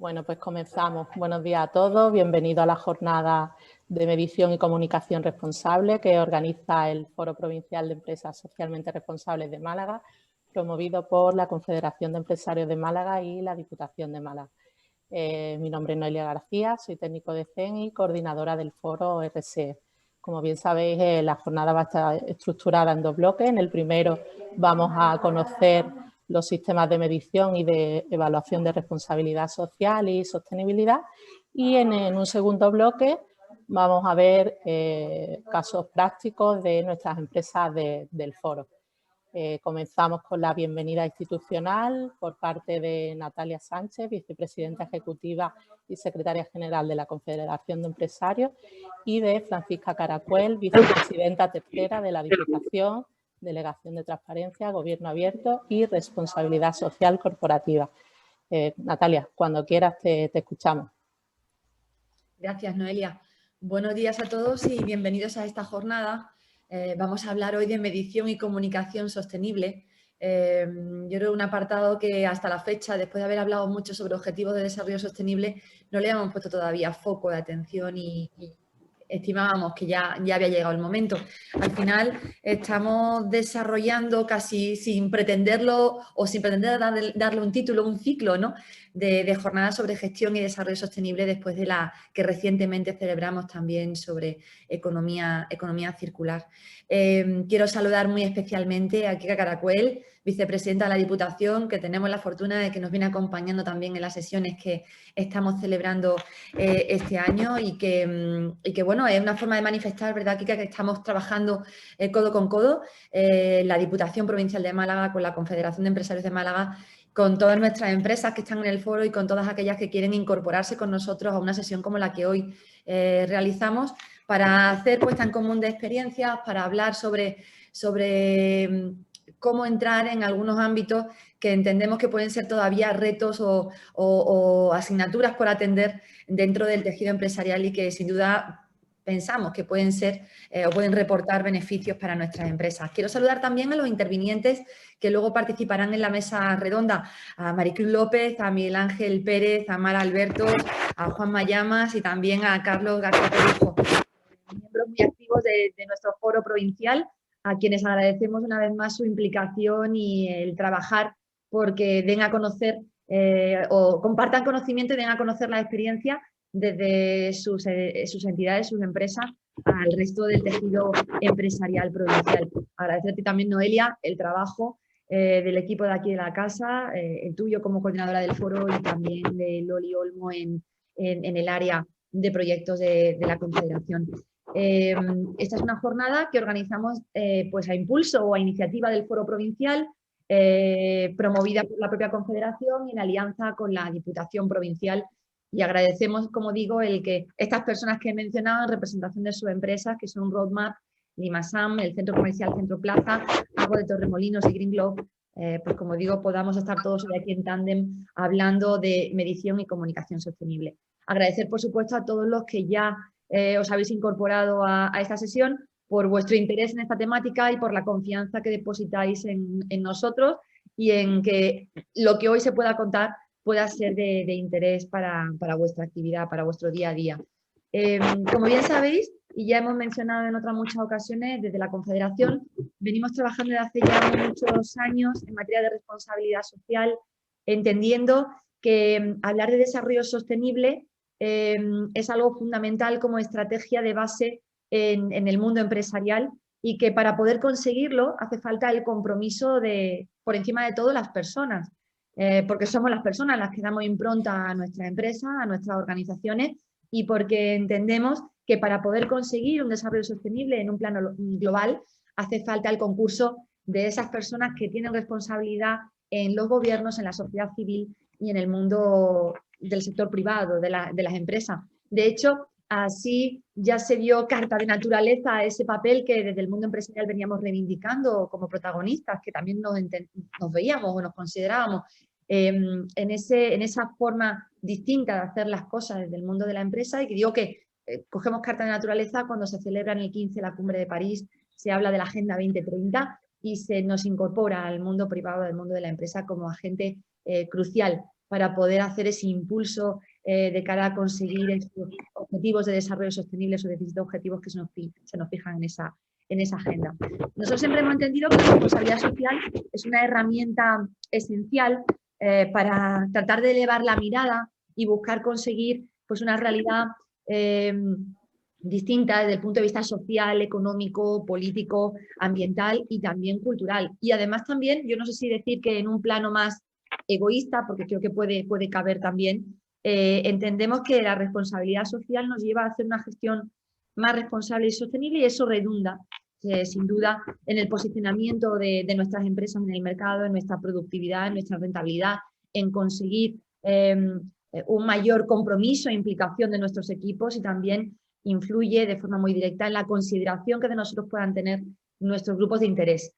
Bueno, pues comenzamos. Buenos días a todos. Bienvenidos a la jornada de medición y comunicación responsable que organiza el Foro Provincial de Empresas Socialmente Responsables de Málaga, promovido por la Confederación de Empresarios de Málaga y la Diputación de Málaga. Mi nombre es Noelia García, soy técnico de CEN y coordinadora del Foro RSE. Como bien sabéis, la jornada va a estar estructurada en dos bloques. En el primero vamos a conocer los sistemas de medición y de evaluación de responsabilidad social y sostenibilidad. Y en un segundo bloque vamos a ver casos prácticos de nuestras empresas del foro. Comenzamos con la bienvenida institucional por parte de Natalia Sánchez, vicepresidenta ejecutiva y secretaria general de la Confederación de Empresarios, y de Francisca Caracuel, vicepresidenta tercera de la Diputación, Delegación de Transparencia, Gobierno Abierto y Responsabilidad Social Corporativa. Natalia, cuando quieras te escuchamos. Gracias, Noelia. Buenos días a todos y bienvenidos a esta jornada. Vamos a hablar hoy de medición y comunicación sostenible. Yo creo un apartado que hasta la fecha, después de haber hablado mucho sobre objetivos de desarrollo sostenible, no le hemos puesto todavía foco de atención y estimábamos que ya había llegado el momento. Al final estamos desarrollando casi sin pretenderlo o sin pretender darle un título, un ciclo, ¿no?, de jornadas sobre gestión y desarrollo sostenible después de la que recientemente celebramos también sobre economía circular. Quiero saludar muy especialmente a Kika Caracuel, vicepresidenta de la Diputación, que tenemos la fortuna de que nos viene acompañando también en las sesiones que estamos celebrando este año y que, bueno, es una forma de manifestar, ¿verdad, Kika?, que estamos trabajando codo con codo, la Diputación Provincial de Málaga con la Confederación de Empresarios de Málaga, con todas nuestras empresas que están en el foro y con todas aquellas que quieren incorporarse con nosotros a una sesión como la que hoy realizamos para hacer puesta en común de experiencias, para hablar sobre cómo entrar en algunos ámbitos que entendemos que pueden ser todavía retos o asignaturas por atender dentro del tejido empresarial y que sin duda pensamos que pueden ser o pueden reportar beneficios para nuestras empresas. Quiero saludar también a los intervinientes que luego participarán en la mesa redonda, a Maricruz López, a Miguel Ángel Pérez, a Mara Alberto, a Juan Mayamas y también a Carlos García Perujo, miembros muy activos de nuestro foro provincial, a quienes agradecemos una vez más su implicación y el trabajar porque den a conocer o compartan conocimiento y den a conocer la experiencia desde sus entidades, sus empresas, al resto del tejido empresarial provincial. Agradecerte también, Noelia, el trabajo del equipo de aquí de la casa, el tuyo como coordinadora del foro y también de Loli Olmo en el área de proyectos de la Confederación. Esta es una jornada que organizamos pues a impulso o a iniciativa del foro provincial, promovida por la propia Confederación y en alianza con la Diputación Provincial. Y agradecemos, como digo, el que estas personas que he mencionado en representación de sus empresas, que son Roadmap, Limasam, el Centro Comercial Centro Plaza, Agua de Torremolinos y Green Globe, pues como digo, podamos estar todos hoy aquí en tándem hablando de medición y comunicación sostenible. Agradecer, por supuesto, a todos los que ya os habéis incorporado a esta sesión por vuestro interés en esta temática y por la confianza que depositáis en nosotros y en que lo que hoy se pueda contar pueda ser de interés para vuestra actividad, para vuestro día a día. Como bien sabéis, y ya hemos mencionado en otras muchas ocasiones, desde la Confederación venimos trabajando desde hace ya muchos años en materia de responsabilidad social, entendiendo que hablar de desarrollo sostenible es algo fundamental como estrategia de base en el mundo empresarial y que para poder conseguirlo hace falta el compromiso por encima de todo, las personas. Porque somos las personas las que damos impronta a nuestra empresa, a nuestras organizaciones y porque entendemos que para poder conseguir un desarrollo sostenible en un plano global hace falta el concurso de esas personas que tienen responsabilidad en los gobiernos, en la sociedad civil y en el mundo del sector privado, de las empresas. De hecho, así ya se dio carta de naturaleza a ese papel que desde el mundo empresarial veníamos reivindicando como protagonistas, que también nos veíamos o nos considerábamos en esa forma distinta de hacer las cosas desde el mundo de la empresa. Y que digo que cogemos carta de naturaleza cuando se celebra en el 15 la Cumbre de París, se habla de la Agenda 2030 y se nos incorpora al mundo privado, al mundo de la empresa como agente crucial para poder hacer ese impulso de cara a conseguir estos objetivos de desarrollo sostenible, esos 17 objetivos que se nos fijan en esa agenda. Nosotros siempre hemos entendido que la responsabilidad social es una herramienta esencial para tratar de elevar la mirada y buscar conseguir pues, una realidad distinta desde el punto de vista social, económico, político, ambiental y también cultural. Y además también, yo no sé si decir que en un plano más egoísta, porque creo que puede caber también, entendemos que la responsabilidad social nos lleva a hacer una gestión más responsable y sostenible y eso redunda, sin duda, en el posicionamiento de nuestras empresas en el mercado, en nuestra productividad, en nuestra rentabilidad, en conseguir un mayor compromiso e implicación de nuestros equipos y también influye de forma muy directa en la consideración que de nosotros puedan tener nuestros grupos de interés,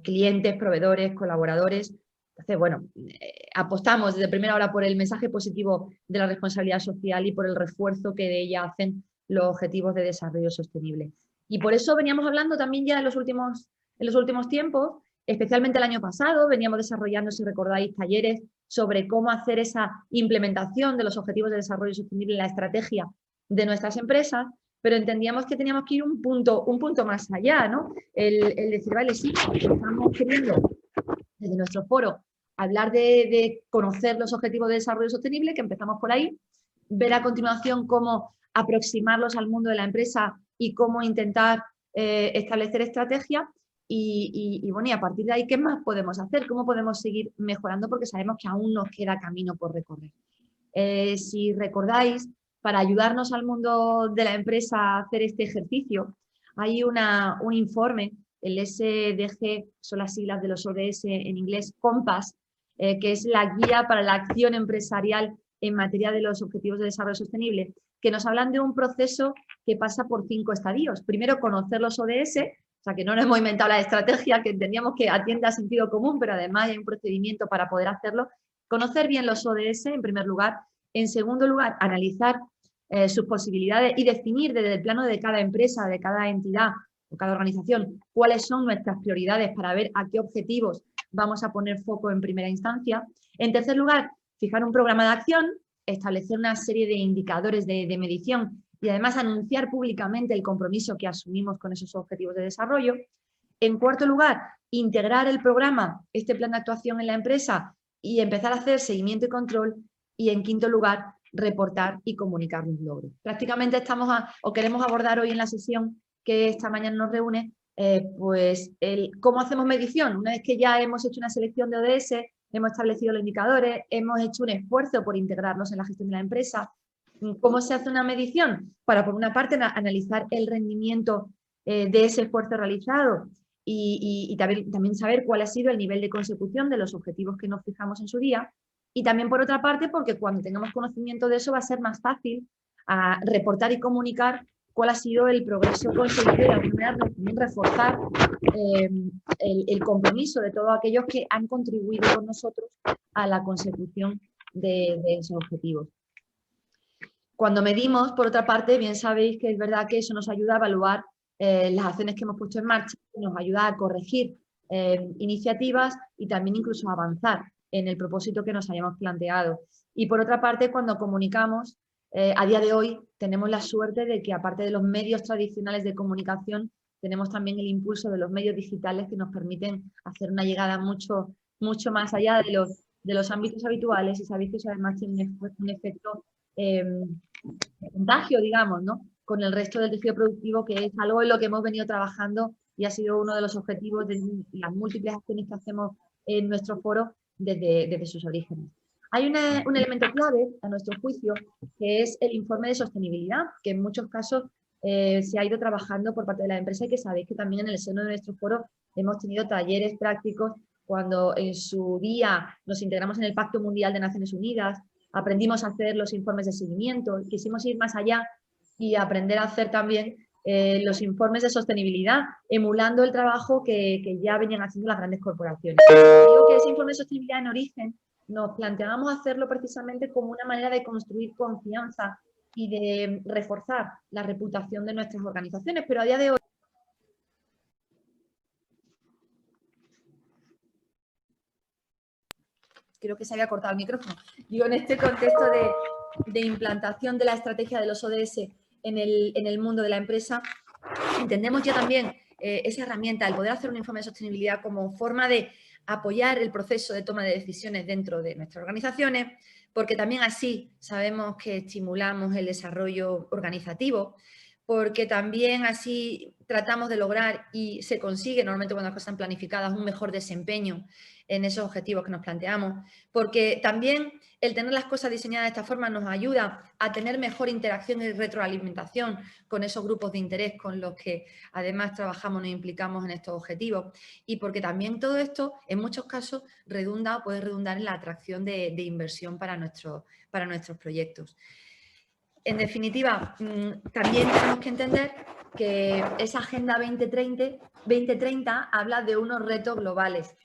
clientes, proveedores, colaboradores. Entonces, bueno, apostamos desde primera hora por el mensaje positivo de la responsabilidad social y por el refuerzo que de ella hacen los objetivos de desarrollo sostenible. Y por eso veníamos hablando también ya en los últimos tiempos, especialmente el año pasado, veníamos desarrollando, si recordáis, talleres sobre cómo hacer esa implementación de los objetivos de desarrollo sostenible en la estrategia de nuestras empresas, pero entendíamos que teníamos que ir un punto más allá, ¿no? El decir, vale, sí, estamos queriendo desde nuestro foro hablar de conocer los objetivos de desarrollo sostenible, que empezamos por ahí, ver a continuación cómo aproximarlos al mundo de la empresa y cómo intentar establecer estrategias y bueno, y a partir de ahí, ¿qué más podemos hacer? ¿Cómo podemos seguir mejorando? Porque sabemos que aún nos queda camino por recorrer. Si recordáis, para ayudarnos al mundo de la empresa a hacer este ejercicio, hay un informe, el SDG, son las siglas de los ODS en inglés, Compass, que es la guía para la acción empresarial en materia de los objetivos de desarrollo sostenible, que nos hablan de un proceso que pasa por 5 estadios. Primero, conocer los ODS, o sea, que no nos hemos inventado la estrategia, que entendíamos que atiende a sentido común, pero además hay un procedimiento para poder hacerlo. Conocer bien los ODS, en primer lugar. En segundo lugar, analizar sus posibilidades y definir desde el plano de cada empresa, de cada entidad o cada organización, cuáles son nuestras prioridades para ver a qué objetivos vamos a poner foco en primera instancia. En tercer lugar, fijar un programa de acción, establecer una serie de indicadores de medición y además anunciar públicamente el compromiso que asumimos con esos objetivos de desarrollo. En cuarto lugar, integrar el programa, este plan de actuación en la empresa y empezar a hacer seguimiento y control. Y en quinto lugar, reportar y comunicar los logros. Prácticamente queremos abordar hoy en la sesión que esta mañana nos reúne, pues cómo hacemos medición. Una vez que ya hemos hecho una selección de ODS, hemos establecido los indicadores, hemos hecho un esfuerzo por integrarlos en la gestión de la empresa. ¿Cómo se hace una medición? Para, por una parte, analizar el rendimiento de ese esfuerzo realizado y también saber cuál ha sido el nivel de consecución de los objetivos que nos fijamos en su día. Y también, por otra parte, porque cuando tengamos conocimiento de eso va a ser más fácil reportar y comunicar cuál ha sido el progreso conseguido y de alguna manera también reforzar el compromiso de todos aquellos que han contribuido con nosotros a la consecución de esos objetivos. Cuando medimos, por otra parte, bien sabéis que es verdad que eso nos ayuda a evaluar las acciones que hemos puesto en marcha, nos ayuda a corregir iniciativas y también incluso a avanzar en el propósito que nos hayamos planteado. Y por otra parte, cuando comunicamos, a día de hoy tenemos la suerte de que aparte de los medios tradicionales de comunicación, tenemos también el impulso de los medios digitales que nos permiten hacer una llegada mucho más allá de los ámbitos habituales y sabéis que eso además tiene un efecto de contagio, digamos, ¿no? Con el resto del tejido productivo, que es algo en lo que hemos venido trabajando y ha sido uno de los objetivos de las múltiples acciones que hacemos en nuestro foro desde sus orígenes. Hay un elemento clave, a nuestro juicio, que es el informe de sostenibilidad, que en muchos casos se ha ido trabajando por parte de la empresa y que sabéis que también en el seno de nuestro foro hemos tenido talleres prácticos cuando en su día nos integramos en el Pacto Mundial de Naciones Unidas, aprendimos a hacer los informes de seguimiento, quisimos ir más allá y aprender a hacer también los informes de sostenibilidad, emulando el trabajo que ya venían haciendo las grandes corporaciones. Digo que ese informe de sostenibilidad en origen nos planteábamos hacerlo precisamente como una manera de construir confianza y de reforzar la reputación de nuestras organizaciones, pero a día de hoy creo que se había cortado el micrófono. Digo, en este contexto de implantación de la estrategia de los ODS en el mundo de la empresa, entendemos ya también esa herramienta, el poder hacer un informe de sostenibilidad como forma de apoyar el proceso de toma de decisiones dentro de nuestras organizaciones, porque también así sabemos que estimulamos el desarrollo organizativo, porque también así tratamos de lograr y se consigue, normalmente cuando las cosas están planificadas, un mejor desempeño en esos objetivos que nos planteamos, porque también el tener las cosas diseñadas de esta forma nos ayuda a tener mejor interacción y retroalimentación con esos grupos de interés con los que además trabajamos, nos implicamos en estos objetivos, y porque también todo esto en muchos casos redunda o puede redundar en la atracción de inversión para nuestros proyectos. En definitiva, también tenemos que entender que esa Agenda 2030 habla de unos retos globales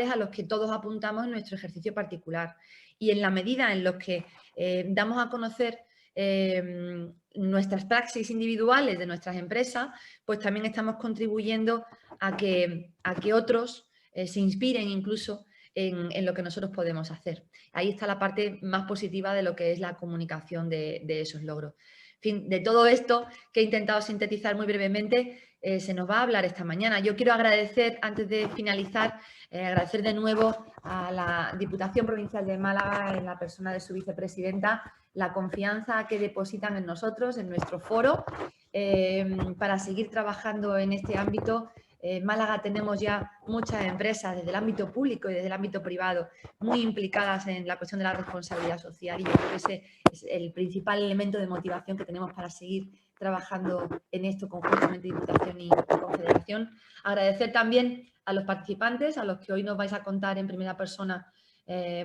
a los que todos apuntamos en nuestro ejercicio particular. Y en la medida en los que damos a conocer nuestras praxis individuales de nuestras empresas, pues también estamos contribuyendo a que otros se inspiren incluso en lo que nosotros podemos hacer. Ahí está la parte más positiva de lo que es la comunicación de esos logros. En fin, de todo esto que he intentado sintetizar muy brevemente, se nos va a hablar esta mañana. Yo quiero agradecer, antes de finalizar, agradecer de nuevo a la Diputación Provincial de Málaga, en la persona de su vicepresidenta, la confianza que depositan en nosotros, en nuestro foro, para seguir trabajando en este ámbito. En Málaga tenemos ya muchas empresas desde el ámbito público y desde el ámbito privado muy implicadas en la cuestión de la responsabilidad social, y yo creo que ese es el principal elemento de motivación que tenemos para seguir trabajando en esto conjuntamente, Diputación y Confederación. Agradecer también a los participantes, a los que hoy nos vais a contar en primera persona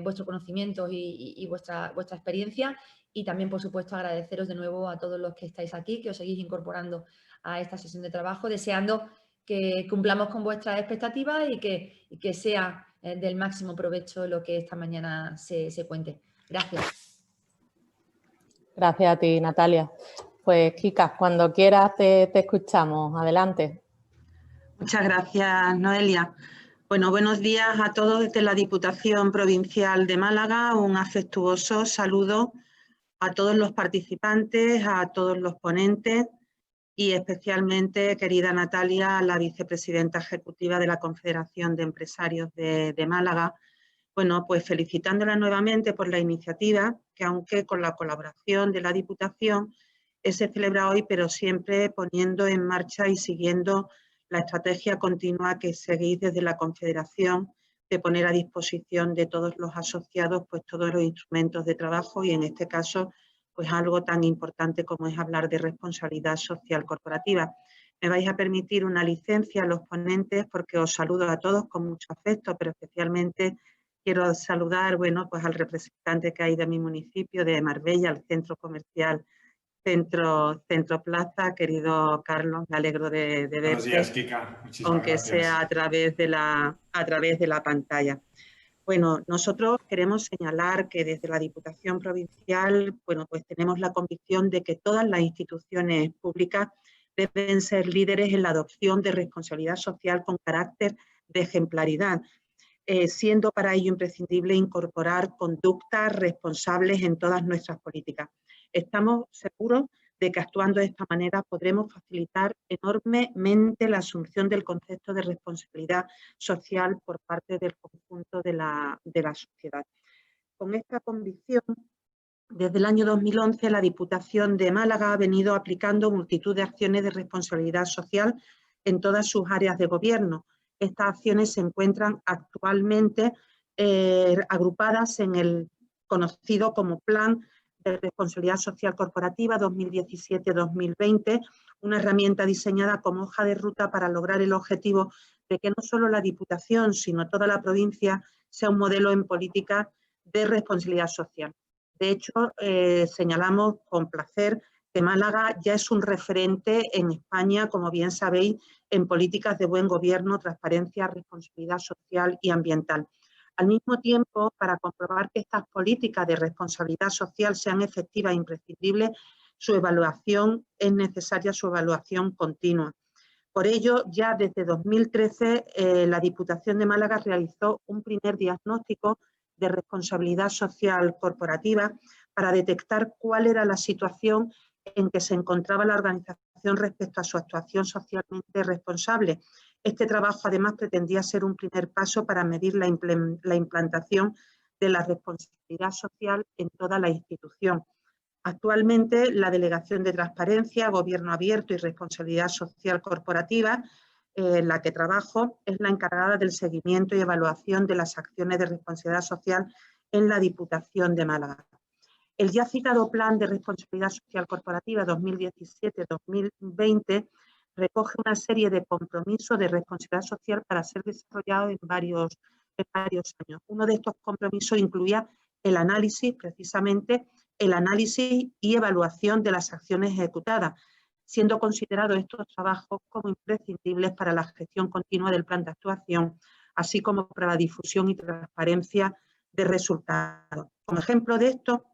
vuestro conocimiento y vuestra experiencia, y también, por supuesto, agradeceros de nuevo a todos los que estáis aquí, que os seguís incorporando a esta sesión de trabajo, deseando que cumplamos con vuestras expectativas y que sea del máximo provecho lo que esta mañana se cuente. Gracias. Gracias a ti, Natalia. Pues, Kika, cuando quieras te escuchamos. Adelante. Muchas gracias, Noelia. Bueno, buenos días a todos desde la Diputación Provincial de Málaga. Un afectuoso saludo a todos los participantes, a todos los ponentes y especialmente, querida Natalia, la vicepresidenta ejecutiva de la Confederación de Empresarios de Málaga. Bueno, pues felicitándola nuevamente por la iniciativa, que aunque con la colaboración de la Diputación se celebra hoy, pero siempre poniendo en marcha y siguiendo la estrategia continua que seguís desde la Confederación de poner a disposición de todos los asociados pues todos los instrumentos de trabajo, y en este caso pues algo tan importante como es hablar de responsabilidad social corporativa. Me vais a permitir una licencia a los ponentes porque os saludo a todos con mucho afecto, pero especialmente quiero saludar, bueno, pues al representante que hay de mi municipio, de Marbella, al centro comercial Centro Plaza. Querido Carlos, me alegro de verte. Buenos días, Kika. Muchísimas aunque gracias. sea a través de la pantalla. Bueno, nosotros queremos señalar que desde la Diputación Provincial, bueno, pues tenemos la convicción de que todas las instituciones públicas deben ser líderes en la adopción de responsabilidad social con carácter de ejemplaridad, siendo para ello imprescindible incorporar conductas responsables en todas nuestras políticas. Estamos seguros de que actuando de esta manera podremos facilitar enormemente la asunción del concepto de responsabilidad social por parte del conjunto de la sociedad. Con esta convicción, desde el año 2011 la Diputación de Málaga ha venido aplicando multitud de acciones de responsabilidad social en todas sus áreas de gobierno. Estas acciones se encuentran actualmente agrupadas en el conocido como Plan de Responsabilidad Social Corporativa 2017-2020, una herramienta diseñada como hoja de ruta para lograr el objetivo de que no solo la Diputación, sino toda la provincia sea un modelo en política de responsabilidad social. De hecho, señalamos con placer que Málaga ya es un referente en España, como bien sabéis, en políticas de buen gobierno, transparencia, responsabilidad social y ambiental. Al mismo tiempo, para comprobar que estas políticas de responsabilidad social sean efectivas e imprescindibles, su evaluación es necesaria, su evaluación continua. Por ello, ya desde 2013, la Diputación de Málaga realizó un primer diagnóstico de responsabilidad social corporativa para detectar cuál era la situación en que se encontraba la organización respecto a su actuación socialmente responsable. Este trabajo, además, pretendía ser un primer paso para medir la implantación de la responsabilidad social en toda la institución. Actualmente, la Delegación de Transparencia, Gobierno Abierto y Responsabilidad Social Corporativa, en la que trabajo, es la encargada del seguimiento y evaluación de las acciones de responsabilidad social en la Diputación de Málaga. El ya citado Plan de Responsabilidad Social Corporativa 2017-2020 recoge una serie de compromisos de responsabilidad social para ser desarrollados en varios años. Uno de estos compromisos incluía el análisis, precisamente, el análisis y evaluación de las acciones ejecutadas, siendo considerados estos trabajos como imprescindibles para la gestión continua del plan de actuación, así como para la difusión y transparencia de resultados. Como ejemplo de esto,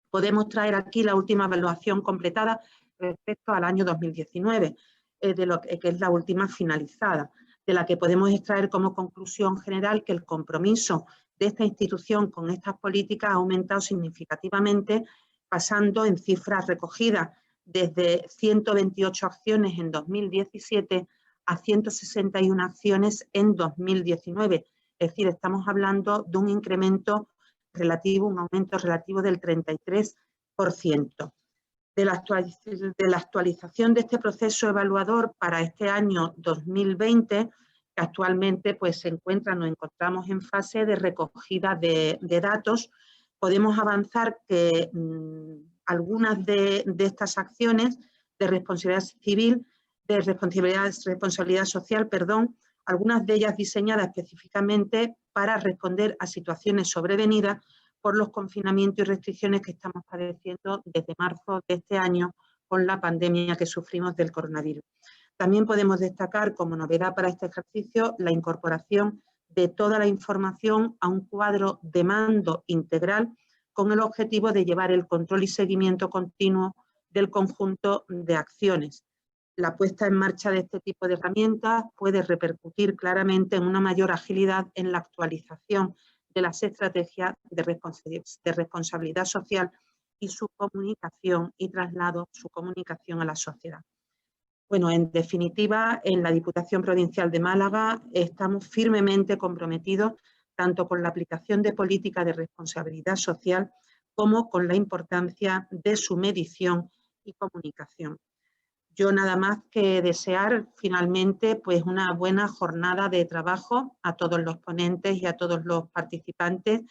podemos traer aquí la última evaluación completada respecto al año 2019, que es la última finalizada, de la que podemos extraer como conclusión general que el compromiso de esta institución con estas políticas ha aumentado significativamente, pasando en cifras recogidas desde 128 acciones en 2017 a 161 acciones en 2019. Es decir, estamos hablando de un incremento relativo, un aumento relativo del 33%. De la actualización de este proceso evaluador para este año 2020, que actualmente pues, nos encontramos en fase de recogida de datos, podemos avanzar que algunas de estas acciones de responsabilidad civil, de responsabilidad social, algunas de ellas diseñadas específicamente para responder a situaciones sobrevenidas por los confinamientos y restricciones que estamos padeciendo desde marzo de este año con la pandemia que sufrimos del coronavirus. También podemos destacar como novedad para este ejercicio la incorporación de toda la información a un cuadro de mando integral con el objetivo de llevar el control y seguimiento continuo del conjunto de acciones. La puesta en marcha de este tipo de herramientas puede repercutir claramente en una mayor agilidad en la actualización de las estrategias de responsabilidad social y su comunicación y traslado su comunicación a la sociedad. Bueno, en definitiva, en la Diputación Provincial de Málaga estamos firmemente comprometidos tanto con la aplicación de políticas de responsabilidad social como con la importancia de su medición y comunicación. Yo nada más que desear finalmente pues una buena jornada de trabajo a todos los ponentes y a todos los participantes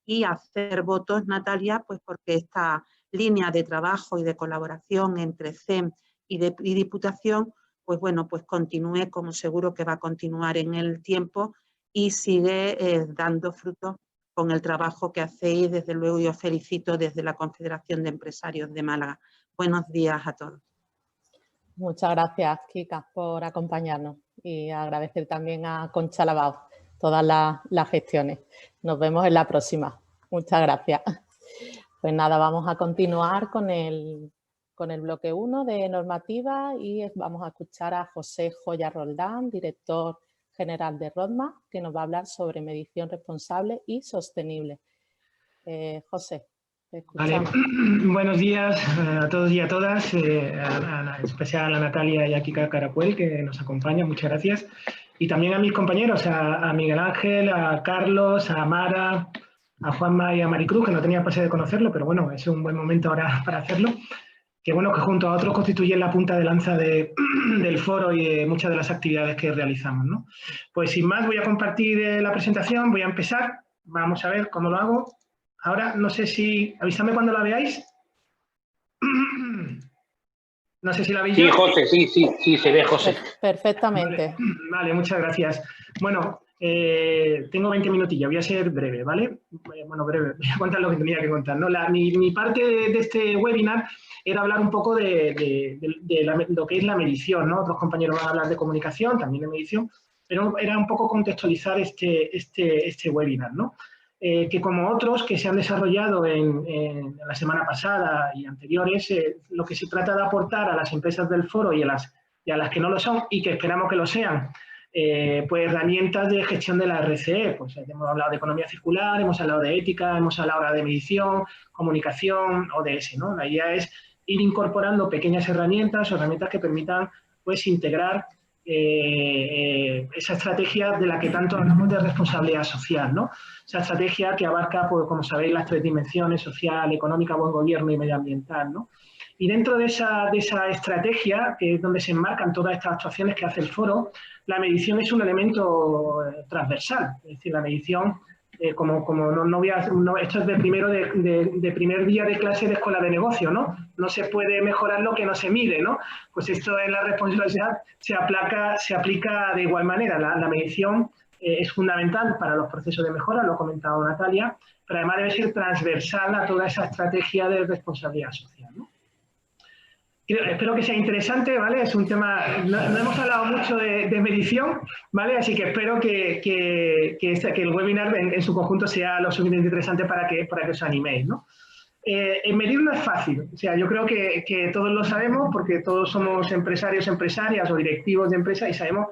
y hacer votos, Natalia, pues porque esta línea de trabajo y de colaboración entre CEM y Diputación, pues bueno, pues continúe como seguro que va a continuar en el tiempo y sigue dando frutos con el trabajo que hacéis. Desde luego yo os felicito desde la Confederación de Empresarios de Málaga. Buenos días a todos. Muchas gracias, Kika, por acompañarnos y agradecer también a Concha Lavao todas las gestiones. Nos vemos en la próxima. Muchas gracias. Pues nada, vamos a continuar con el bloque 1 de normativa y vamos a escuchar a José Joya Roldán, director general de Roadmap, que nos va a hablar sobre medición responsable y sostenible. José. Vale. Buenos días a todos y a todas, en especial a Natalia y a Kika Carapuel, que nos acompañan, muchas gracias. Y también a mis compañeros, a Miguel Ángel, a Carlos, a Mara, a Juanma y a Maricruz, que no tenía placer de conocerlo, pero bueno, es un buen momento ahora para hacerlo. Que bueno, que junto a otros constituyen la punta de lanza del foro y de muchas de las actividades que realizamos, ¿no? Pues sin más, voy a compartir la presentación, voy a empezar, vamos a ver cómo lo hago. Ahora, no sé si... Avísame cuando la veáis. No sé si la veis. Sí, José, sí, se ve, José. Perfectamente. Vale, muchas gracias. Bueno, tengo 20 minutillos, voy a ser breve, ¿vale? Bueno, breve, voy a contar lo que tenía que contar, ¿no? Mi parte de este webinar era hablar un poco de lo que es la medición, ¿no? Otros compañeros van a hablar de comunicación, también de medición, pero era un poco contextualizar este webinar, ¿no? Que como otros que se han desarrollado en la semana pasada y anteriores, lo que se trata de aportar a las empresas del foro y a las que no lo son y que esperamos que lo sean, pues herramientas de gestión de la RCE. Pues hemos hablado de economía circular, hemos hablado de ética, hemos hablado ahora de medición, comunicación, ODS, ¿no? La idea es ir incorporando pequeñas herramientas o herramientas que permitan pues integrar esa estrategia de la que tanto hablamos de responsabilidad social, ¿no? Esa estrategia que abarca, pues, como sabéis, las 3 dimensiones: social, económica, buen gobierno y medioambiental, ¿no? Y dentro de esa estrategia, que es donde se enmarcan todas estas actuaciones que hace el foro, la medición es un elemento transversal. Es decir, la medición, esto es de primer día de clase de escuela de negocio, ¿no? No se puede mejorar lo que no se mide, ¿no? Pues esto en la responsabilidad se aplica de igual manera. La medición es fundamental para los procesos de mejora, lo ha comentado Natalia, pero además debe ser transversal a toda esa estrategia de responsabilidad social, ¿no? Espero que sea interesante, ¿vale? Es un tema, no hemos hablado mucho de medición, ¿vale? Así que espero que el webinar en su conjunto sea lo suficientemente interesante para que os animéis, ¿no? Medir no es fácil, o sea, yo creo que todos lo sabemos porque todos somos empresarios, empresarias o directivos de empresas y sabemos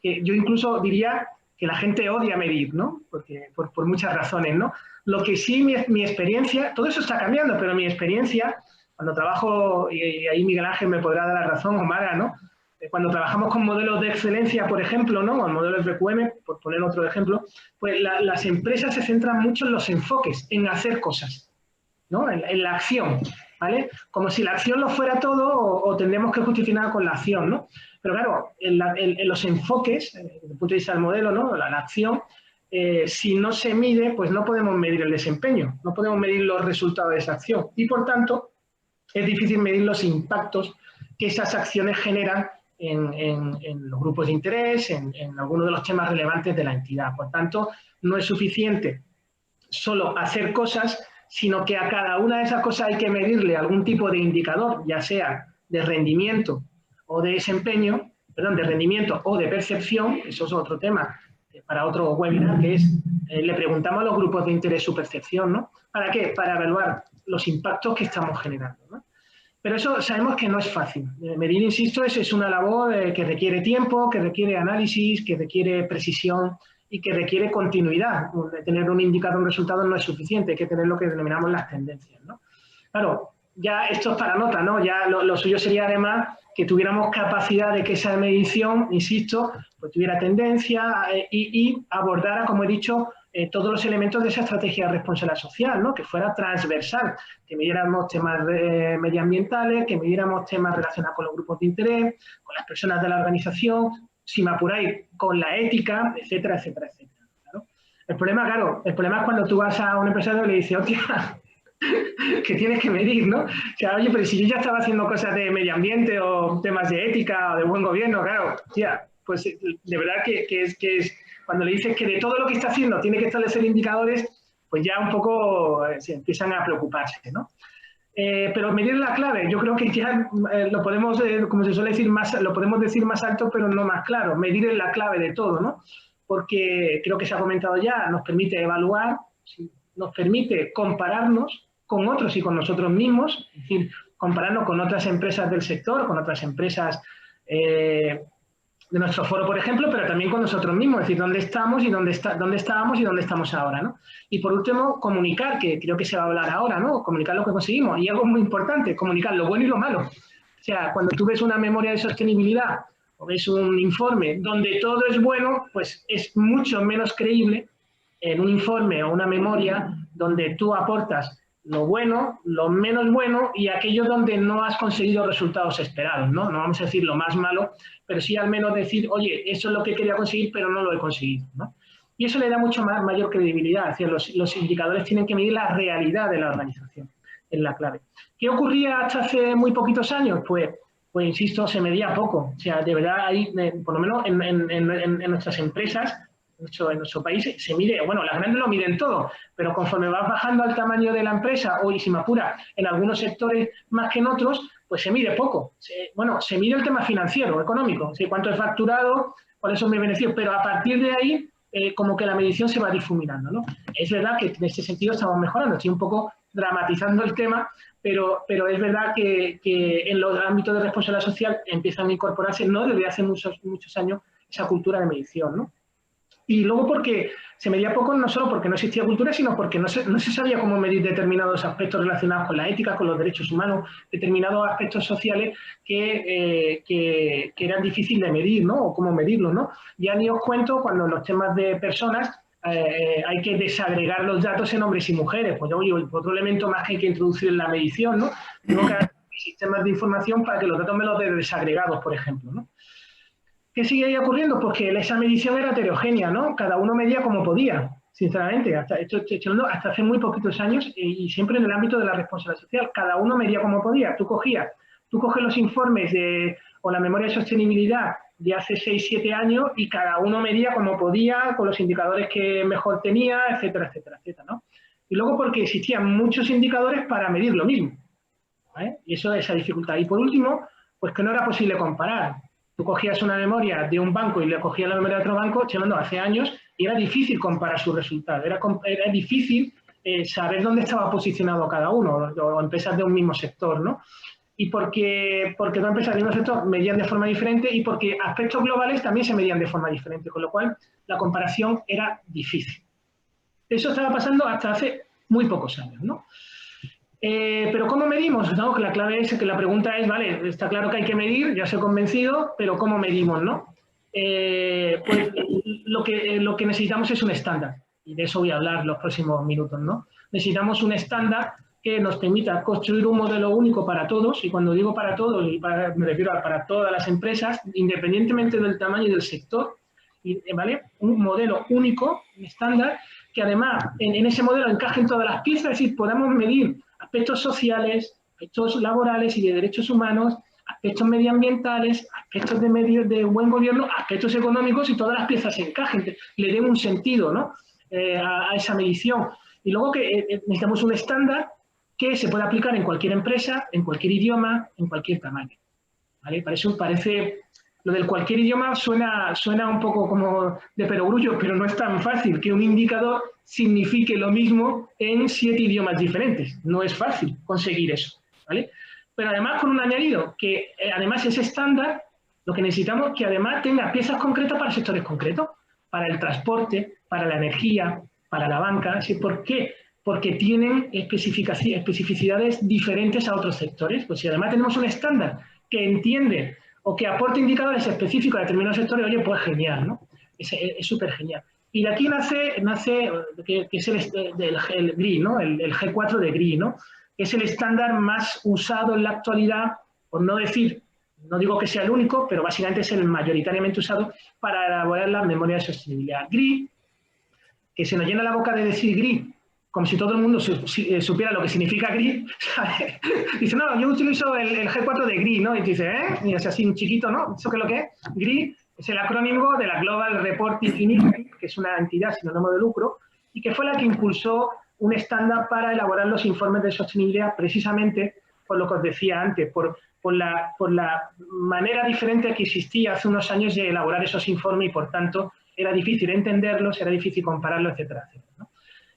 que yo incluso diría que la gente odia medir, ¿no? Porque, por muchas razones, ¿no? Lo que sí, mi experiencia, todo eso está cambiando, pero mi experiencia, cuando trabajo, y ahí Miguel Ángel me podrá dar la razón, o Mara, ¿no? Cuando trabajamos con modelos de excelencia, por ejemplo, ¿no? O modelos de QM, por poner otro ejemplo, pues las empresas se centran mucho en los enfoques, en hacer cosas, ¿no? En la acción, ¿vale? Como si la acción lo fuera todo o tendremos que justificar con la acción, ¿no? Pero claro, en los enfoques, desde el punto de vista del modelo, ¿no? La acción, si no se mide, pues no podemos medir el desempeño, no podemos medir los resultados de esa acción y, por tanto, es difícil medir los impactos que esas acciones generan en los grupos de interés, en algunos de los temas relevantes de la entidad. Por tanto, no es suficiente solo hacer cosas, sino que a cada una de esas cosas hay que medirle algún tipo de indicador, ya sea de rendimiento o de desempeño, perdón, de rendimiento o de percepción. Eso es otro tema para otro webinar, que es, le preguntamos a los grupos de interés su percepción, ¿no? ¿Para qué? Para evaluar los impactos que estamos generando, ¿no? Pero eso sabemos que no es fácil. Medir, insisto, es una labor que requiere tiempo, que requiere análisis, que requiere precisión y que requiere continuidad. Tener un indicador, un resultado no es suficiente, hay que tener lo que denominamos las tendencias, ¿no? Claro, ya esto es para nota, ¿no? Ya lo suyo sería además que tuviéramos capacidad de que esa medición, insisto, pues tuviera tendencia y abordara, como he dicho, todos los elementos de esa estrategia de responsabilidad social, ¿no? Que fuera transversal, que midiéramos temas medioambientales, que midiéramos temas relacionados con los grupos de interés, con las personas de la organización, si me apuráis, con la ética, etcétera, etcétera, etcétera, ¿no? El problema, claro, el problema es cuando tú vas a un empresario y le dices, hostia, que tienes que medir, ¿no? O sea, oye, pero si yo ya estaba haciendo cosas de medio ambiente o temas de ética o de buen gobierno, claro, tía, pues de verdad que es cuando le dices que de todo lo que está haciendo tiene que establecer indicadores, pues ya un poco se empiezan a preocuparse, ¿no? Pero medir la clave, yo creo que ya lo podemos, como se suele decir, lo podemos decir más alto, pero no más claro. Medir es la clave de todo, ¿no? Porque creo que se ha comentado ya, nos permite evaluar, nos permite compararnos con otros y con nosotros mismos, es decir, compararnos con otras empresas del sector, con otras empresas de nuestro foro, por ejemplo, pero también con nosotros mismos, es decir, dónde estamos y dónde estábamos y dónde estamos ahora, ¿no? Y por último, comunicar, que creo que se va a hablar ahora, ¿no? Comunicar lo que conseguimos. Y algo muy importante, comunicar lo bueno y lo malo. O sea, cuando tú ves una memoria de sostenibilidad o ves un informe donde todo es bueno, pues es mucho menos creíble en un informe o una memoria donde tú aportas lo bueno, lo menos bueno y aquello donde no has conseguido resultados esperados, ¿no? No vamos a decir lo más malo, pero sí al menos decir, oye, eso es lo que quería conseguir, pero no lo he conseguido, ¿no? Y eso le da mayor credibilidad, es decir, los indicadores tienen que medir la realidad de la organización, es la clave. ¿Qué ocurría hasta hace muy poquitos años? Pues insisto, se medía poco, o sea, de verdad ahí, por lo menos en nuestras empresas, en nuestro país se mide, bueno, las grandes lo miden todo, pero conforme vas bajando al tamaño de la empresa, o y si me apura, en algunos sectores más que en otros, pues se mide poco. Se mide el tema financiero, económico, ¿sí? Cuánto he facturado, cuáles son mis beneficios, pero a partir de ahí, como que la medición se va difuminando, ¿no? Es verdad que en este sentido estamos mejorando, estoy un poco dramatizando el tema, pero es verdad que en los ámbitos de responsabilidad social empiezan a incorporarse, no desde hace muchos años, esa cultura de medición, ¿no? Y luego porque se medía poco, no solo porque no existía cultura, sino porque no se sabía cómo medir determinados aspectos relacionados con la ética, con los derechos humanos, determinados aspectos sociales que eran difíciles de medir, ¿no? O cómo medirlos, ¿no? Ya ni os cuento cuando en los temas de personas hay que desagregar los datos en hombres y mujeres. Pues oye, otro elemento más que hay que introducir en la medición, ¿no? Tengo que hacer sistemas de información para que los datos me los dé desagregados, por ejemplo, ¿no? ¿Qué sigue ahí ocurriendo? Pues que esa medición era heterogénea, ¿no? Cada uno medía como podía, sinceramente. Hasta hace muy poquitos años y siempre en el ámbito de la responsabilidad social. Cada uno medía como podía. Tú coges los informes o la memoria de sostenibilidad de hace 6, 7 años y cada uno medía como podía, con los indicadores que mejor tenía, etcétera, etcétera, etcétera, ¿no? Y luego porque existían muchos indicadores para medir lo mismo, ¿vale? Y eso es esa dificultad. Y por último, pues que no era posible comparar. Tú cogías una memoria de un banco y le cogías la memoria de otro banco, hace años, y era difícil comparar sus resultados. Era difícil saber dónde estaba posicionado cada uno, o empresas de un mismo sector, ¿no? Y porque dos empresas del mismo sector medían de forma diferente y porque aspectos globales también se medían de forma diferente, con lo cual la comparación era difícil. Eso estaba pasando hasta hace muy pocos años, ¿no? Pero ¿cómo medimos? No, la clave es que la pregunta es, vale, está claro que hay que medir, ya os he convencido, pero ¿cómo medimos, no? Pues lo que necesitamos es un estándar, y de eso voy a hablar los próximos minutos, ¿no? Necesitamos un estándar que nos permita construir un modelo único para todos, y cuando digo para todos, me refiero a para todas las empresas, independientemente del tamaño y del sector, ¿vale? Un modelo único, un estándar, que además en ese modelo encajen todas las piezas, es decir, podamos medir aspectos sociales, aspectos laborales y de derechos humanos, aspectos medioambientales, aspectos de buen gobierno, aspectos económicos y todas las piezas se encajen, le den un sentido, ¿no? A esa medición. Y luego que necesitamos un estándar que se pueda aplicar en cualquier empresa, en cualquier idioma, en cualquier tamaño, ¿vale? Parece lo del cualquier idioma suena un poco como de perogrullo, pero no es tan fácil que un indicador signifique lo mismo en 7 idiomas diferentes. No es fácil conseguir eso, ¿vale? Pero además con un añadido, que además ese estándar, lo que necesitamos es que además tenga piezas concretas para sectores concretos, para el transporte, para la energía, para la banca. ¿Sí? ¿Por qué? Porque tienen especificidades diferentes a otros sectores. Pues si además tenemos un estándar que entiende o que aporte indicadores específicos a determinados sectores, oye, pues genial, ¿no? Es súper genial. Y de aquí nace que es el GRI, ¿no? El G4 de GRI, ¿no? Que es el estándar más usado en la actualidad, por no decir, no digo que sea el único, pero básicamente es el mayoritariamente usado para elaborar la memoria de sostenibilidad. GRI, que se nos llena la boca de decir GRI, como si todo el mundo supiera lo que significa GRI, ¿sabes? Dice, no, yo utilizo el G4 de GRI, ¿no? Y dice, Y es así un chiquito, ¿no? ¿Eso qué es lo que es? GRI es el acrónimo de la Global Reporting Initiative, que es una entidad sin ánimo de lucro, y que fue la que impulsó un estándar para elaborar los informes de sostenibilidad, precisamente por lo que os decía antes, por la manera diferente que existía hace unos años de elaborar esos informes y, por tanto, era difícil entenderlos, era difícil compararlos, etcétera, etcétera, ¿no?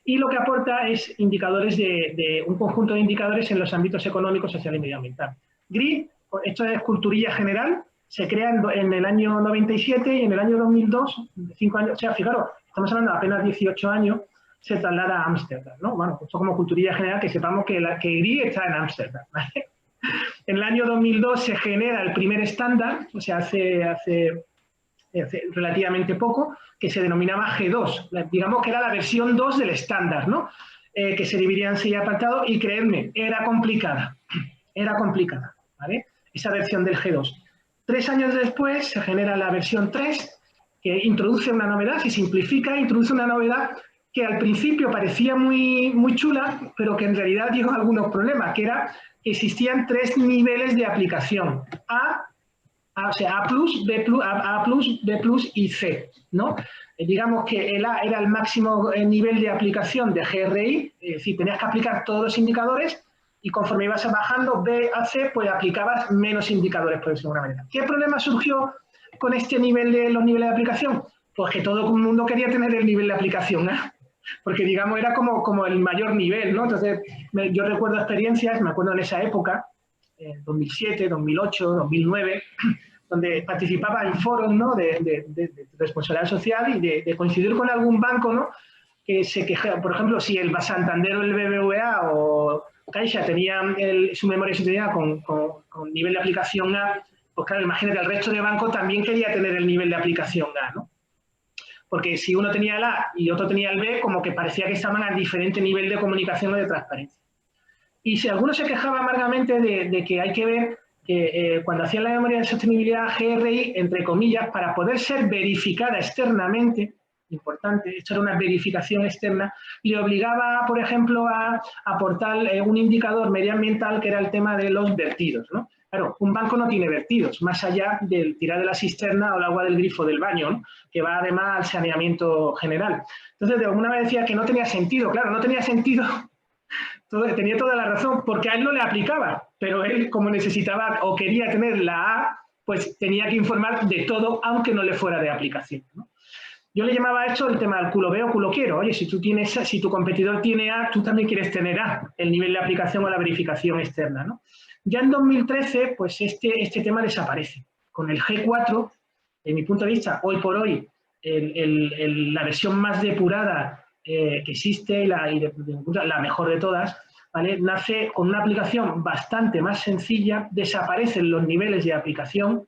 Y lo que aporta es indicadores de un conjunto de indicadores en los ámbitos económico, social y medioambiental. GRI, esto es culturilla general, se crea en el año 97 y en el año 2002, 5 años, o sea, fijaros, estamos hablando de apenas 18 años, se traslada a Ámsterdam, ¿no? Bueno, esto como culturilla general, que sepamos que GRI está en Ámsterdam, ¿vale? En el año 2002 se genera el primer estándar, o sea, hace relativamente poco, que se denominaba G2, digamos que era la versión 2 del estándar, ¿no? Que se dividía en 6 apartados y creedme, era complicada, ¿vale? Esa versión del G2. 3 años después se genera la versión 3, que introduce una novedad, se simplifica, introduce una novedad que al principio parecía muy chula, pero que en realidad dio algunos problemas, que era que existían 3 niveles de aplicación, o sea, A+, B+, B+, y C, ¿no? Digamos que el A era el máximo nivel de aplicación de GRI, es decir, tenías que aplicar todos los indicadores y conforme ibas bajando B a C, pues aplicabas menos indicadores, por decirlo de alguna manera. ¿Qué problema surgió con este nivel los niveles de aplicación? Pues que todo el mundo quería tener el nivel de aplicación, ¿eh? Porque, digamos, era como el mayor nivel, ¿no? Entonces, yo recuerdo experiencias, me acuerdo en esa época, 2007, 2008, 2009, donde participaba en foros, ¿no?, de responsabilidad social y de coincidir con algún banco, ¿no?, que se quejaba. Por ejemplo, si el Santander o el BBVA o Caixa tenían su memoria sostenibilidad con nivel de aplicación A, pues claro, imagínate, el resto de bancos también quería tener el nivel de aplicación A, ¿no? Porque si uno tenía el A y otro tenía el B, como que parecía que estaban a diferente nivel de comunicación o de transparencia. Y si alguno se quejaba amargamente de que hay que ver que cuando hacían la memoria de sostenibilidad GRI, entre comillas, para poder ser verificada externamente, importante, esto era una verificación externa, le obligaba, por ejemplo, a aportar un indicador medioambiental que era el tema de los vertidos, ¿no? Claro, un banco no tiene vertidos, más allá del tirar de la cisterna o el agua del grifo del baño, ¿no?, que va además al saneamiento general. Entonces, de alguna vez decía que no tenía sentido. Claro, no tenía sentido, tenía toda la razón, porque a él no le aplicaba, pero él, como necesitaba o quería tener la A, pues tenía que informar de todo, aunque no le fuera de aplicación, ¿no? Yo le llamaba a esto el tema del culo veo, culo quiero. Oye, si tu competidor tiene A, tú también quieres tener A, el nivel de aplicación o la verificación externa, ¿no? Ya en 2013, pues este tema desaparece. Con el G4, de mi punto de vista, hoy por hoy, la versión más depurada que existe, la mejor de todas, ¿vale?, nace con una aplicación bastante más sencilla, desaparecen los niveles de aplicación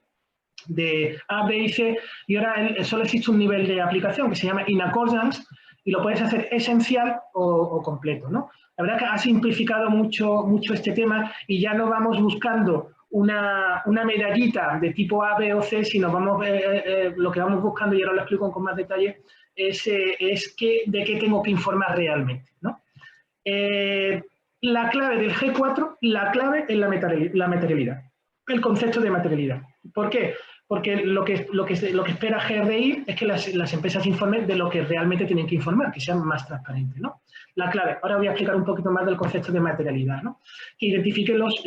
de A, B y C, y ahora solo existe un nivel de aplicación que se llama in accordance, y lo puedes hacer esencial o completo, ¿no? La verdad que ha simplificado mucho este tema y ya no vamos buscando una medallita de tipo A, B o C, sino lo que vamos buscando, y ahora lo explico con más detalle, es de qué tengo que informar realmente, ¿no? La clave del G4, la clave es la materialidad, el concepto de materialidad. ¿Por qué? Porque lo que espera GRI es que las empresas informen de lo que realmente tienen que informar, que sean más transparentes, ¿no? La clave, ahora voy a explicar un poquito más del concepto de materialidad, ¿no?, que identifique los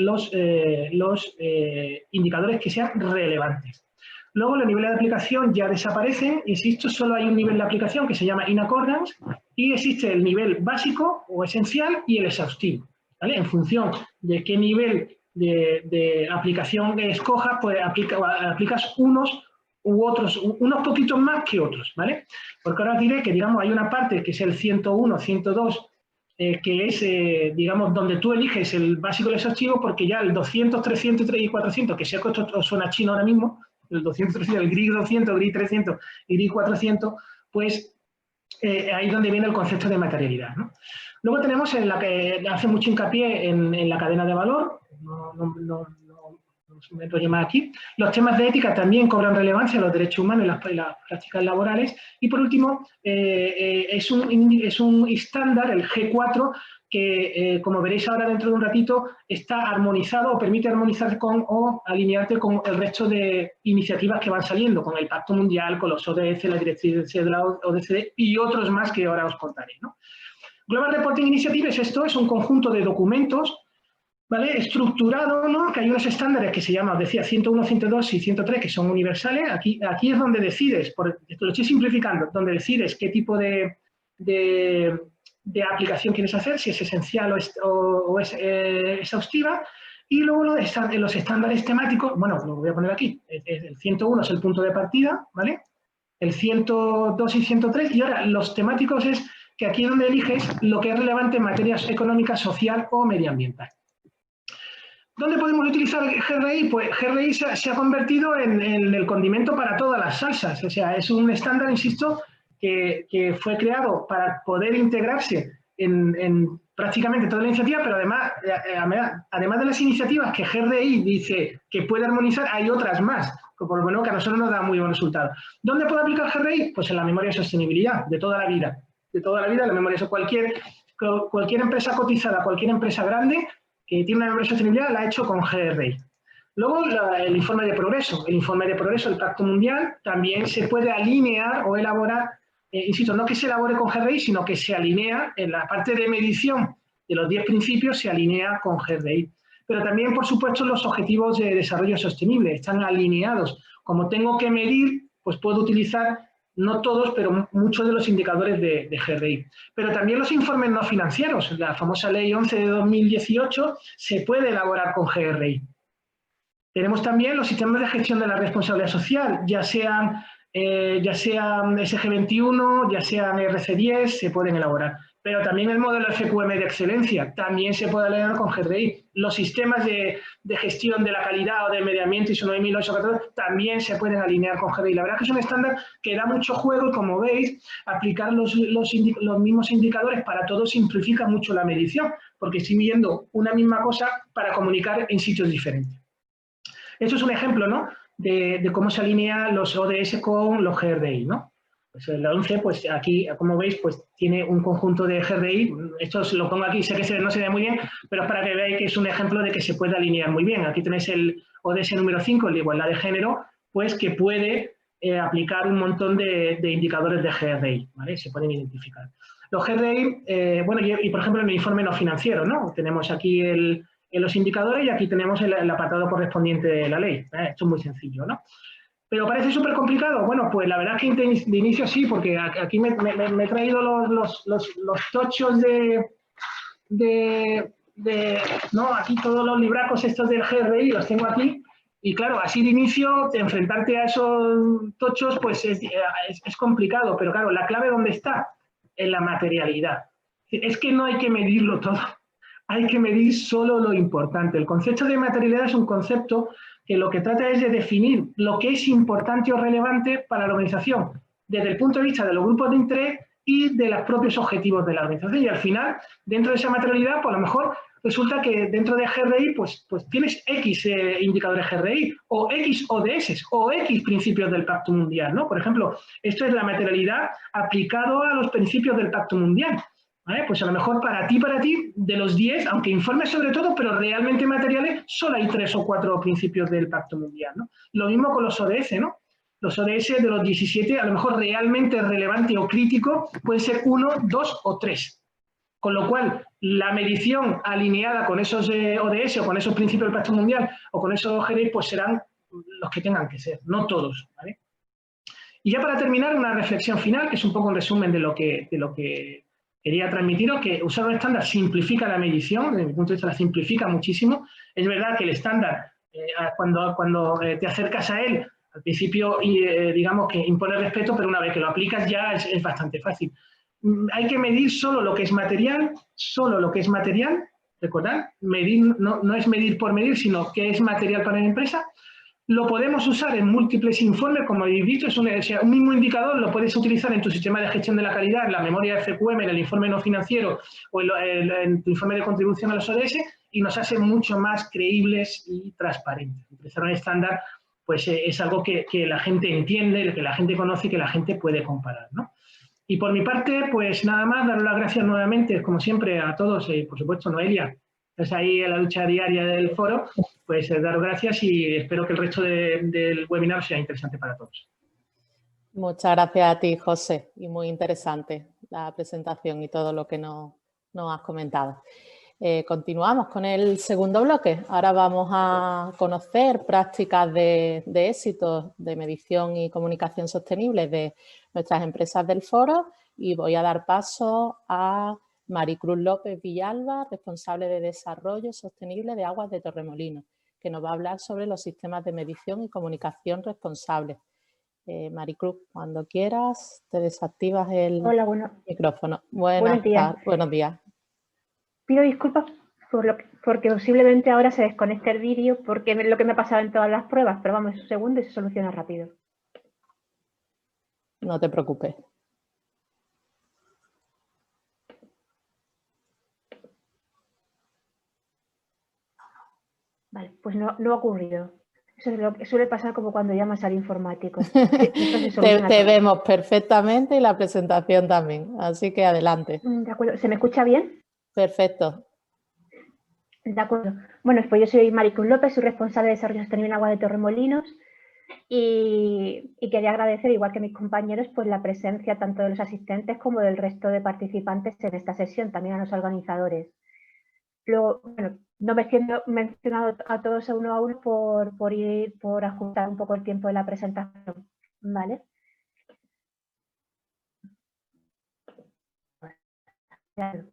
indicadores que sean relevantes. Luego, los niveles de aplicación ya desaparecen, insisto, solo hay un nivel de aplicación que se llama in accordance y existe el nivel básico o esencial y el exhaustivo, ¿vale? En función de qué nivel de aplicación escojas, pues aplicas unos u otros, unos poquitos más que otros, ¿vale? Porque ahora os diré que, digamos, hay una parte que es el 101, 102, que es, digamos, donde tú eliges el básico y el exhaustivo, porque ya el 200, 300 y 400, que sé que esto suena chino ahora mismo, el 200, 300, el GRI 200, GRI 300 y GRI 400, pues ahí es donde viene el concepto de materialidad, ¿no? Luego tenemos en la que hace mucho hincapié en la cadena de valor, no me enrollo más aquí. Los temas de ética también cobran relevancia, los derechos humanos y las prácticas laborales. Y por último, es un estándar, el G4, que como veréis ahora dentro de un ratito, está armonizado o permite armonizar o alinearte con el resto de iniciativas que van saliendo, con el Pacto Mundial, con los ODS, las directrices de la OECD y otros más que ahora os contaré, ¿no? Global Reporting Initiative es un conjunto de documentos, ¿vale?, estructurado, ¿no?, que hay unos estándares que se llaman, os decía, 101, 102 y 103, que son universales. Aquí es donde decides, esto lo estoy simplificando, donde decides qué tipo de aplicación quieres hacer, si es esencial o es exhaustiva. Y luego los estándares temáticos, bueno, lo voy a poner aquí, el 101 es el punto de partida, ¿vale?, el 102 y 103, y ahora los temáticos es que aquí es donde eliges lo que es relevante en materias económicas, social o medioambiental. ¿Dónde podemos utilizar GRI? Pues GRI se ha convertido en el condimento para todas las salsas. O sea, es un estándar, insisto, que fue creado para poder integrarse en prácticamente toda la iniciativa, pero además de las iniciativas que GRI dice que puede armonizar, hay otras más, que por lo menos que a nosotros nos da muy buen resultado. ¿Dónde puede aplicar GRI? Pues en la memoria de sostenibilidad, de toda la vida. De toda la vida, la memoria de cualquier empresa cotizada, cualquier empresa grande que tiene una memoria de sostenibilidad, la ha hecho con GRI. Luego, el informe de progreso. El informe de progreso del Pacto Mundial también se puede alinear o elaborar, insisto, no que se elabore con GRI, sino que se alinea en la parte de medición de los 10 principios, se alinea con GRI. Pero también, por supuesto, los objetivos de desarrollo sostenible están alineados. Como tengo que medir, pues puedo utilizar, no todos, pero muchos de los indicadores de GRI. Pero también los informes no financieros. La famosa Ley 11 de 2018 se puede elaborar con GRI. Tenemos también los sistemas de gestión de la responsabilidad social, ya sean SG21, ya sean RC10, se pueden elaborar. Pero también el modelo FQM de excelencia, también se puede elaborar con GRI. Los sistemas de gestión de la calidad o del medio ambiente, ISO 9008, también se pueden alinear con GRI. La verdad es que es un estándar que da mucho juego y, como veis, aplicar los mismos indicadores para todos simplifica mucho la medición, porque estoy midiendo una misma cosa para comunicar en sitios diferentes. Esto es un ejemplo, ¿no?, de cómo se alinean los ODS con los GRI, ¿no? Pues el 11, pues aquí, como veis, pues tiene un conjunto de GRI. Esto os lo pongo aquí, sé que no se ve muy bien, pero es para que veáis que es un ejemplo de que se puede alinear muy bien. Aquí tenéis el ODS número 5, el de igualdad de género, pues que puede aplicar un montón de indicadores de GRI, ¿vale? Se pueden identificar. Los GRI, bueno, y por ejemplo en el informe no financiero, ¿no? Tenemos aquí los indicadores y aquí tenemos el apartado correspondiente de la ley. Esto es muy sencillo, ¿no? ¿Pero parece súper complicado? Bueno, pues la verdad es que de inicio sí, porque aquí me he traído los tochos no, aquí todos los libracos estos del GRI los tengo aquí. Y claro, así de inicio, enfrentarte a esos tochos, pues es complicado. Pero claro, ¿la clave dónde está? En la materialidad. Es que no hay que medirlo todo. Hay que medir solo lo importante. El concepto de materialidad es un concepto que lo que trata es de definir lo que es importante o relevante para la organización, desde el punto de vista de los grupos de interés y de los propios objetivos de la organización. Y al final, dentro de esa materialidad, pues a lo mejor resulta que dentro de GRI, pues tienes X indicadores GRI, o X ODS, o X principios del Pacto Mundial, ¿no? Por ejemplo, esto es la materialidad aplicado a los principios del Pacto Mundial. ¿Vale? Pues a lo mejor para ti, de los 10, aunque informes sobre todo, pero realmente materiales, solo hay 3 o 4 principios del Pacto Mundial, ¿no? Lo mismo con los ODS, ¿no? Los ODS de los 17, a lo mejor realmente relevante o crítico, puede ser 1, 2 o 3. Con lo cual, la medición alineada con esos ODS o con esos principios del Pacto Mundial o con esos GRI, pues serán los que tengan que ser, no todos, ¿vale? Y ya para terminar, una reflexión final, que es un poco un resumen de lo que quería transmitiros, que usar un estándar simplifica la medición, desde mi punto de vista la simplifica muchísimo. Es verdad que el estándar, cuando te acercas a él, al principio digamos que impone respeto, pero una vez que lo aplicas ya es bastante fácil. Hay que medir solo lo que es material, recordad, medir no es medir por medir, sino qué es material para la empresa. Lo podemos usar en múltiples informes, como habéis visto, es un mismo indicador lo puedes utilizar en tu sistema de gestión de la calidad, en la memoria FQM, en el informe no financiero o en tu informe de contribución a los ODS, y nos hace mucho más creíbles y transparentes. Utilizar un estándar pues, es algo que la gente entiende, que la gente conoce y que la gente puede comparar, ¿no? Y por mi parte, pues nada más, dar las gracias nuevamente, como siempre, a todos, y por supuesto, Noelia, estás ahí en la lucha diaria del foro, pues daros gracias y espero que el resto del webinar sea interesante para todos. Muchas gracias a ti, José, y muy interesante la presentación y todo lo que nos has comentado. Continuamos con el segundo bloque. Ahora vamos a conocer prácticas de éxito de medición y comunicación sostenible de nuestras empresas del foro y voy a dar paso a Maricruz López Villalba, responsable de Desarrollo Sostenible de Aguas de Torremolinos, que nos va a hablar sobre los sistemas de medición y comunicación responsables. Maricruz, cuando quieras, te desactivas el micrófono. Buenos días. Pido disculpas porque posiblemente ahora se desconecte el vídeo porque es lo que me ha pasado en todas las pruebas, pero vamos, un segundo y se soluciona rápido. No te preocupes. Vale, pues no ha ocurrido. Eso es lo que suele pasar como cuando llamas al informático. Te vemos perfectamente y la presentación también, así que adelante. De acuerdo, ¿se me escucha bien? Perfecto. De acuerdo. Bueno, pues yo soy Maricruz López, soy responsable de Desarrollo Sostenible en Aguas de Torremolinos y quería agradecer, igual que mis compañeros, pues la presencia tanto de los asistentes como del resto de participantes en esta sesión, también a los organizadores. Luego, bueno, no me he mencionado a todos uno a uno por ajustar un poco el tiempo de la presentación, ¿vale? Claro.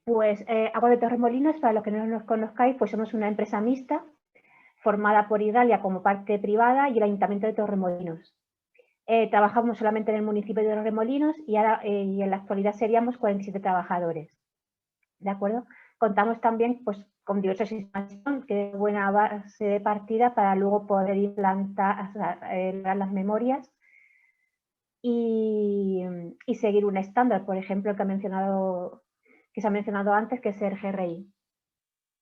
Pues Aguas de Torremolinos, para los que no nos conozcáis, pues somos una empresa mixta formada por Idalia como parte privada y el Ayuntamiento de Torremolinos. Trabajamos solamente en el municipio de Torremolinos y, ahora, y en la actualidad seríamos 47 trabajadores. ¿De acuerdo? Contamos también pues, con diversos sistemas que es buena base de partida para luego poder implantar las memorias y seguir un estándar, por ejemplo, que se ha mencionado antes, que es el GRI.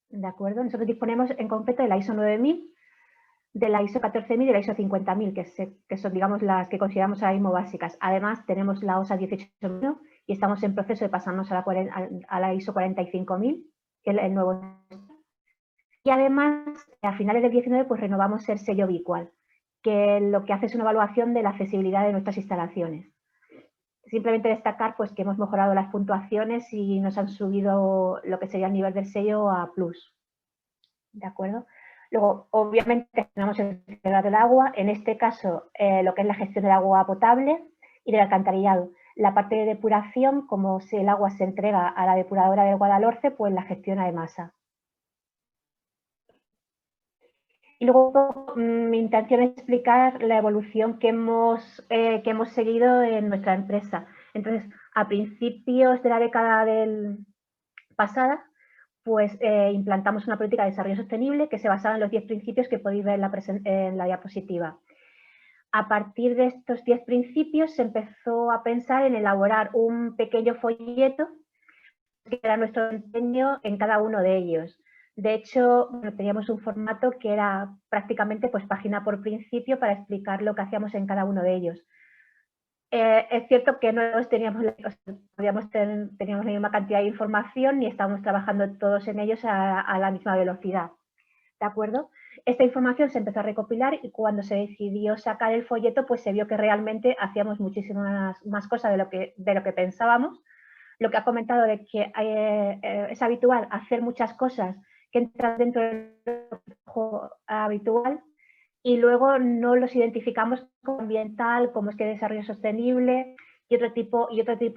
¿De acuerdo? Nosotros disponemos en concreto de la ISO 9000, de la ISO 14000 y de la ISO 50000, que son, digamos, las que consideramos ahora mismo básicas. Además, tenemos la OSA 18001 y estamos en proceso de pasarnos a la ISO 45000, que es el nuevo. Y además, a finales del 19, pues renovamos el sello Bicual, que lo que hace es una evaluación de la accesibilidad de nuestras instalaciones. Simplemente destacar pues, que hemos mejorado las puntuaciones y nos han subido lo que sería el nivel del sello a Plus. ¿De acuerdo? Luego, obviamente, gestionamos el ciclo del agua, en este caso, lo que es la gestión del agua potable y del alcantarillado. La parte de depuración, como si el agua se entrega a la depuradora del Guadalhorce, pues la gestiona de masa. Y luego mi intención es explicar la evolución que hemos seguido en nuestra empresa. Entonces, a principios de la década pasada, pues implantamos una política de desarrollo sostenible que se basaba en los 10 principios que podéis ver en la diapositiva. A partir de estos 10 principios se empezó a pensar en elaborar un pequeño folleto que era nuestro empeño en cada uno de ellos. De hecho, teníamos un formato que era prácticamente pues, página por principio para explicar lo que hacíamos en cada uno de ellos. Es cierto que no teníamos la misma cantidad de información ni estábamos trabajando todos en ellos a la misma velocidad. ¿De acuerdo? Esta información se empezó a recopilar y cuando se decidió sacar el folleto, pues se vio que realmente hacíamos muchísimas más cosas de lo que pensábamos. Lo que ha comentado de que es habitual hacer muchas cosas que entran dentro del trabajo habitual y luego no los identificamos como ambiental, como es que desarrollo sostenible y otro tipo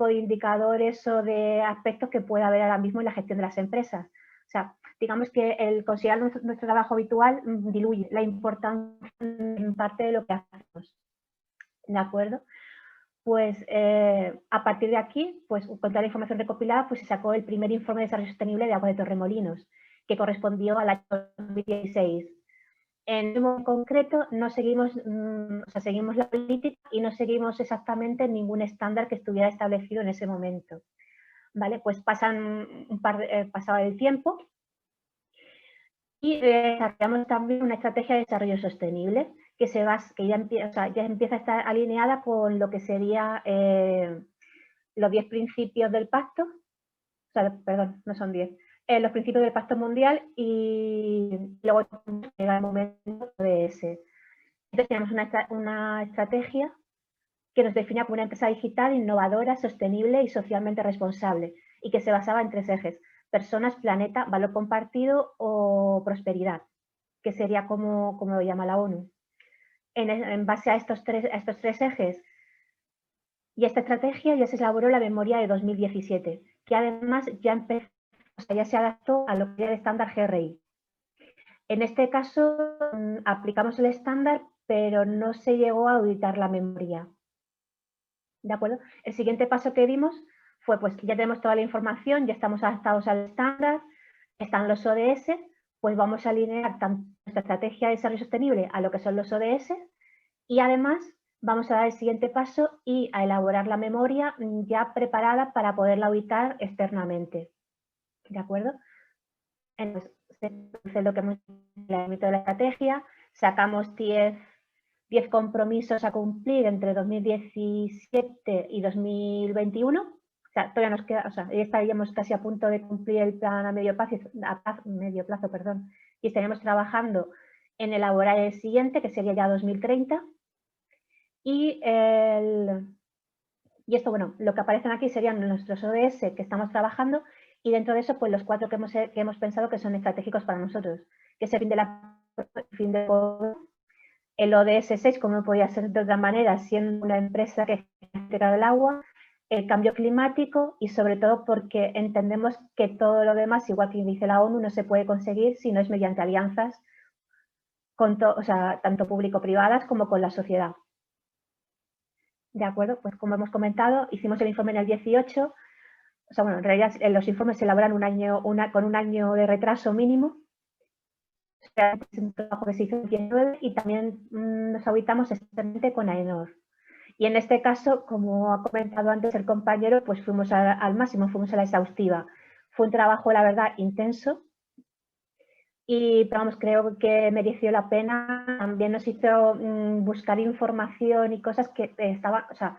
de indicadores o de aspectos que puede haber ahora mismo en la gestión de las empresas. O sea, digamos que el considerar nuestro trabajo habitual diluye la importancia en parte de lo que hacemos. ¿De acuerdo? Pues a partir de aquí, pues con toda la información recopilada, pues se sacó el primer informe de desarrollo sostenible de Aguas de Torremolinos, que correspondió al año 2016. En concreto, no seguimos, seguimos la política y no seguimos exactamente ningún estándar que estuviera establecido en ese momento. ¿Vale? Pues pasado el tiempo y desarrollamos también una estrategia de desarrollo sostenible que ya empieza a estar alineada con lo que sería los 10 principios del pacto, perdón, no son 10, los principios del Pacto Mundial y luego llega el momento de ese. Entonces tenemos una estrategia que nos definía como una empresa digital innovadora, sostenible y socialmente responsable y que se basaba en 3 ejes: personas, planeta, valor compartido o prosperidad, que sería como lo llama la ONU. En base a estos tres ejes y esta estrategia ya se elaboró la memoria de 2017, que además ya se adaptó a lo que era el estándar GRI. En este caso aplicamos el estándar, pero no se llegó a auditar la memoria. ¿De acuerdo? El siguiente paso que dimos fue, pues ya tenemos toda la información, ya estamos adaptados al estándar, están los ODS, pues vamos a alinear nuestra estrategia de desarrollo sostenible a lo que son los ODS y además vamos a dar el siguiente paso y a elaborar la memoria ya preparada para poderla auditar externamente. ¿De acuerdo? Entonces, lo que hemos hecho de la estrategia, sacamos 10 compromisos a cumplir entre 2017 y 2021. O sea, todavía nos queda, ya estaríamos casi a punto de cumplir el plan a medio plazo, y estaríamos trabajando en elaborar el siguiente, que sería ya 2030. Y esto, bueno, lo que aparecen aquí serían nuestros ODS que estamos trabajando y dentro de eso, pues los 4 que hemos pensado que son estratégicos para nosotros, que es el fin de el ODS 6, como no podía ser de otra manera, siendo una empresa que integra el agua, el cambio climático y sobre todo porque entendemos que todo lo demás, igual que dice la ONU, no se puede conseguir si no es mediante alianzas o sea, tanto público-privadas como con la sociedad. ¿De acuerdo? Pues como hemos comentado, hicimos el informe en el 18. O sea, bueno, en realidad los informes se elaboran con un año de retraso mínimo. Es un trabajo que se hizo en el 19 y también nos auditamos externamente con AENOR. Y en este caso, como ha comentado antes el compañero, pues fuimos al máximo, fuimos a la exhaustiva. Fue un trabajo, la verdad, intenso. Y vamos, creo que mereció la pena. También nos hizo buscar información y cosas que estaban, o sea,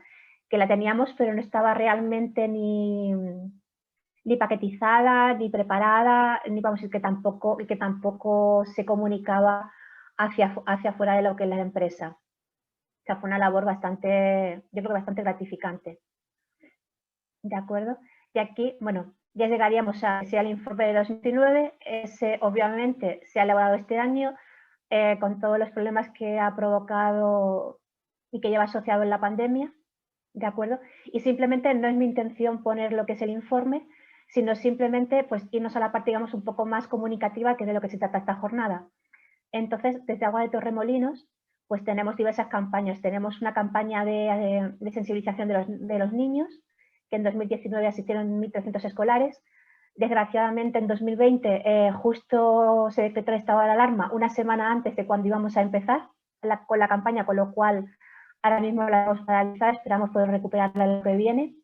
que la teníamos, pero no estaba realmente ni paquetizada, ni preparada, ni vamos a decir que tampoco se comunicaba hacia afuera de lo que es la empresa. O sea, fue una labor bastante, yo creo que bastante gratificante. ¿De acuerdo? Y aquí, bueno, ya llegaríamos al informe de 2019. Ese, obviamente, se ha elaborado este año con todos los problemas que ha provocado y que lleva asociado en la pandemia. ¿De acuerdo? Y simplemente no es mi intención poner lo que es el informe, sino simplemente pues irnos a la parte, digamos, un poco más comunicativa, que es de lo que se trata esta jornada. Entonces, desde Agua de Torremolinos, pues tenemos diversas campañas. Tenemos una campaña de sensibilización de los niños, que en 2019 asistieron 1.300 escolares. Desgraciadamente, en 2020 justo se decretó el estado de alarma una semana antes de cuando íbamos a empezar con la campaña, con lo cual ahora mismo la hemos paralizado, esperamos poder recuperarla el año que viene.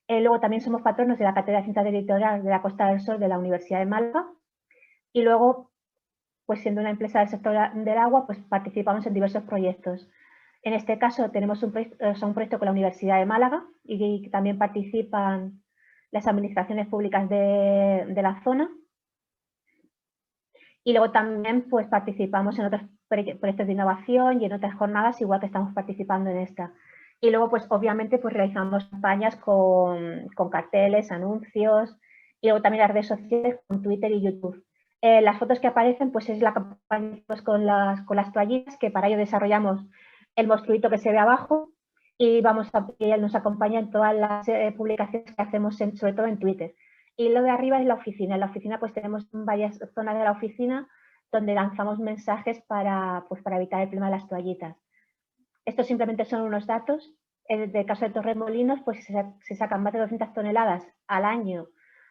Luego también somos patronos de la Cátedra de Ciencias Territoriales de la Costa del Sol de la Universidad de Málaga. Y luego, pues siendo una empresa del sector del agua, pues participamos en diversos proyectos. En este caso tenemos un proyecto con la Universidad de Málaga y también participan las administraciones públicas de la zona. Y luego también pues participamos en otros proyectos de innovación y en otras jornadas, igual que estamos participando en esta. Y luego pues obviamente pues realizamos campañas con carteles, anuncios, y luego también las redes sociales con Twitter y YouTube. Las fotos que aparecen pues es la campaña pues, con las toallitas, que para ello desarrollamos el monstruito que se ve abajo, y él nos acompaña en todas las publicaciones que hacemos, sobre todo en Twitter. Y lo de arriba es la oficina. En la oficina pues tenemos varias zonas de la oficina donde lanzamos mensajes para evitar el problema de las toallitas. Estos simplemente son unos datos. En el caso de Torremolinos pues se sacan más de 200 toneladas al año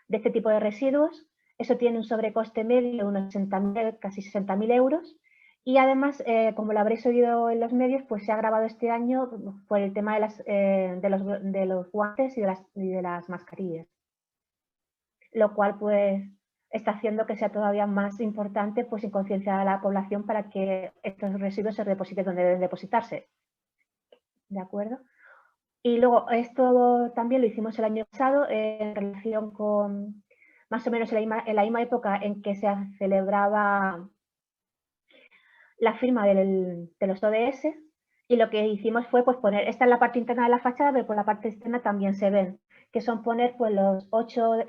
de este tipo de residuos. Eso tiene un sobrecoste medio de unos 60.000, casi 60.000 euros. Y además, como lo habréis oído en los medios, pues se ha agravado este año por el tema de los guantes y de las mascarillas. Lo cual pues está haciendo que sea todavía más importante pues concienciar a la población para que estos residuos se depositen donde deben depositarse. ¿De acuerdo? Y luego esto también lo hicimos el año pasado en relación con más o menos en la misma época en que se celebraba la firma de los ODS, y lo que hicimos fue pues poner, esta es la parte interna de la fachada, pero por la parte externa también se ven, que son poner pues los 8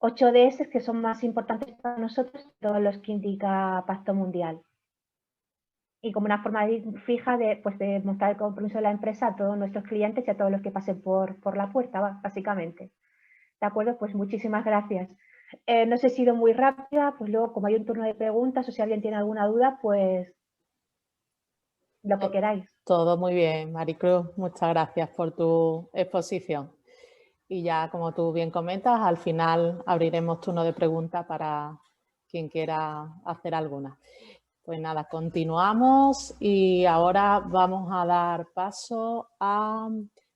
ODS que son más importantes para nosotros, todos los que indica Pacto Mundial. Y como una forma fija de mostrar el compromiso de la empresa a todos nuestros clientes y a todos los que pasen por la puerta, básicamente. ¿De acuerdo? Pues muchísimas gracias. No sé si he sido muy rápida, pues luego como hay un turno de preguntas o si alguien tiene alguna duda, pues lo que queráis. Todo muy bien, Maricruz. Muchas gracias por tu exposición. Y ya, como tú bien comentas, al final abriremos turno de preguntas para quien quiera hacer alguna. Pues nada, continuamos y ahora vamos a dar paso a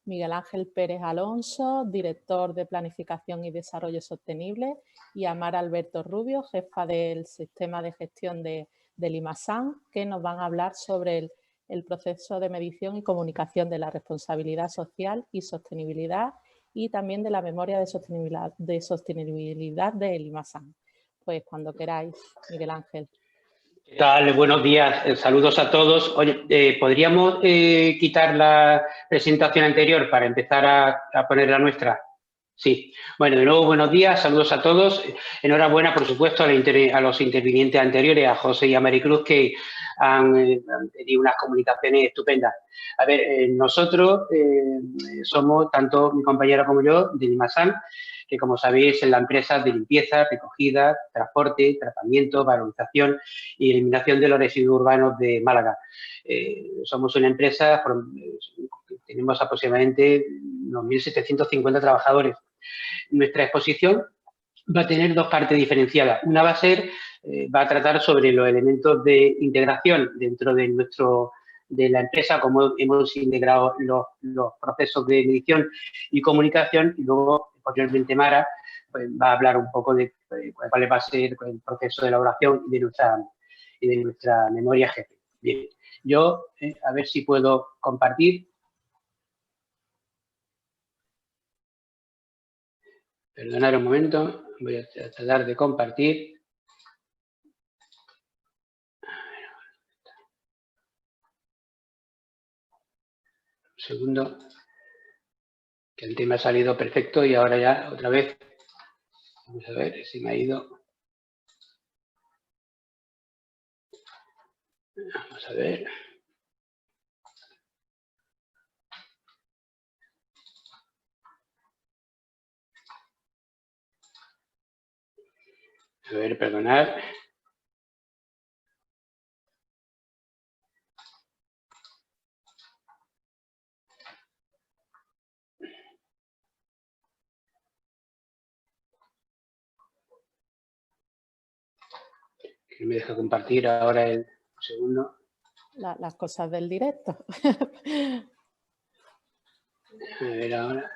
Miguel Ángel Pérez Alonso, director de Planificación y Desarrollo Sostenible, y a Mara Alberto Rubio, jefa del Sistema de Gestión del IMASAN, que nos van a hablar sobre el proceso de medición y comunicación de la responsabilidad social y sostenibilidad y también de la memoria de sostenibilidad del IMASAN. Pues cuando queráis, Miguel Ángel. ¿Qué tal? Buenos días, saludos a todos. Oye, ¿podríamos quitar la presentación anterior para empezar a poner la nuestra? Sí. Bueno, de nuevo, buenos días, saludos a todos. Enhorabuena, por supuesto, a los intervinientes anteriores, a José y a Maricruz, que han tenido unas comunicaciones estupendas. A ver, nosotros somos, tanto mi compañera como yo, de IMASAN, que, como sabéis, es la empresa de limpieza, recogida, transporte, tratamiento, valorización y eliminación de los residuos urbanos de Málaga. Somos una empresa, tenemos aproximadamente unos 1.750 trabajadores. Nuestra exposición va a tener dos partes diferenciadas. Una va a tratar sobre los elementos de integración dentro de la empresa, cómo hemos integrado los procesos de medición y comunicación, y luego, posteriormente, Mara pues, va a hablar un poco de cuál va a ser el proceso de elaboración de nuestra memoria jefe. Bien, yo a ver si puedo compartir. Perdonad un momento, voy a tratar de compartir. Un segundo, que antes me ha salido perfecto y ahora ya otra vez. Vamos a ver si me ha ido. Vamos a ver. A ver, perdonad. Que me deja compartir ahora el segundo. Las cosas del directo. A ver ahora.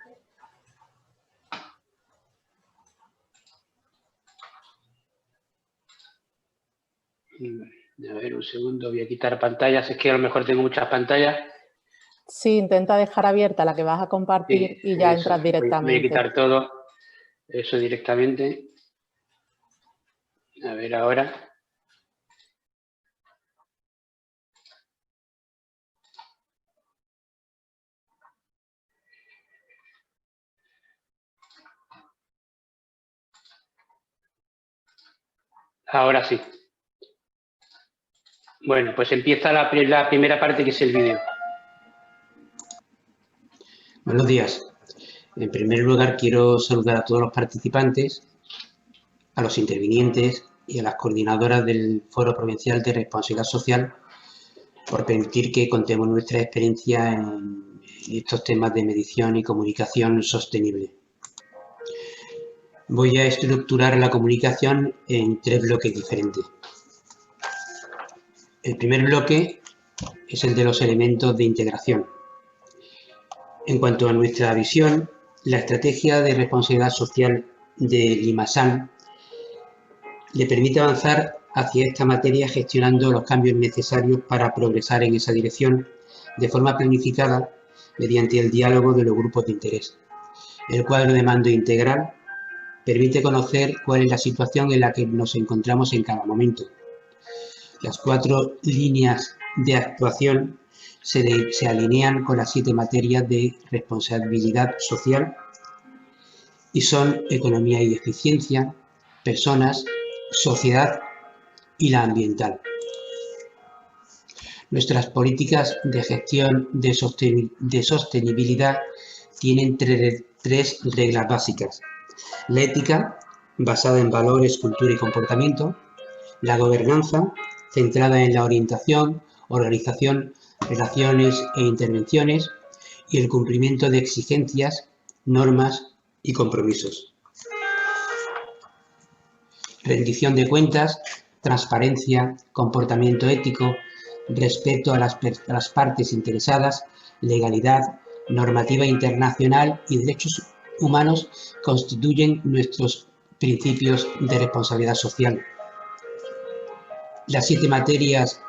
A ver, un segundo, voy a quitar pantallas. Es que a lo mejor tengo muchas pantallas. Sí, intenta dejar abierta la que vas a compartir y ya entras directamente. Voy a quitar todo eso directamente. A ver ahora. Ahora sí. Bueno, pues empieza la primera parte, que es el vídeo. Buenos días. En primer lugar, quiero saludar a todos los participantes, a los intervinientes y a las coordinadoras del Foro Provincial de Responsabilidad Social por permitir que contemos nuestra experiencia en estos temas de medición y comunicación sostenible. Voy a estructurar la comunicación en 3 bloques diferentes. El primer bloque es el de los elementos de integración. En cuanto a nuestra visión, la estrategia de responsabilidad social de Limasan le permite avanzar hacia esta materia gestionando los cambios necesarios para progresar en esa dirección de forma planificada mediante el diálogo de los grupos de interés. El cuadro de mando integral permite conocer cuál es la situación en la que nos encontramos en cada momento. Las 4 líneas de actuación se alinean con las 7 materias de responsabilidad social y son economía y eficiencia, personas, sociedad y la ambiental. Nuestras políticas de gestión de sostenibilidad tienen 3 reglas básicas. La ética, basada en valores, cultura y comportamiento. La gobernanza, centrada en la orientación, organización, relaciones e intervenciones. Y el cumplimiento de exigencias, normas y compromisos. Rendición de cuentas, transparencia, comportamiento ético, respeto a las partes interesadas, legalidad, normativa internacional y derechos humanos constituyen nuestros principios de responsabilidad social. Las 7 materias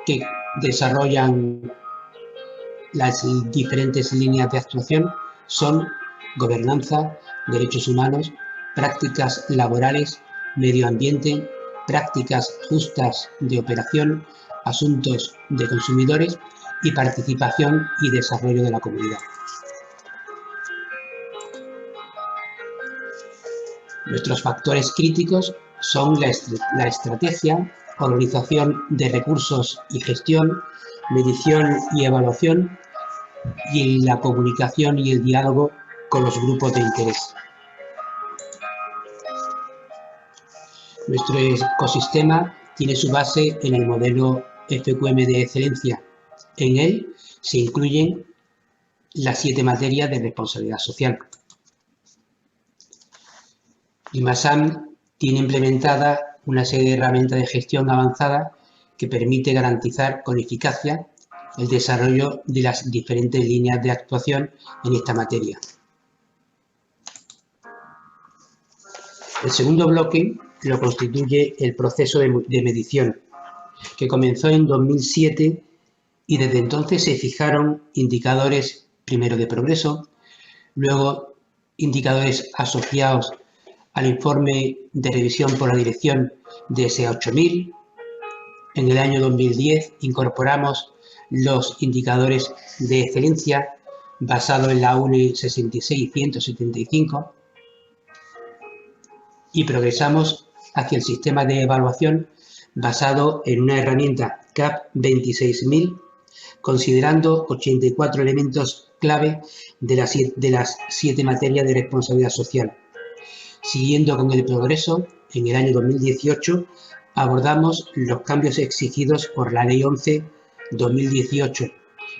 que desarrollan las diferentes líneas de actuación son gobernanza, derechos humanos, prácticas laborales, medio ambiente, prácticas justas de operación, asuntos de consumidores y participación y desarrollo de la comunidad. Nuestros factores críticos son la estrategia, organización de recursos y gestión, medición y evaluación y la comunicación y el diálogo con los grupos de interés. Nuestro ecosistema tiene su base en el modelo FQM de excelencia. En él se incluyen las 7 materias de responsabilidad social. Limasan tiene implementada una serie de herramientas de gestión avanzada que permite garantizar con eficacia el desarrollo de las diferentes líneas de actuación en esta materia. El segundo bloque lo constituye el proceso de medición, que comenzó en 2007 y desde entonces se fijaron indicadores primero de progreso, luego indicadores asociados al informe de revisión por la dirección de DSA 8000. En el año 2010 incorporamos los indicadores de excelencia basados en la UNE 66175 y progresamos hacia el sistema de evaluación basado en una herramienta CAP 26000, considerando 84 elementos clave de las 7 materias de responsabilidad social. Siguiendo con el progreso, en el año 2018 abordamos los cambios exigidos por la Ley 11/2018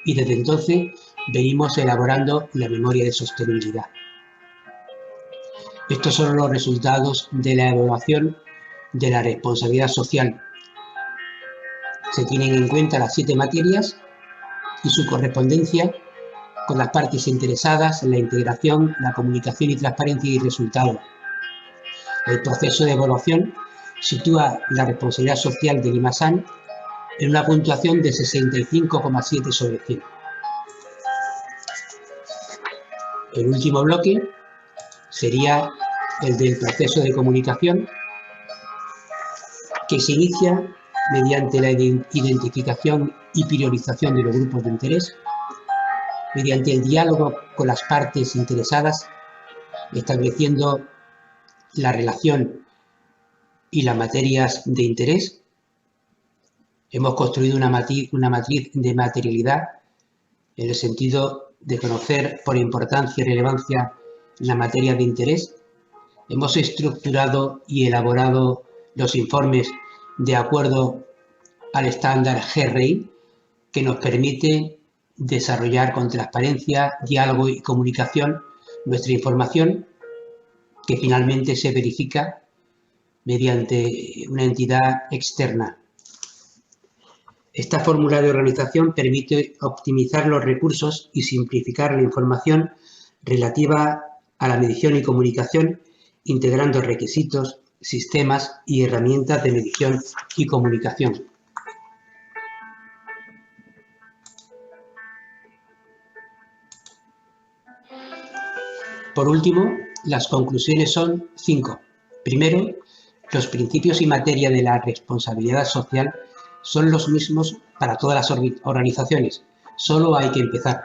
y desde entonces venimos elaborando la memoria de sostenibilidad. Estos son los resultados de la evaluación de la responsabilidad social. Se tienen en cuenta las 7 materias y su correspondencia con las partes interesadas, la integración, la comunicación y transparencia y resultados. El proceso de evaluación sitúa la responsabilidad social de Limasan en una puntuación de 65,7 sobre 100. El último bloque sería el del proceso de comunicación, que se inicia mediante la identificación y priorización de los grupos de interés, mediante el diálogo con las partes interesadas, estableciendo la relación y las materias de interés. Hemos construido una matriz de materialidad en el sentido de conocer por importancia y relevancia la materia de interés. Hemos estructurado y elaborado los informes de acuerdo al estándar GRI, que nos permite desarrollar con transparencia, diálogo y comunicación nuestra información, que finalmente se verifica mediante una entidad externa. Esta fórmula de organización permite optimizar los recursos y simplificar la información relativa a la medición y comunicación, integrando requisitos, sistemas y herramientas de medición y comunicación. Por último, las conclusiones son 5. Primero, los principios y materia de la responsabilidad social son los mismos para todas las organizaciones, solo hay que empezar.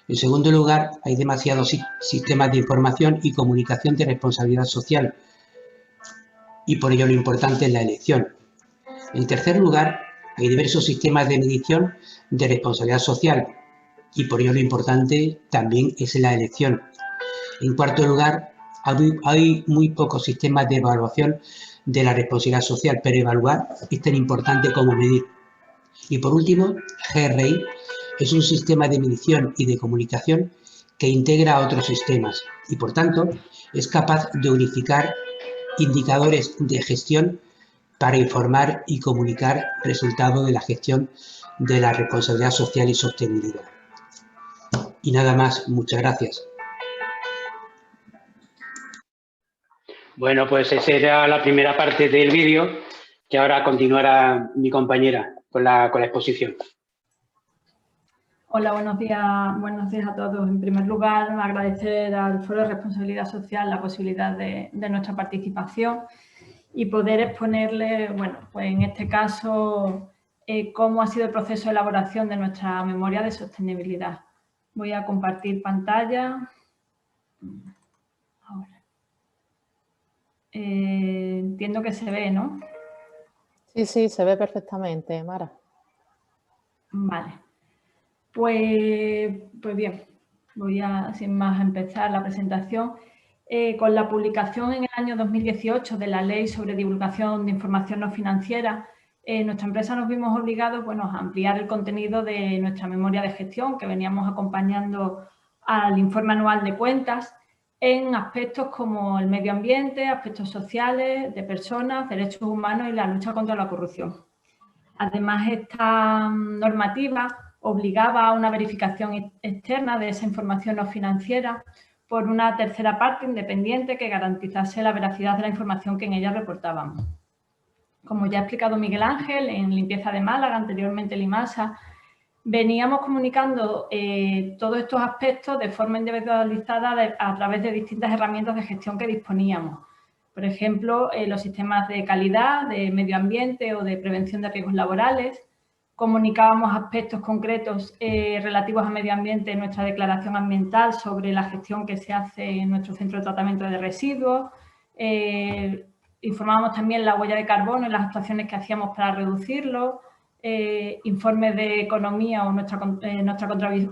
En segundo lugar, hay demasiados sistemas de información y comunicación de responsabilidad social y por ello lo importante es la elección. En tercer lugar, hay diversos sistemas de medición de responsabilidad social y por ello lo importante también es la elección. En cuarto lugar, hay muy pocos sistemas de evaluación de la responsabilidad social, pero evaluar es tan importante como medir. Y por último, GRI es un sistema de medición y de comunicación que integra a otros sistemas y, por tanto, es capaz de unificar indicadores de gestión para informar y comunicar resultados de la gestión de la responsabilidad social y sostenibilidad. Y nada más, muchas gracias. Bueno, pues esa era la primera parte del vídeo, que ahora continuará mi compañera con la exposición. Hola, buenos días a todos. En primer lugar, agradecer al Foro de Responsabilidad Social la posibilidad de nuestra participación y poder exponerle, bueno, pues en este caso, cómo ha sido el proceso de elaboración de nuestra memoria de sostenibilidad. Voy a compartir pantalla. Ahora. Entiendo que se ve, ¿no? Sí, se ve perfectamente, Mara. Vale. Pues bien, voy a, sin más, empezar la presentación. Con la publicación en el año 2018 de la Ley sobre Divulgación de Información No Financiera, nuestra empresa nos vimos obligados, bueno, a ampliar el contenido de nuestra memoria de gestión que veníamos acompañando al informe anual de cuentas en aspectos como el medio ambiente, aspectos sociales, de personas, derechos humanos y la lucha contra la corrupción. Además, esta normativa obligaba a una verificación externa de esa información no financiera por una tercera parte independiente que garantizase la veracidad de la información que en ella reportábamos. Como ya ha explicado Miguel Ángel, en Limpieza de Málaga, anteriormente Limasa, veníamos comunicando todos estos aspectos de forma individualizada a través de distintas herramientas de gestión que disponíamos. Por ejemplo, los sistemas de calidad, de medio ambiente o de prevención de riesgos laborales. Comunicábamos aspectos concretos relativos a medio ambiente en nuestra declaración ambiental sobre la gestión que se hace en nuestro centro de tratamiento de residuos. Informábamos también la huella de carbono y las actuaciones que hacíamos para reducirlo. Informes de economía o nuestra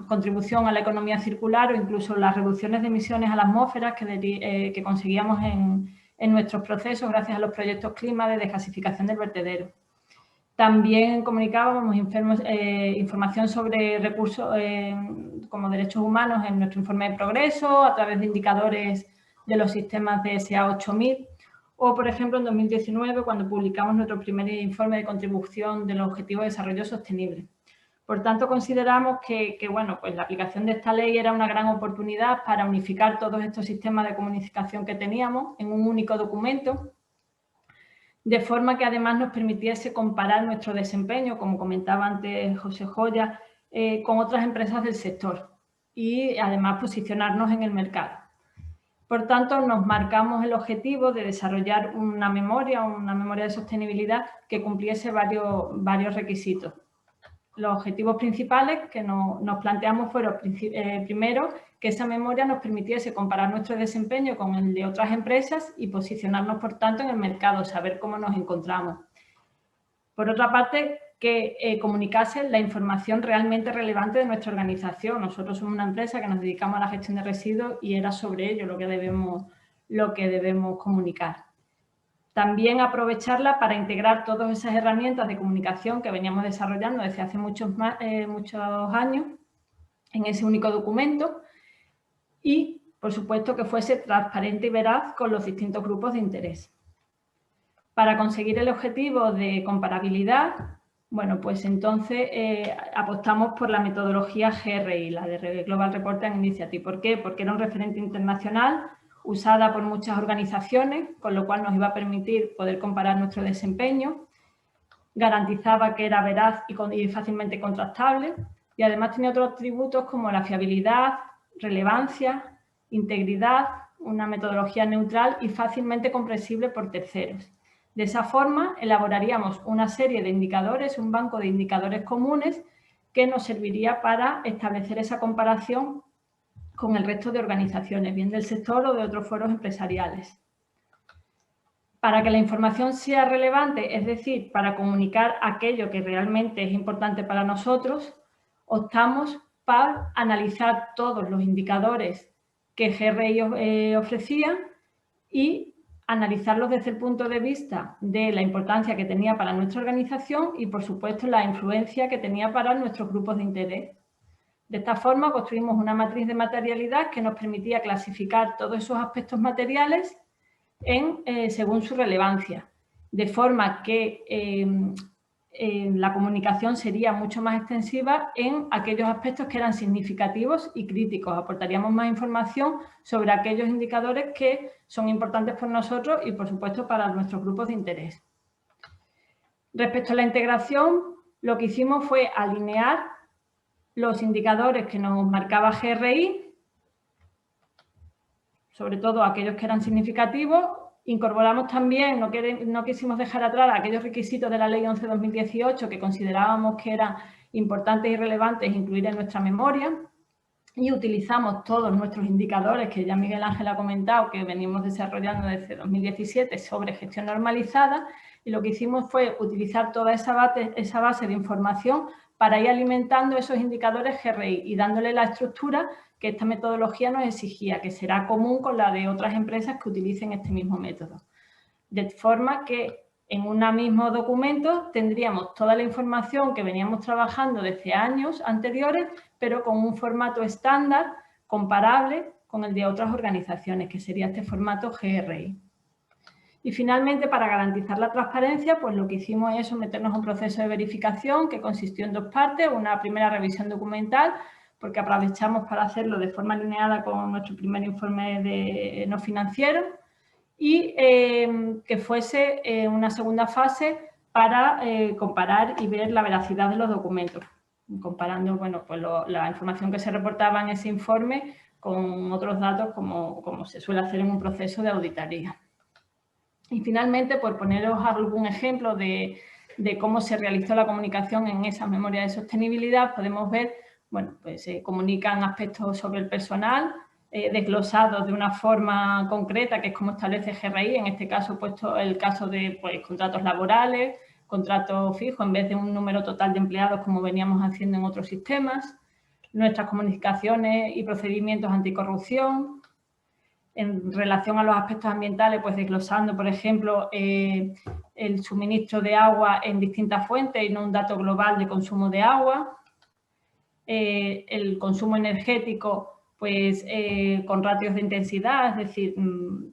contribución a la economía circular o incluso las reducciones de emisiones a la atmósfera que conseguíamos en nuestros procesos gracias a los proyectos clima de desgasificación del vertedero. También comunicábamos información sobre recursos como derechos humanos en nuestro informe de progreso a través de indicadores de los sistemas de SA 8000 o, por ejemplo, en 2019 cuando publicamos nuestro primer informe de contribución del Objetivo de Desarrollo Sostenible. Por tanto, consideramos que bueno, pues la aplicación de esta ley era una gran oportunidad para unificar todos estos sistemas de comunicación que teníamos en un único documento, de forma que además nos permitiese comparar nuestro desempeño, como comentaba antes José Joya, con otras empresas del sector y además posicionarnos en el mercado. Por tanto, nos marcamos el objetivo de desarrollar una memoria de sostenibilidad que cumpliese varios requisitos. Los objetivos principales que nos planteamos fueron, primero, que esa memoria nos permitiese comparar nuestro desempeño con el de otras empresas y posicionarnos, por tanto, en el mercado, saber cómo nos encontramos. Por otra parte, que comunicase la información realmente relevante de nuestra organización. Nosotros somos una empresa que nos dedicamos a la gestión de residuos y era sobre ello lo que debemos comunicar. También aprovecharla para integrar todas esas herramientas de comunicación que veníamos desarrollando desde hace muchos años en ese único documento y, por supuesto, que fuese transparente y veraz con los distintos grupos de interés. Para conseguir el objetivo de comparabilidad, bueno, pues entonces apostamos por la metodología GRI, la de Global Reporting Initiative. ¿Por qué? Porque era un referente internacional usada por muchas organizaciones, con lo cual nos iba a permitir poder comparar nuestro desempeño, garantizaba que era veraz y fácilmente contrastable y además tenía otros atributos como la fiabilidad, relevancia, integridad, una metodología neutral y fácilmente comprensible por terceros. De esa forma, elaboraríamos una serie de indicadores, un banco de indicadores comunes que nos serviría para establecer esa comparación con el resto de organizaciones, bien del sector o de otros foros empresariales. Para que la información sea relevante, es decir, para comunicar aquello que realmente es importante para nosotros, optamos por analizar todos los indicadores que GRI ofrecía y analizarlos desde el punto de vista de la importancia que tenía para nuestra organización y, por supuesto, la influencia que tenía para nuestros grupos de interés. De esta forma, construimos una matriz de materialidad que nos permitía clasificar todos esos aspectos materiales según su relevancia, de forma que la comunicación sería mucho más extensiva en aquellos aspectos que eran significativos y críticos. Aportaríamos más información sobre aquellos indicadores que son importantes por nosotros y, por supuesto, para nuestros grupos de interés. Respecto a la integración, lo que hicimos fue alinear los indicadores que nos marcaba GRI, sobre todo aquellos que eran significativos. Incorporamos también, no quisimos dejar atrás aquellos requisitos de la Ley 11/2018 que considerábamos que eran importantes y relevantes incluir en nuestra memoria. y utilizamos todos nuestros indicadores que ya Miguel Ángel ha comentado que venimos desarrollando desde 2017 sobre gestión normalizada, y lo que hicimos fue utilizar toda esa base de información para ir alimentando esos indicadores GRI y dándole la estructura que esta metodología nos exigía, que será común con la de otras empresas que utilicen este mismo método. De forma que en un mismo documento tendríamos toda la información que veníamos trabajando desde años anteriores, pero con un formato estándar comparable con el de otras organizaciones, que sería este formato GRI. Y finalmente, para garantizar la transparencia, pues lo que hicimos es someternos a un proceso de verificación que consistió en dos partes. Una primera revisión documental, porque aprovechamos para hacerlo de forma alineada con nuestro primer informe de no financiero, y que fuese una segunda fase para comparar y ver la veracidad de los documentos, comparando bueno, pues la información que se reportaba en ese informe con otros datos como se suele hacer en un proceso de auditoría. Y finalmente, por poneros algún ejemplo de cómo se realizó la comunicación en esas memorias de sostenibilidad, podemos ver, bueno, pues se comunican aspectos sobre el personal, desglosados de una forma concreta, que es como establece GRI, en este caso puesto el caso de pues, contratos laborales, contratos fijos en vez de un número total de empleados como veníamos haciendo en otros sistemas, nuestras comunicaciones y procedimientos anticorrupción. En relación a los aspectos ambientales, pues desglosando, por ejemplo, el suministro de agua en distintas fuentes y no un dato global de consumo de agua, el consumo energético pues con ratios de intensidad, es decir,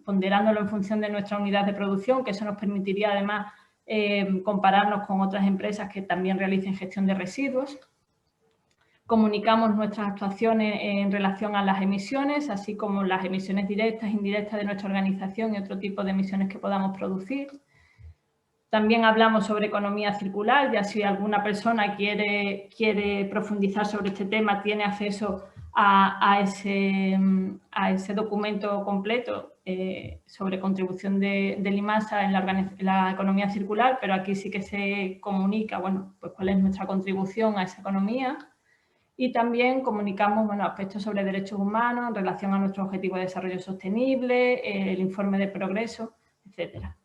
ponderándolo en función de nuestra unidad de producción, que eso nos permitiría además compararnos con otras empresas que también realicen gestión de residuos. Comunicamos nuestras actuaciones en relación a las emisiones, así como las emisiones directas e indirectas de nuestra organización y otro tipo de emisiones que podamos producir. También hablamos sobre economía circular, ya si alguna persona quiere profundizar sobre este tema, tiene acceso a ese documento completo sobre contribución del IMASA en la economía circular, pero aquí sí que se comunica, bueno, pues cuál es nuestra contribución a esa economía. Y también comunicamos bueno, aspectos sobre derechos humanos en relación a nuestro objetivo de desarrollo sostenible, el informe de progreso, etcétera.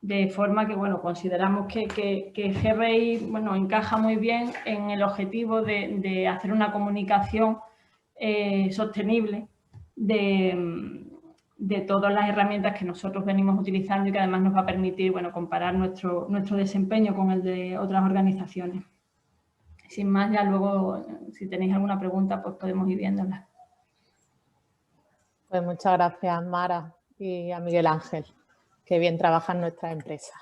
De forma que, bueno, consideramos que GRI, bueno, encaja muy bien en el objetivo de hacer una comunicación sostenible de todas las herramientas que nosotros venimos utilizando y que además nos va a permitir, bueno, comparar nuestro desempeño con el de otras organizaciones. Sin más, ya luego, si tenéis alguna pregunta, pues podemos ir viéndola. Pues muchas gracias, Mara, y a Miguel Ángel. Qué bien trabaja en nuestra empresa.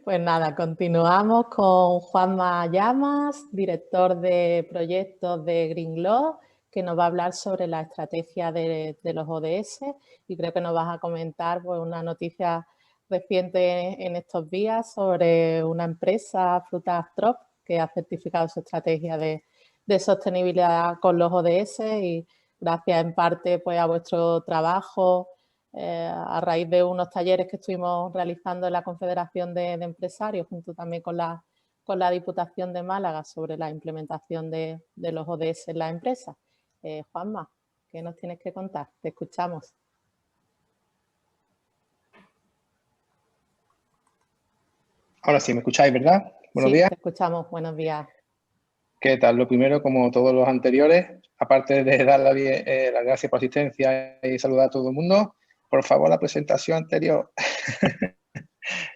Pues nada, continuamos con Juanma Llamas, director de proyectos de Green Globe, que nos va a hablar sobre la estrategia de los ODS, y creo que nos vas a comentar pues, una noticia reciente en estos días sobre una empresa, Frutas Trop, que ha certificado su estrategia de sostenibilidad con los ODS, y gracias en parte pues, a vuestro trabajo a raíz de unos talleres que estuvimos realizando en la Confederación de Empresarios, junto también con la Diputación de Málaga, sobre la implementación de los ODS en las empresas. Juanma, ¿qué nos tienes que contar? Te escuchamos. Ahora sí, ¿me escucháis, verdad? Buenos días. Te escuchamos. Buenos días. ¿Qué tal? Lo primero, como todos los anteriores, aparte de dar las gracias por asistencia y saludar a todo el mundo, por favor, la presentación anterior,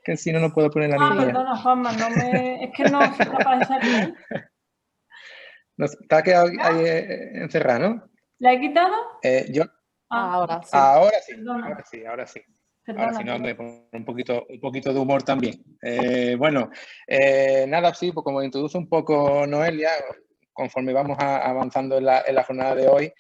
que si no, no puedo poner la niña. Perdona, Juanma, es que no es capaz de salir. Está quedado ahí encerrado, ¿no? ¿La he quitado? Ahora sí. Ahora sí. Perdona, ahora sí, no, me pongo un poquito de humor también. Nada, sí, pues como introduce un poco Noelia, conforme vamos avanzando en la jornada de hoy,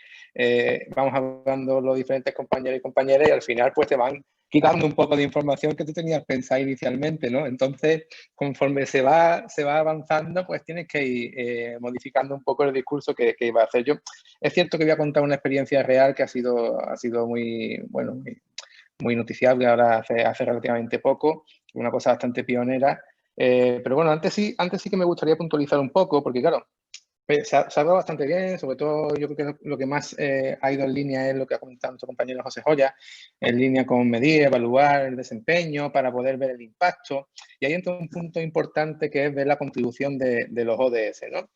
vamos hablando los diferentes compañeros y compañeras y al final pues te van quitando un poco de información que tú tenías pensada inicialmente, ¿no? Entonces, conforme se va avanzando, pues tienes que ir modificando un poco el discurso que iba a hacer yo. Es cierto que voy a contar una experiencia real que ha sido muy, bueno, muy noticiable ahora hace relativamente poco, una cosa bastante pionera. Pero bueno, antes sí que me gustaría puntualizar un poco, porque claro, Se ha hablado bastante bien, sobre todo yo creo que lo que más ha ido en línea es lo que ha comentado nuestro compañero José Joya, en línea con medir, evaluar el desempeño para poder ver el impacto. Y ahí entra un punto importante que es ver la contribución de los ODS, ¿no?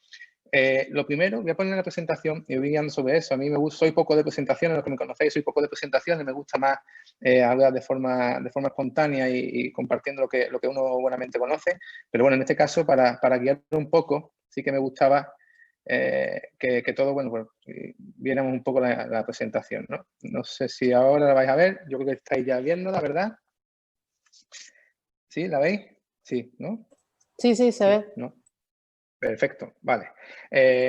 Lo primero, voy a poner la presentación y voy guiando sobre eso. A mí soy poco de presentaciones, los que me conocéis, soy poco de presentaciones, me gusta más hablar de forma espontánea y compartiendo lo que uno buenamente conoce. Pero bueno, en este caso, para guiar un poco, sí que me gustaba que todos, bueno, pues, viéramos un poco la presentación, ¿no? No sé si ahora la vais a ver, yo creo que estáis ya viendo, la verdad. ¿Sí? ¿La veis? Sí, ¿no? Sí, sí, se ve. ¿No? Perfecto, vale.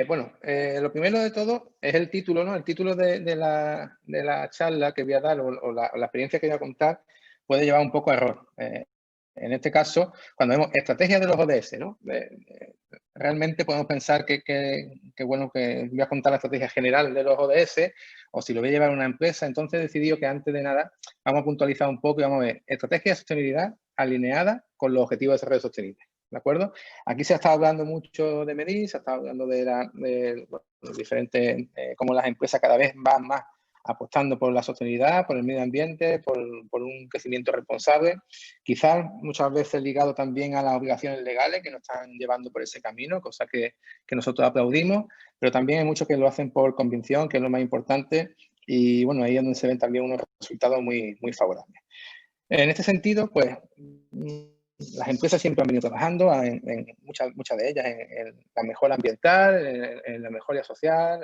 Bueno, lo primero de todo es el título, ¿no? El título de la charla que voy a dar o la experiencia que voy a contar puede llevar un poco a error. En este caso, cuando vemos estrategias de los ODS, ¿no? Realmente podemos pensar que bueno, que voy a contar la estrategia general de los ODS o si lo voy a llevar a una empresa. Entonces he decidido que antes de nada vamos a puntualizar un poco y vamos a ver estrategia de sostenibilidad alineada con los objetivos de desarrollo sostenible. ¿De acuerdo? Aquí se ha estado hablando mucho de medir, se ha estado hablando de los diferentes, cómo las empresas cada vez van más apostando por la sostenibilidad, por el medio ambiente, por un crecimiento responsable, quizás muchas veces ligado también a las obligaciones legales que nos están llevando por ese camino, cosa que nosotros aplaudimos, pero también hay muchos que lo hacen por convicción, que es lo más importante, y bueno, ahí es donde se ven también unos resultados muy, muy favorables. En este sentido, pues, las empresas siempre han venido trabajando en muchas de ellas en la mejora ambiental, en la mejora social,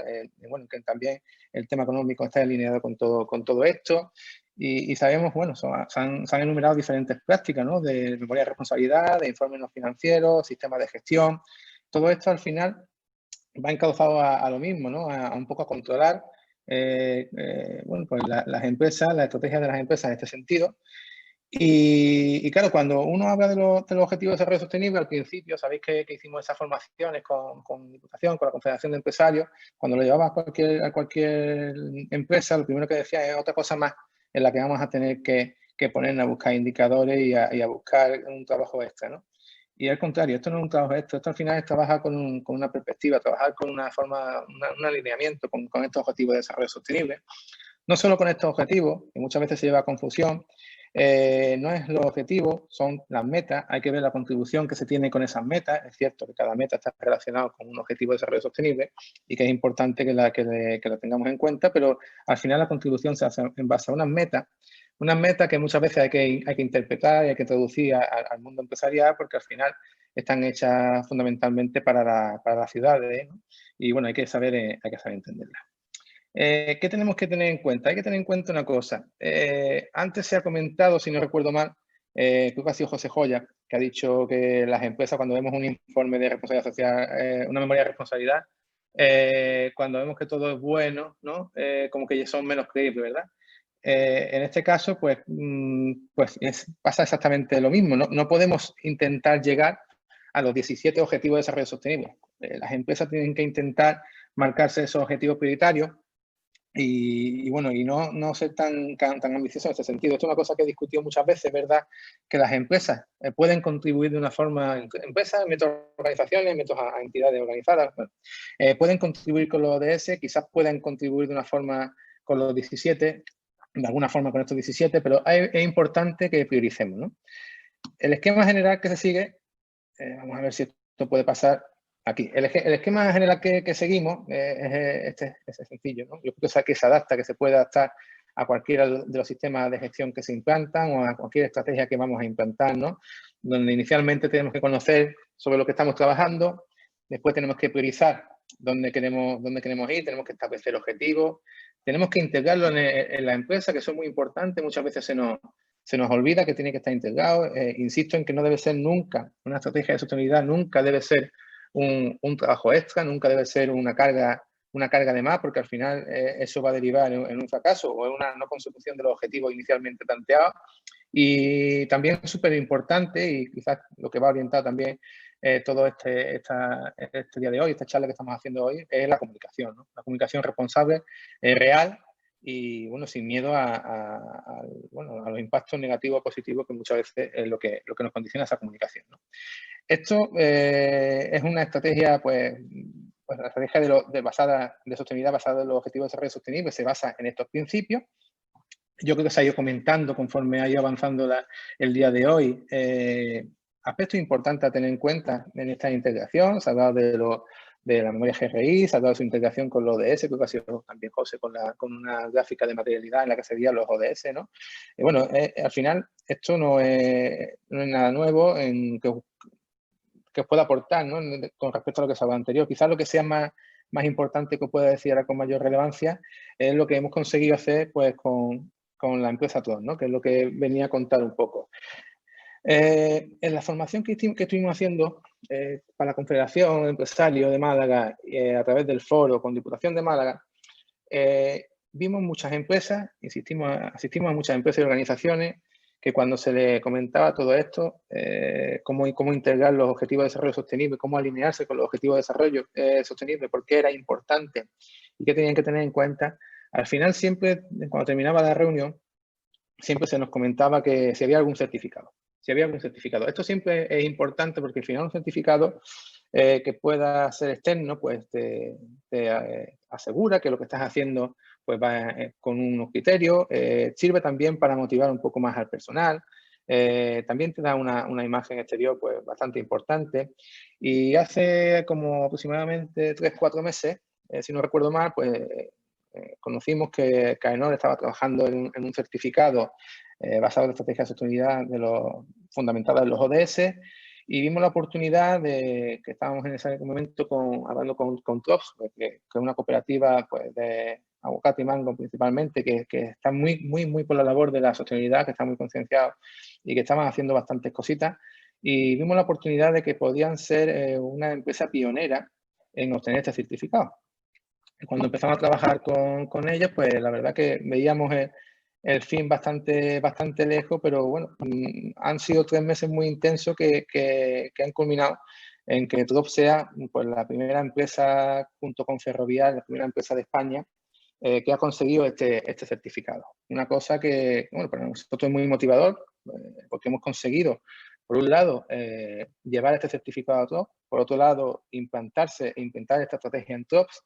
bueno, que también el tema económico está alineado con todo esto. Y sabemos, bueno, se han enumerado diferentes prácticas, ¿no? De memoria de responsabilidad, de informes no financieros, sistemas de gestión. Todo esto al final va encauzado a lo mismo, ¿no? A un poco a controlar, bueno, pues las empresas, la estrategia de las empresas en este sentido. Y claro, cuando uno habla de los objetivos de desarrollo sostenible, al principio, sabéis que hicimos esas formaciones con Diputación, con la Confederación de Empresarios, cuando lo llevaba a cualquier empresa, lo primero que decía es otra cosa más en la que vamos a tener que ponernos a buscar indicadores y a buscar un trabajo extra, ¿no? Y al contrario, esto no es un trabajo extra, esto al final es trabajar con una perspectiva, trabajar con una forma, un alineamiento con estos objetivos de desarrollo sostenible. No solo con estos objetivos, que muchas veces se lleva a confusión, no es los objetivos, son las metas, hay que ver la contribución que se tiene con esas metas. Es cierto que cada meta está relacionada con un objetivo de desarrollo sostenible y que es importante que la tengamos en cuenta, pero al final la contribución se hace en base a unas metas que muchas veces hay que interpretar y hay que traducir al mundo empresarial porque al final están hechas fundamentalmente para las ciudades, ¿no? Y bueno, hay que saber entenderlas. ¿Qué tenemos que tener en cuenta? Hay que tener en cuenta una cosa. Antes se ha comentado, si no recuerdo mal, creo que ha sido José Joya, que ha dicho que las empresas, cuando vemos un informe de responsabilidad social, una memoria de responsabilidad, cuando vemos que todo es bueno, ¿no? Como que son menos creíbles, ¿verdad? En este caso, pues pasa exactamente lo mismo. No podemos intentar llegar a los 17 objetivos de desarrollo sostenible. Las empresas tienen que intentar marcarse esos objetivos prioritarios y bueno, y no ser tan ambicioso en este sentido. Esto es una cosa que he discutido muchas veces, ¿verdad? Que las empresas pueden contribuir de una forma, empresas, métodos a organizaciones, métodos a entidades organizadas, bueno, pueden contribuir con los ODS, quizás puedan contribuir de una forma con los 17, de alguna forma con estos 17, pero es importante que prioricemos, ¿no? El esquema general que se sigue, vamos a ver si esto puede pasar. Aquí, el esquema general que seguimos es sencillo, ¿no? Yo creo que se adapta, que se puede adaptar a cualquiera de los sistemas de gestión que se implantan o a cualquier estrategia que vamos a implantar, ¿no? Donde inicialmente tenemos que conocer sobre lo que estamos trabajando, después tenemos que priorizar dónde queremos ir, tenemos que establecer objetivos, tenemos que integrarlo en la empresa, que eso es muy importante, muchas veces se nos olvida que tiene que estar integrado. Insisto en que no debe ser nunca, una estrategia de sostenibilidad nunca debe ser un trabajo extra, nunca debe ser una carga de más, porque al final eso va a derivar en un fracaso o en una no consecución de los objetivos inicialmente planteados. Y también es súper importante, y quizás lo que va a orientar también todo este día de hoy, esta charla que estamos haciendo hoy, es la comunicación, ¿no? La comunicación responsable, real y, bueno, sin miedo a los impactos negativos o positivos que muchas veces es lo que nos condiciona esa comunicación, ¿no? Esto es una estrategia, pues pues la estrategia de sostenibilidad basada en los objetivos de desarrollo sostenible se basa en estos principios. Yo creo que se ha ido comentando conforme ha ido avanzando el día de hoy. Aspectos importantes a tener en cuenta en esta integración. Se ha hablado de la memoria GRI, se ha hablado de su integración con los ODS, creo que ha sido también José con una gráfica de materialidad en la que se veían los ODS, ¿no? Y bueno, al final esto no es nada nuevo que os pueda aportar, ¿no? Con respecto a lo que se hablaba anterior. Quizás lo que sea más importante que os pueda decir ahora con mayor relevancia es lo que hemos conseguido hacer pues con la empresa TODOS, ¿no? Que es lo que venía a contar un poco. En la formación que estuvimos haciendo para la Confederación Empresario de Málaga a través del foro con Diputación de Málaga, vimos muchas empresas, asistimos a muchas empresas y organizaciones que cuando se les comentaba todo esto, cómo integrar los objetivos de desarrollo sostenible, cómo alinearse con los objetivos de desarrollo sostenible, por qué era importante y qué tenían que tener en cuenta, al final siempre, cuando terminaba la reunión, siempre se nos comentaba que si había algún certificado. Esto siempre es importante porque al final un certificado que pueda ser externo, pues te asegura que lo que estás haciendo pues va con unos criterios, sirve también para motivar un poco más al personal, también te da una imagen exterior pues bastante importante. Y hace como aproximadamente 3-4 meses, si no recuerdo mal, pues conocimos que AENOR estaba trabajando en un certificado basado en la estrategia de sostenibilidad fundamentada en los ODS, y vimos la oportunidad que estábamos en ese momento hablando con TROPS, que es una cooperativa pues, de aguacate y mango principalmente, que está muy por la labor de la sostenibilidad, que está muy concienciado y que estaban haciendo bastantes cositas, y vimos la oportunidad de que podían ser una empresa pionera en obtener este certificado. Cuando empezamos a trabajar con ellos, pues la verdad que veíamos el fin bastante lejos, pero bueno, han sido 3 meses muy intensos que han culminado en que TODOS sea pues, la primera empresa, junto con Ferrovial, la primera empresa de España que ha conseguido este certificado. Una cosa que, bueno, para nosotros es muy motivador, porque hemos conseguido, por un lado, llevar este certificado a TODOS, por otro lado, implantar esta estrategia en TODOS,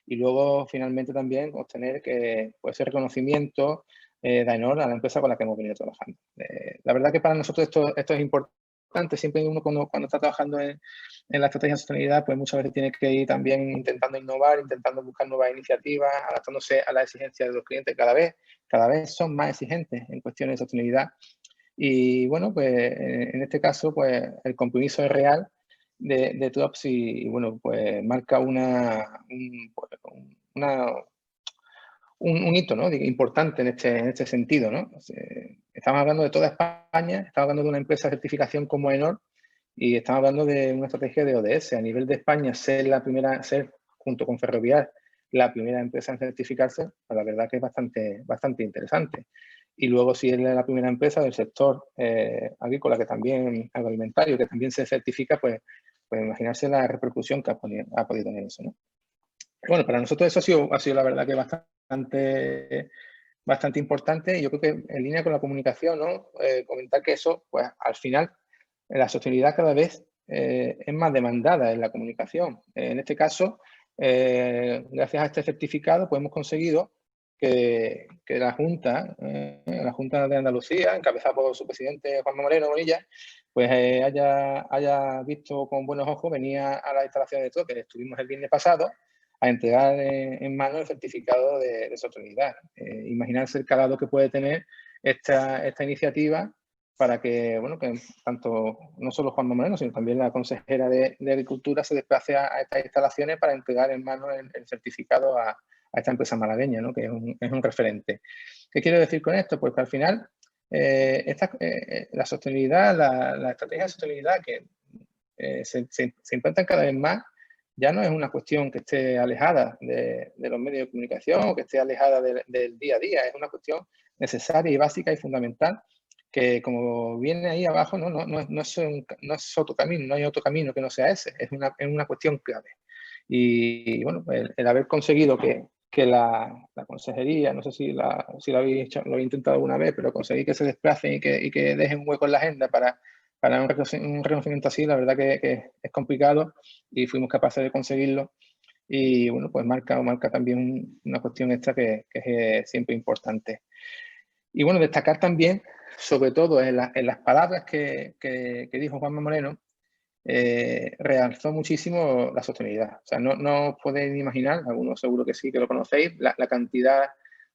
y luego, finalmente, también obtener ese reconocimiento de AENOR a la empresa con la que hemos venido trabajando. La verdad que para nosotros esto es importante. Siempre uno cuando está trabajando en la estrategia de sostenibilidad, pues muchas veces tiene que ir también intentando innovar, intentando buscar nuevas iniciativas, adaptándose a las exigencias de los clientes cada vez son más exigentes en cuestiones de sostenibilidad. Y bueno, pues en este caso, pues el compromiso es real de TODOS y bueno, pues marca un hito, ¿no? Importante en este sentido, ¿no? Estamos hablando de toda España, estamos hablando de una empresa de certificación como AENOR y estamos hablando de una estrategia de ODS. A nivel de España, ser junto con Ferrovial la primera empresa en certificarse, pues la verdad que es bastante interesante. Y luego, si es la primera empresa del sector agrícola, agroalimentario, que también se certifica, pues imaginarse la repercusión que ha podido tener eso, ¿no? Bueno, para nosotros eso ha sido la verdad que bastante importante, y yo creo que en línea con la comunicación, ¿no? Comentar que eso, pues al final, la sostenibilidad cada vez es más demandada en la comunicación. En este caso, gracias a este certificado, pues hemos conseguido que la Junta de Andalucía, encabezada por su presidente Juanma Moreno Bonilla, pues haya visto con buenos ojos, venía a las instalaciones de TODOS, que estuvimos el viernes pasado, a entregar en mano el certificado de sostenibilidad. Imaginarse el calado que puede tener esta iniciativa para que, bueno, que tanto no solo Juanma Moreno, sino también la consejera de Agricultura se desplace a estas instalaciones para entregar en mano el certificado a esta empresa malagueña, ¿no? Que es un referente. ¿Qué quiero decir con esto? Pues que al final la sostenibilidad, la estrategia de sostenibilidad que se implantan cada vez más, ya no es una cuestión que esté alejada de los medios de comunicación o que esté alejada del día a día, es una cuestión necesaria y básica y fundamental que, como viene ahí abajo, no es otro camino, no hay otro camino que no sea ese, es una cuestión clave. Y bueno, el haber conseguido que la consejería, no sé si lo habéis intentado alguna vez, pero conseguir que se desplacen y que dejen un hueco en la agenda para un reconocimiento así, la verdad que es complicado, y fuimos capaces de conseguirlo. y bueno, pues marca también una cuestión extra que es siempre importante. Y bueno, destacar también, sobre todo en las palabras que dijo Juanma Moreno, realzó muchísimo la sostenibilidad. O sea, no os podéis imaginar, algunos seguro que sí, que lo conocéis, la cantidad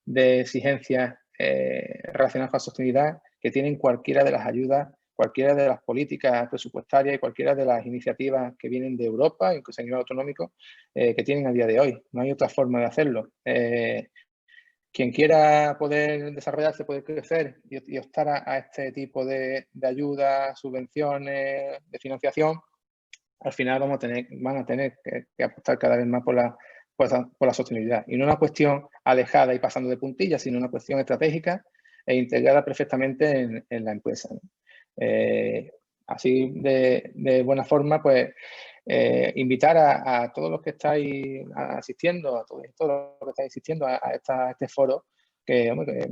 de exigencias relacionadas con la sostenibilidad que tienen cualquiera de las ayudas, cualquiera de las políticas presupuestarias y cualquiera de las iniciativas que vienen de Europa, incluso a nivel autonómico, que tienen a día de hoy. No hay otra forma de hacerlo. Quien quiera poder desarrollarse, poder crecer y optar a este tipo de ayudas, subvenciones, de financiación, al final van a tener que apostar cada vez más por la sostenibilidad. Y no una cuestión alejada y pasando de puntillas, sino una cuestión estratégica e integrada perfectamente en la empresa, ¿no? Así de buena forma, pues invitar a todos los que estáis asistiendo, a todos los que estáis asistiendo a este foro, que, hombre, que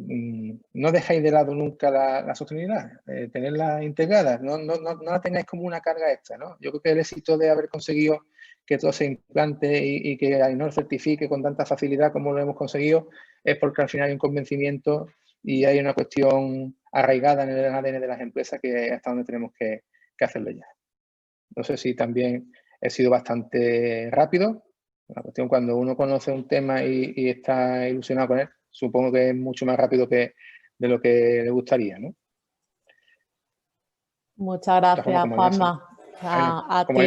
no dejéis de lado nunca la sostenibilidad, tenerla integrada, no la tengáis como una carga extra, ¿no? Yo creo que el éxito de haber conseguido que todo se implante y que AENOR certifique con tanta facilidad como lo hemos conseguido es porque al final hay un convencimiento y hay una cuestión arraigada en el ADN de las empresas que es hasta donde tenemos que hacerlo ya. No sé si también he sido bastante rápido. La cuestión, cuando uno conoce un tema y está ilusionado con él, supongo que es mucho más rápido de lo que le gustaría, ¿no? Muchas gracias, Juanma. A ti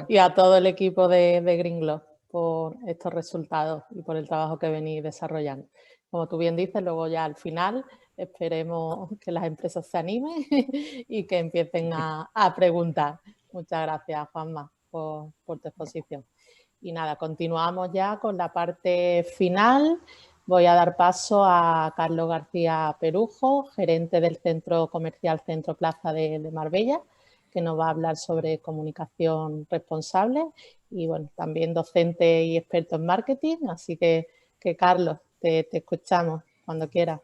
y a todo el equipo de Green por estos resultados y por el trabajo que venís desarrollando. Como tú bien dices, luego ya al final esperemos que las empresas se animen y que empiecen a preguntar. Muchas gracias, Juanma, por tu exposición. Y nada, continuamos ya con la parte final. Voy a dar paso a Carlos García Perujo, gerente del Centro Comercial Centro Plaza de Marbella, que nos va a hablar sobre comunicación responsable y, bueno, también docente y experto en marketing. Así que Carlos, te escuchamos cuando quieras.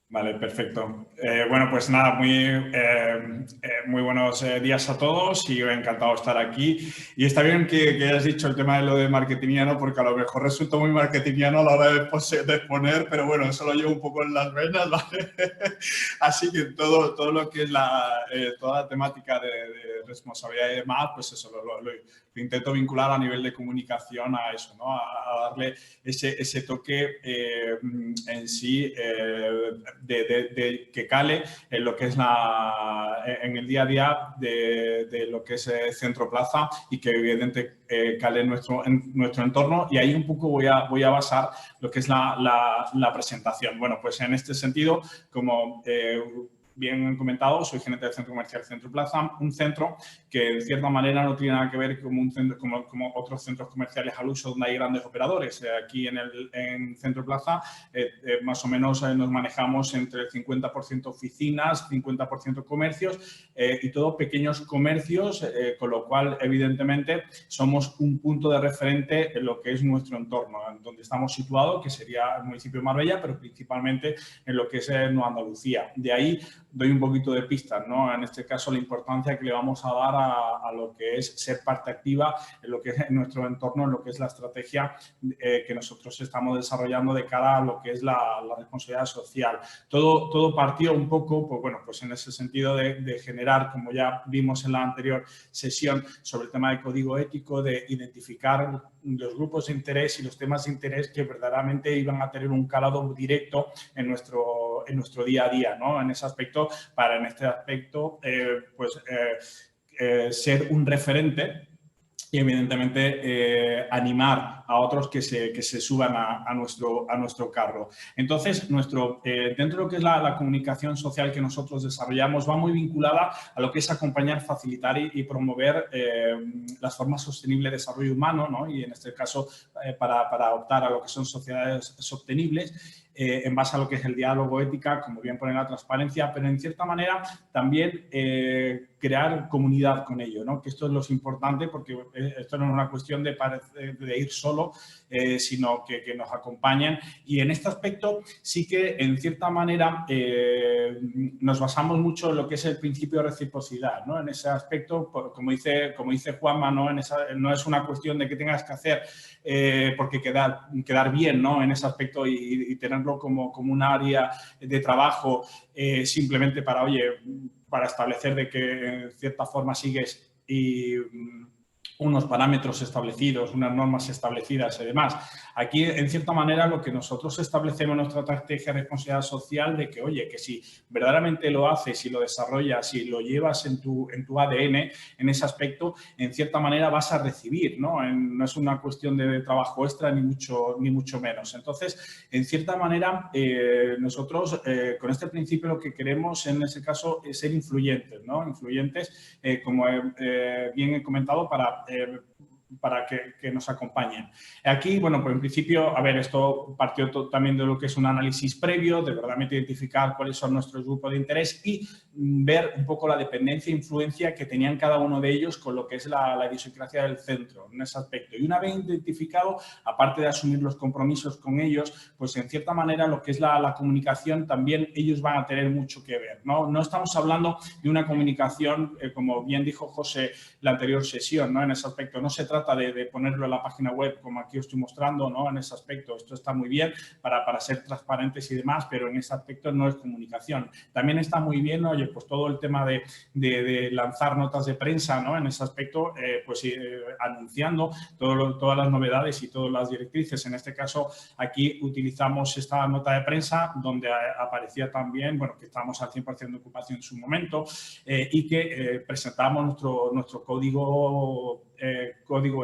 Vale, perfecto. Bueno, pues nada, muy buenos días a todos y encantado de estar aquí. Y está bien que hayas dicho el tema de lo de marketingiano, porque a lo mejor resulta muy marketingiano a la hora de exponer, pero bueno, eso lo llevo un poco en las venas, ¿vale? Así que todo lo que es toda la temática de responsabilidad y demás, pues eso lo intento vincular a nivel de comunicación a eso, ¿no? A darle ese toque en sí de que cale en lo que es en el día a día de lo que es Centro Plaza y que evidentemente cale en nuestro entorno, y ahí un poco voy a basar lo que es la presentación. Bueno, pues en este sentido, como bien han comentado, soy gerente del Centro Comercial Centro Plaza, un centro que de cierta manera no tiene nada que ver como un centro, como otros centros comerciales al uso donde hay grandes operadores. Aquí en Centro Plaza más o menos nos manejamos entre el 50% oficinas, 50% comercios y todo pequeños comercios, con lo cual evidentemente somos un punto de referente en lo que es nuestro entorno, en donde estamos situados, que sería el municipio de Marbella, pero principalmente en lo que es Nueva Andalucía. De ahí doy un poquito de pistas, ¿no? En este caso, la importancia que le vamos a dar a lo que es ser parte activa en lo que es nuestro entorno, en lo que es la estrategia que nosotros estamos desarrollando de cara a lo que es la responsabilidad social. Todo partió un poco, pues bueno, pues en ese sentido de generar, como ya vimos en la anterior sesión, sobre el tema de código ético, de identificar los grupos de interés y los temas de interés que verdaderamente iban a tener un calado directo en nuestro día a día, ¿no? En ese aspecto, en este aspecto, ser un referente y evidentemente animar a otros que se suban a nuestro carro. Entonces, dentro de lo que es la comunicación social que nosotros desarrollamos va muy vinculada a lo que es acompañar, facilitar y promover las formas sostenibles de desarrollo humano, ¿no? Y en este caso para optar a lo que son sociedades sostenibles. en base a lo que es el diálogo ética, como bien pone la transparencia, pero en cierta manera también crear comunidad con ello, ¿no? Que esto es lo importante, porque esto no es una cuestión de ir solo, sino que nos acompañen. Y en este aspecto sí que en cierta manera nos basamos mucho en lo que es el principio de reciprocidad, ¿no? En ese aspecto, como dice Juanma, ¿no? No es una cuestión de que tengas que hacer porque quedar bien, ¿no? En ese aspecto y tenerlo como un área de trabajo simplemente para establecer de que en cierta forma sigues unos parámetros establecidos, unas normas establecidas y demás. Aquí, en cierta manera, lo que nosotros establecemos en nuestra estrategia de responsabilidad social de que, oye, que si verdaderamente lo haces, si lo desarrollas, si lo llevas en tu ADN, en ese aspecto, en cierta manera vas a recibir, ¿no? No es una cuestión de trabajo extra ni mucho menos. Entonces, en cierta manera, nosotros con este principio lo que queremos en ese caso es ser influyentes, ¿no? Influyentes, como bien he comentado, para que nos acompañen. Aquí, bueno, pues en principio, a ver, esto partió también de lo que es un análisis previo, de verdaderamente identificar cuáles son nuestros grupos de interés y ver un poco la dependencia e influencia que tenían cada uno de ellos con lo que es la idiosincrasia del centro en ese aspecto. Y una vez identificado, aparte de asumir los compromisos con ellos, pues en cierta manera lo que es la comunicación también ellos van a tener mucho que ver, ¿no? No estamos hablando de una comunicación, como bien dijo José la anterior sesión, ¿no? En ese aspecto no se trata de ponerlo en la página web como aquí os estoy mostrando, ¿no? En ese aspecto esto está muy bien para ser transparentes y demás, pero en ese aspecto no es comunicación. También está muy bien, ¿no? Oye, pues todo el tema de lanzar notas de prensa, ¿no? En ese aspecto, anunciando todas las novedades y todas las directrices. En este caso, aquí utilizamos esta nota de prensa donde aparecía también, bueno, que estábamos al 100% de ocupación en su momento y que presentamos nuestro código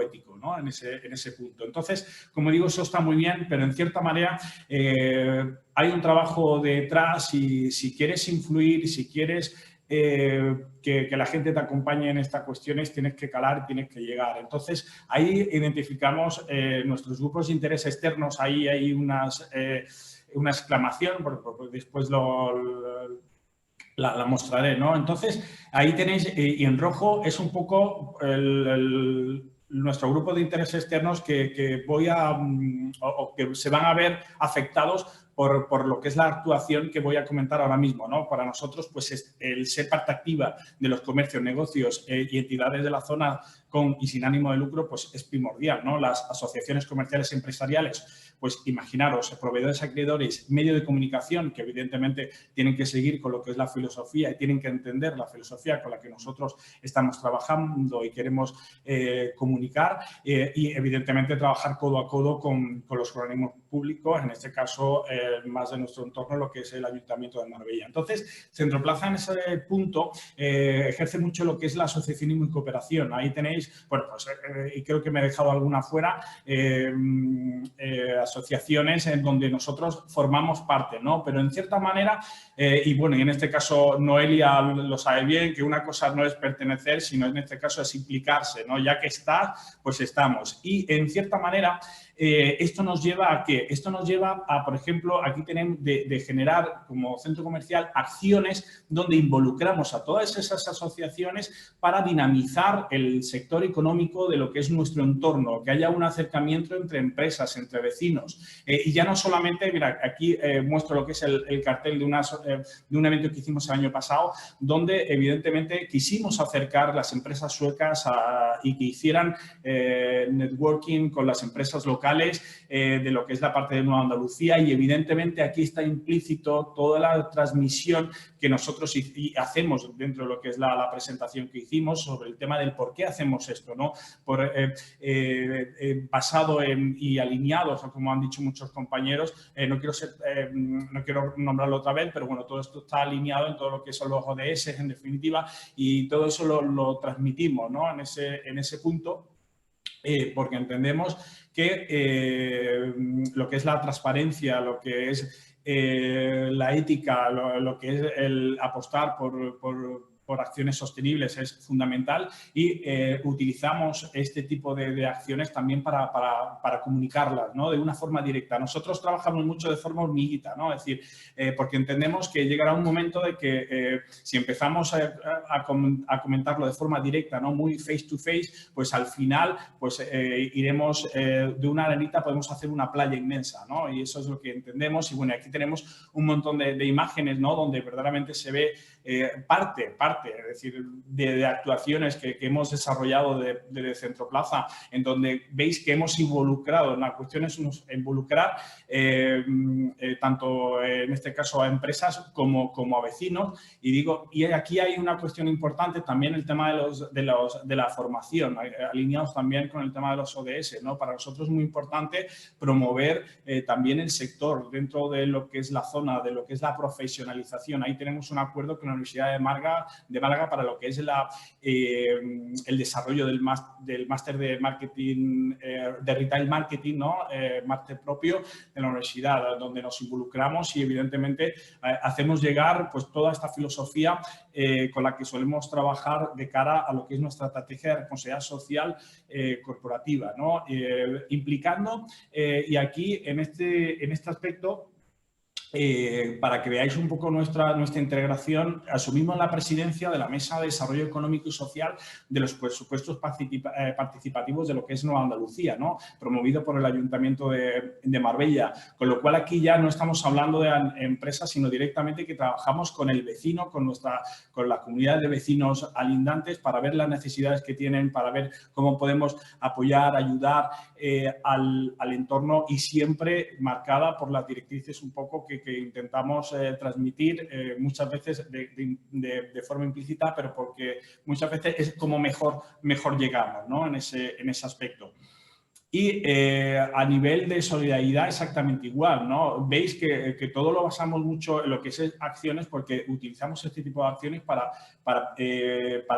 ético, ¿no? En ese punto. Entonces, como digo, eso está muy bien, pero en cierta manera hay un trabajo detrás y si quieres influir, si quieres que la gente te acompañe en estas cuestiones, tienes que calar, tienes que llegar. Entonces, ahí identificamos nuestros grupos de interés externos, ahí hay una exclamación, porque después la mostraré, ¿no? Entonces, ahí tenéis, y en rojo es un poco nuestro grupo de intereses externos que se van a ver afectados por lo que es la actuación que voy a comentar ahora mismo, ¿no? Para nosotros, pues el ser parte activa de los comercios, negocios y entidades de la zona con y sin ánimo de lucro, pues es primordial, ¿no? Las asociaciones comerciales empresariales, pues imaginaros, proveedores, acreedores, medio de comunicación que evidentemente tienen que seguir con lo que es la filosofía y tienen que entender la filosofía con la que nosotros estamos trabajando y queremos comunicar y evidentemente trabajar codo a codo con los organismos públicos, en este caso más de nuestro entorno, lo que es el Ayuntamiento de Marbella. Entonces, Centroplaza en ese punto ejerce mucho lo que es el asociacionismo y cooperación. Ahí tenéis, bueno, pues y creo que me he dejado alguna fuera, asociaciones en donde nosotros formamos parte, ¿no? Pero en cierta manera, y bueno, y en este caso Noelia lo sabe bien, que una cosa no es pertenecer, sino en este caso es implicarse, ¿no? Ya que estás, pues estamos. Y en cierta manera, esto nos lleva a ¿qué? Esto nos lleva a, por ejemplo, aquí tenemos de generar como centro comercial acciones donde involucramos a todas esas asociaciones para dinamizar el sector económico de lo que es nuestro entorno, que haya un acercamiento entre empresas, entre vecinos. Y ya no solamente, mira, aquí muestro lo que es el cartel de un evento que hicimos el año pasado, donde evidentemente quisimos acercar las empresas suecas y que hicieran networking con las empresas locales de lo que es la parte de Nueva Andalucía y evidentemente aquí está implícito toda la transmisión que nosotros hacemos dentro de lo que es la presentación que hicimos sobre el tema del por qué hacemos esto, ¿no? Basado y alineados, como han dicho muchos compañeros, no quiero nombrarlo otra vez, pero bueno, todo esto está alineado en todo lo que son los ODS en definitiva y todo eso lo transmitimos, ¿no? En ese punto. Porque entendemos que lo que es la transparencia, lo que es la ética, lo que es el apostar por por acciones sostenibles es fundamental y utilizamos este tipo de acciones también para comunicarlas, ¿no? De una forma directa. Nosotros trabajamos mucho de forma hormiguita, ¿no? Es decir, porque entendemos que llegará un momento de que si empezamos a comentarlo de forma directa, ¿no? Muy face to face, pues al final pues iremos de una arenita, podemos hacer una playa inmensa, ¿no? Y eso es lo que entendemos. Y bueno, aquí tenemos un montón de imágenes, ¿no? Donde verdaderamente se ve parte, es decir, de actuaciones que hemos desarrollado de Centroplaza, en donde veis que hemos involucrado, la cuestión es involucrar tanto en este caso a empresas como a vecinos, y aquí hay una cuestión importante también, el tema de la formación, alineados también con el tema de los ODS, ¿no? Para nosotros es muy importante promover también el sector dentro de lo que es la zona, de lo que es la profesionalización. Ahí tenemos un acuerdo con la Universidad de Málaga para lo que es el desarrollo del máster de marketing, de retail marketing, ¿no? Máster propio de la universidad, donde nos involucramos y evidentemente hacemos llegar pues toda esta filosofía con la que solemos trabajar de cara a lo que es nuestra estrategia de responsabilidad social corporativa, ¿no? Implicando, y aquí en este aspecto, para que veáis un poco nuestra integración, asumimos la presidencia de la Mesa de Desarrollo Económico y Social de los presupuestos participativos de lo que es Nueva Andalucía, ¿no? Promovido por el Ayuntamiento de Marbella, con lo cual aquí ya no estamos hablando de empresas, sino directamente que trabajamos con el vecino, con la comunidad de vecinos alindantes para ver las necesidades que tienen, para ver cómo podemos apoyar, ayudar al entorno, y siempre marcada por las directrices un poco que intentamos transmitir muchas veces de forma implícita, pero porque muchas veces es como mejor llegamos, ¿no? en ese aspecto. Y a nivel de solidaridad exactamente igual, ¿no? Veis que todo lo basamos mucho en lo que es acciones, porque utilizamos este tipo de acciones para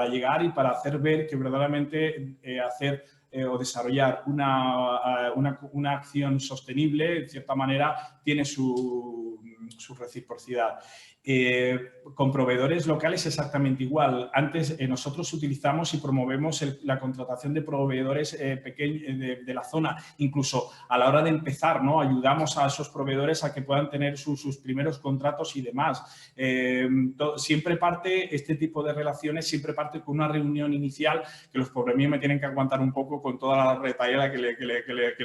llegar y para hacer ver que verdaderamente o desarrollar una acción sostenible, en cierta manera, tiene su reciprocidad. Con proveedores locales exactamente igual. Antes nosotros utilizamos y promovemos la contratación de proveedores pequeños de la zona. Incluso a la hora de empezar, ¿no? Ayudamos a esos proveedores a que puedan tener sus primeros contratos y demás. Siempre parte, este tipo de relaciones, siempre parte con una reunión inicial, que los pobres míos me tienen que aguantar un poco con toda la retahíla que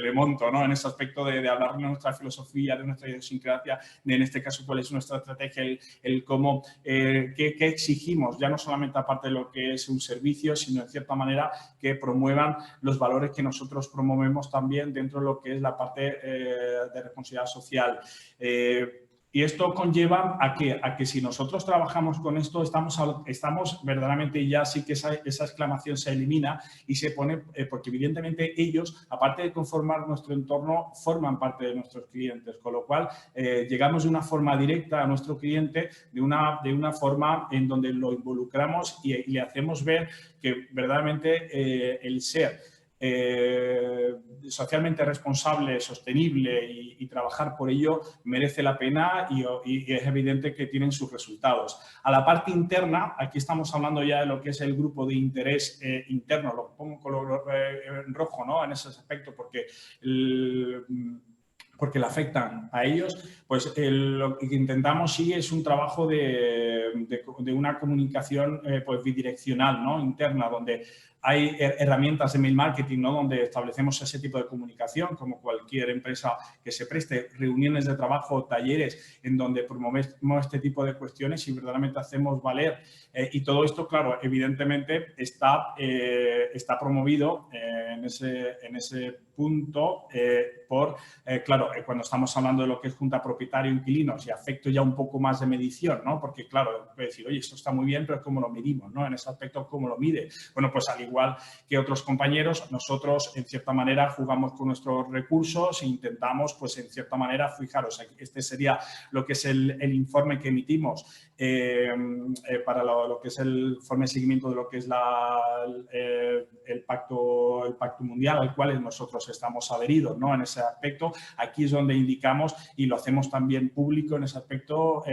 le monto, ¿no? En ese aspecto de hablar de nuestra filosofía, de nuestra idiosincrasia, en este caso cuál es nuestra estrategia, el cómo, qué exigimos, ya no solamente aparte de lo que es un servicio, sino en cierta manera que promuevan los valores que nosotros promovemos también dentro de lo que es la parte de responsabilidad social. Y esto conlleva a que si nosotros trabajamos con esto, estamos verdaderamente, ya sí que esa exclamación se elimina y se pone, porque evidentemente ellos, aparte de conformar nuestro entorno, forman parte de nuestros clientes, con lo cual llegamos de una forma directa a nuestro cliente, de una forma en donde lo involucramos y le hacemos ver que verdaderamente el ser socialmente responsable, sostenible y trabajar por ello merece la pena y es evidente que tienen sus resultados. A la parte interna, aquí estamos hablando ya de lo que es el grupo de interés interno, lo pongo en color rojo, ¿no? En ese aspecto, porque le afectan a ellos, pues lo que intentamos sí es un trabajo de una comunicación pues bidireccional, ¿no? Interna, donde hay herramientas de mail marketing, ¿no? Donde establecemos ese tipo de comunicación, como cualquier empresa que se preste, reuniones de trabajo, talleres, en donde promovemos este tipo de cuestiones y verdaderamente hacemos valer. Y todo esto, claro, evidentemente está promovido en ese punto claro, cuando estamos hablando de lo que es junta propietario, inquilinos y afecto ya un poco más de medición, ¿no? Porque, claro, puede decir, oye, esto está muy bien, pero ¿cómo lo medimos, no? En ese aspecto, ¿cómo lo mide? Bueno, pues al igual que otros compañeros, nosotros, en cierta manera, jugamos con nuestros recursos e intentamos, pues, en cierta manera, fijaros, este sería lo que es el informe que emitimos para lo que es el informe de seguimiento de lo que es el pacto mundial al cual nosotros estamos adheridos, ¿no? En ese aspecto, aquí es donde indicamos y lo hacemos también público en ese aspecto,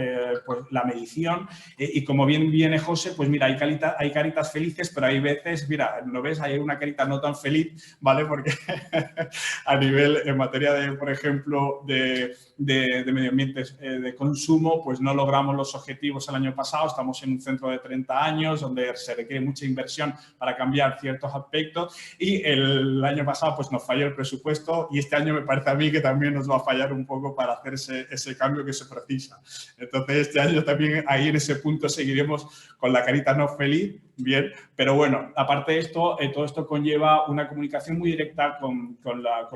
pues la medición y como bien viene José, pues mira, hay caritas felices, pero hay veces, mira, ¿lo ves? Hay una carita no tan feliz, ¿vale? Porque a nivel, en materia de, por ejemplo, de medio ambiente, de consumo, pues no logramos los objetivos el año pasado, estamos en un centro de 30 años donde se requiere mucha inversión para cambiar ciertos aspectos y el año pasado pues nos falló el presupuesto y este año me parece a mí que también nos va a fallar un poco para hacer ese cambio que se precisa. Entonces este año también ahí en ese punto seguiremos con la carita no feliz, bien, pero bueno, aparte de esto, todo esto conlleva una comunicación muy directa con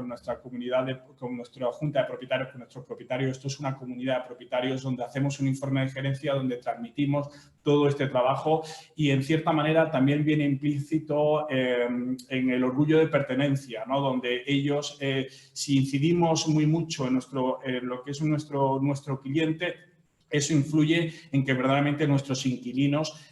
nuestra comunidad, con nuestra junta de propietarios, con nuestros propietarios. Esto es una comunidad de propietarios donde hacemos un informe de gerencia, donde transmitimos todo este trabajo y en cierta manera también viene implícito en el orgullo de pertenencia, ¿no? Donde ellos, si incidimos muy mucho en lo que es nuestro cliente, eso influye en que verdaderamente nuestros inquilinos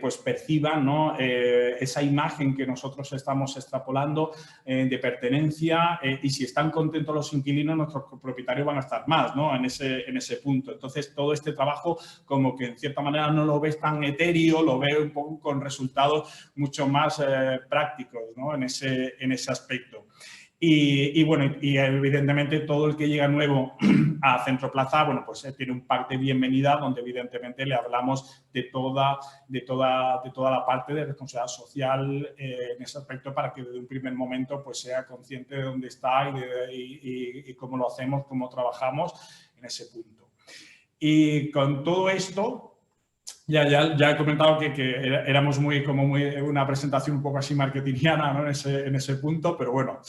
pues perciban, ¿no? Esa imagen que nosotros estamos extrapolando de pertenencia y si están contentos los inquilinos, nuestros propietarios van a estar más, ¿no? en ese punto. Entonces, todo este trabajo como que en cierta manera no lo ves tan etéreo, lo veo un poco con resultados mucho más prácticos, ¿no? en ese aspecto. Y bueno, y evidentemente todo el que llega nuevo a Centro Plaza, bueno, pues tiene un pack de bienvenida donde evidentemente le hablamos de toda la parte de responsabilidad social en ese aspecto para que desde un primer momento pues sea consciente de dónde está y cómo lo hacemos, cómo trabajamos en ese punto. Y con todo esto, ya he comentado que éramos muy una presentación un poco así marketingiana, ¿no? en ese punto, pero bueno,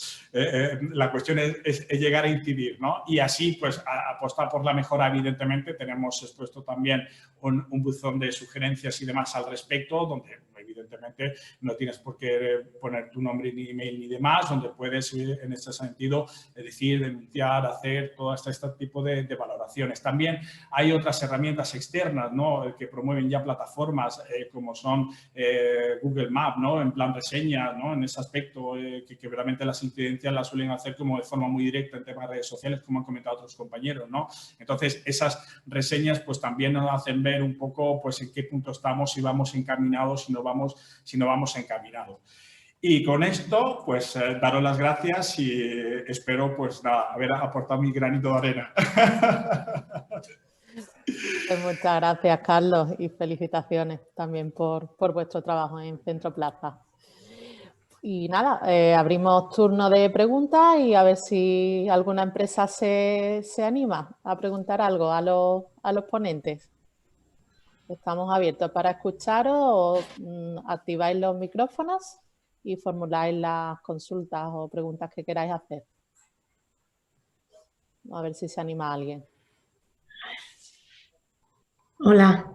la cuestión es llegar a incidir, ¿no? Y así, pues, apostar por la mejora, evidentemente. Tenemos expuesto también un buzón de sugerencias y demás al respecto, donde evidentemente no tienes por qué poner tu nombre ni email ni demás, donde puedes, en ese sentido, decir, denunciar, hacer todo este tipo de valoraciones. También hay otras herramientas externas, ¿no? Que promueven ya plataformas como son Google Maps, ¿no? En plan reseñas, ¿no? En ese aspecto que realmente las incidencias las suelen hacer como de forma muy directa en temas de redes sociales, como han comentado otros compañeros, ¿no? Entonces, esas reseñas pues también nos hacen ver un poco pues en qué punto estamos, si vamos encaminados, si no vamos encaminados. Y con esto, pues, daros las gracias y espero, pues, nada, haber aportado mi granito de arena. Pues muchas gracias, Carlos, y felicitaciones también por vuestro trabajo en Centro Plaza. Y nada, abrimos turno de preguntas y a ver si alguna empresa se anima a preguntar algo a los ponentes. Estamos abiertos para escucharos o activáis los micrófonos y formuláis las consultas o preguntas que queráis hacer. A ver si se anima alguien. Hola.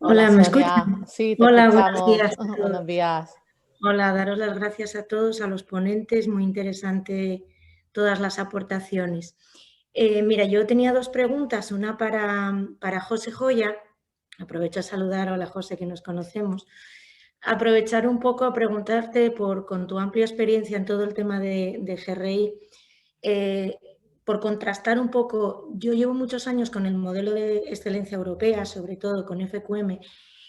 Hola, ¿me escuchan? Sí, te Hola, escuchamos. buenos días. Buenos días. Hola, daros las gracias a todos, a los ponentes, muy interesante todas las aportaciones. Mira, yo tenía dos preguntas, una para José Joya. Aprovecho a saludar, hola José, que nos conocemos. Aprovechar un poco a preguntarte con tu amplia experiencia en todo el tema de GRI, por contrastar un poco, yo llevo muchos años con el modelo de excelencia europea, sobre todo con FQM,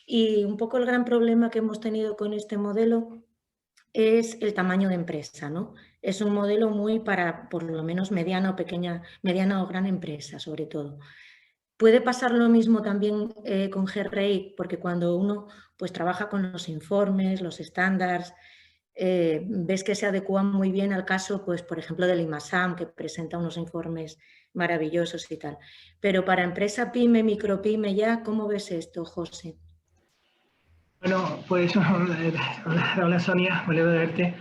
y un poco el gran problema que hemos tenido con este modelo es el tamaño de empresa, ¿no? Es un modelo muy para, por lo menos, mediana o gran empresa, sobre todo. Puede pasar lo mismo también con GRI, porque cuando uno pues, trabaja con los informes, los estándares, ves que se adecúan muy bien al caso, pues, por ejemplo, del IMASAM, que presenta unos informes maravillosos y tal. Pero para empresa pyme, micropyme ya, ¿cómo ves esto, José? Bueno, pues hola Sonia, me alegro de verte.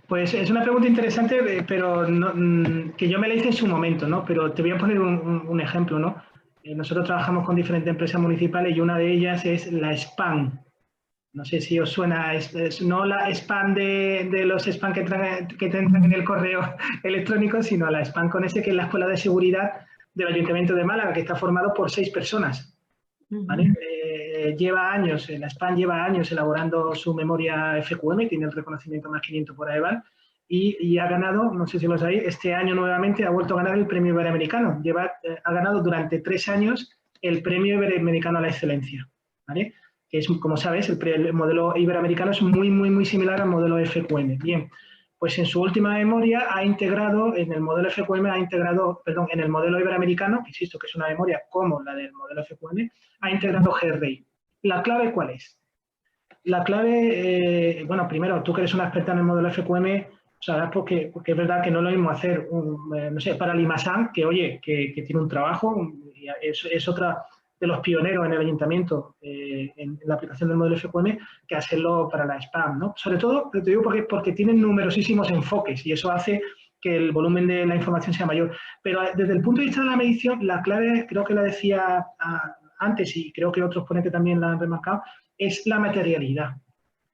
Pues es una pregunta interesante, pero no, que yo me la hice en su momento, ¿no? Pero te voy a poner un ejemplo, ¿no? Nosotros trabajamos con diferentes empresas municipales y una de ellas es la SPAN. No sé si os suena, no la spam de los spam que te entran en el correo electrónico, sino a la spam con ese, que es la Escuela de Seguridad del Ayuntamiento de Málaga, que está formado por 6 personas. ¿vale? Lleva años, la SPAN lleva años elaborando su memoria FQM, tiene el reconocimiento más 500 por AEVAL, y ha ganado, no sé si lo sabéis, este año nuevamente ha vuelto a ganar el premio iberoamericano. Ha ganado durante 3 años el premio iberoamericano a la excelencia, ¿vale? Que es, como sabes, el modelo iberoamericano es muy similar al modelo FQM. Bien, pues en su última memoria ha integrado, en el modelo FQM en el modelo iberoamericano, que insisto que es una memoria como la del modelo FQM, ha integrado GRI. ¿La clave cuál es? La clave, bueno, primero, tú que eres una experta en el modelo FQM, sabrás porque es verdad que no es lo mismo hacer, no sé, para Limasan, que oye, que tiene un trabajo, y es otra de los pioneros en el ayuntamiento en la aplicación del modelo FQM, que hacerlo para la SPAM, ¿no? Sobre todo, te digo porque tienen numerosísimos enfoques y eso hace que el volumen de la información sea mayor. Pero desde el punto de vista de la medición, la clave, creo que la decía antes y creo que otros ponentes también la han remarcado, es la materialidad.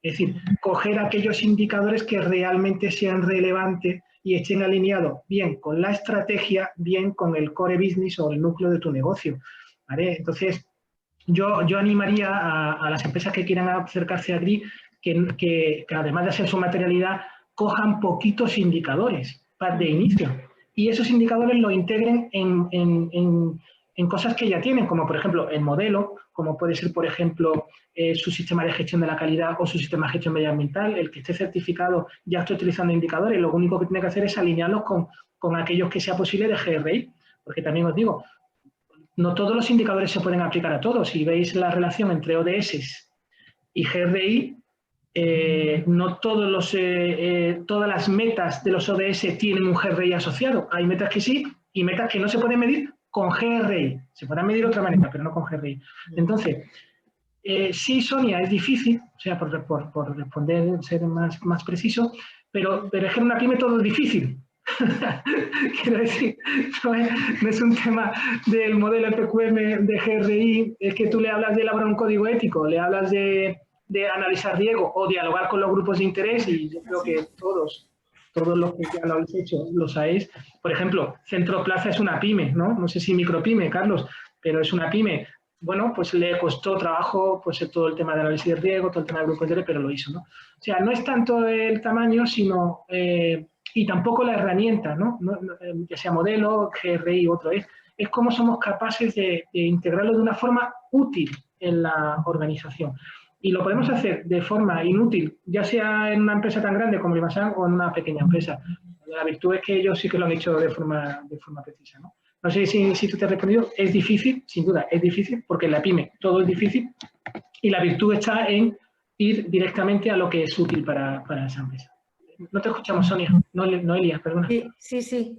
Es decir, coger aquellos indicadores que realmente sean relevantes y estén alineados bien con la estrategia, bien con el core business o el núcleo de tu negocio, ¿vale? Entonces, yo animaría a las empresas que quieran acercarse a GRI que además de hacer su materialidad, cojan poquitos indicadores de inicio y esos indicadores los integren en cosas que ya tienen, como por ejemplo el modelo, como puede ser por ejemplo su sistema de gestión de la calidad o su sistema de gestión medioambiental. El que esté certificado ya está utilizando indicadores, lo único que tiene que hacer es alinearlos con aquellos que sea posible de GRI, porque también os digo, no todos los indicadores se pueden aplicar a todos. Si veis la relación entre ODS y GRI, no todas las metas de los ODS tienen un GRI asociado. Hay metas que sí y metas que no se pueden medir con GRI. Se podrán medir de otra manera, pero no con GRI. Entonces, sí, Sonia, es difícil, o sea, por responder, ser más preciso, pero es que en una pyme todo es difícil. Quiero decir, no es un tema del modelo FQM de GRI, es que tú le hablas de elaborar un código ético, le hablas de analizar riesgo o dialogar con los grupos de interés, y yo creo que todos los que ya lo habéis hecho lo sabéis. Por ejemplo, Centro Plaza es una pyme, ¿no? No sé si micropyme, Carlos, pero es una pyme. Bueno, pues le costó trabajo pues todo el tema de análisis de riesgo, todo el tema de grupos de interés, pero lo hizo, ¿no? O sea, no es tanto el tamaño, sino y tampoco la herramienta, ¿no? Ya sea modelo, GRI u otro, es cómo somos capaces de integrarlo de una forma útil en la organización. Y lo podemos hacer de forma inútil, ya sea en una empresa tan grande como Limasan o en una pequeña empresa. La virtud es que ellos sí que lo han hecho de forma precisa, ¿no? No sé si tú te has respondido. Es difícil, sin duda, es difícil, porque en la pyme todo es difícil y la virtud está en ir directamente a lo que es útil para esa empresa. No te escuchamos, Sonia. Noelia, perdona. Sí,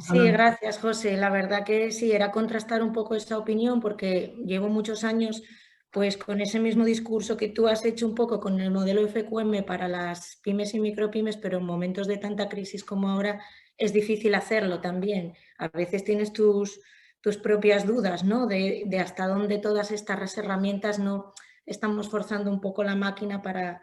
gracias, José. La verdad que sí, era contrastar un poco esta opinión porque llevo muchos años pues con ese mismo discurso que tú has hecho un poco con el modelo FQM para las pymes y micropymes, pero en momentos de tanta crisis como ahora es difícil hacerlo también. A veces tienes tus propias dudas, ¿no? De hasta dónde todas estas herramientas no estamos forzando un poco la máquina para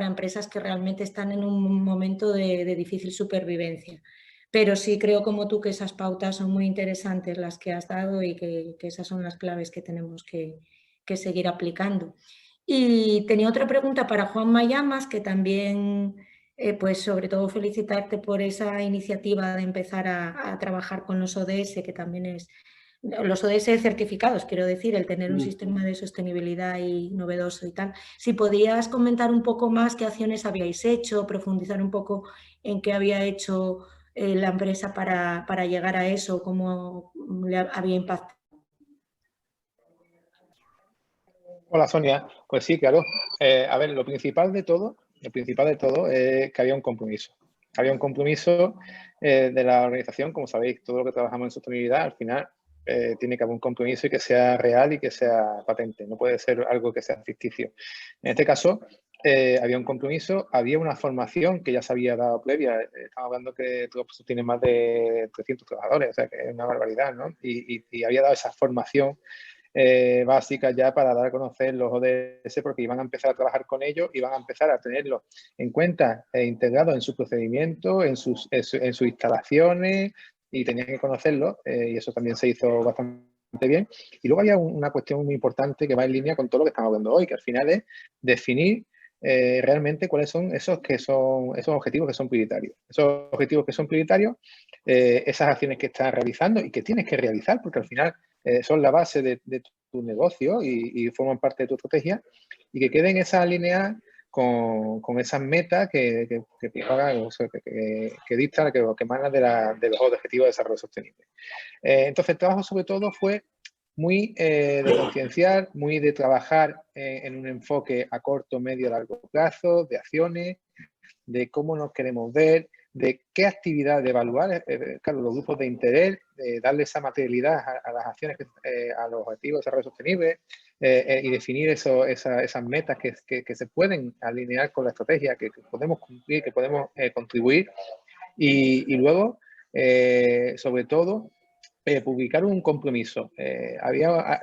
empresas que realmente están en un momento de difícil supervivencia. Pero sí creo como tú que esas pautas son muy interesantes las que has dado y que esas son las claves que tenemos que seguir aplicando. Y tenía otra pregunta para Juan Mayamas, que también, pues sobre todo felicitarte por esa iniciativa de empezar a trabajar con los ODS, que también es los ODS certificados, quiero decir, el tener un sistema de sostenibilidad y novedoso y tal. Si podías comentar un poco más qué acciones habíais hecho, profundizar un poco en qué había hecho la empresa para llegar a eso, cómo le había impactado. Hola, Sonia. Pues sí, claro. A ver, lo principal de todo es que había un compromiso. Había un compromiso de la organización. Como sabéis, todo lo que trabajamos en sostenibilidad, al final tiene que haber un compromiso y que sea real y que sea patente. No puede ser algo que sea ficticio. En este caso, había un compromiso, había una formación que ya se había dado previa. Estamos hablando que tú tienes más de 300 trabajadores, o sea que es una barbaridad, ¿no? Y había dado esa formación básicas ya para dar a conocer los ODS, porque iban a empezar a trabajar con ellos y van a empezar a tenerlos en cuenta e integrados en su procedimiento, en sus instalaciones, y tenían que conocerlo, y eso también se hizo bastante bien. Y luego había una cuestión muy importante que va en línea con todo lo que estamos viendo hoy, que al final es definir realmente cuáles son esos objetivos que son prioritarios. Esos objetivos que son prioritarios, esas acciones que estás realizando y que tienes que realizar, porque al final son la base de tu negocio y forman parte de tu estrategia, y que queden esas alineadas con esas metas que dictan, que emanan de los objetivos de desarrollo sostenible. Entonces, el trabajo sobre todo fue muy de concienciar, muy de trabajar en un enfoque a corto, medio, largo plazo, de acciones, de cómo nos queremos ver, de qué actividad de evaluar, claro, los grupos de interés, de darle esa materialidad a las acciones, a los objetivos de desarrollo sostenible y definir esas metas que se pueden alinear con la estrategia, que podemos cumplir, que podemos contribuir y luego, sobre todo, publicar un compromiso.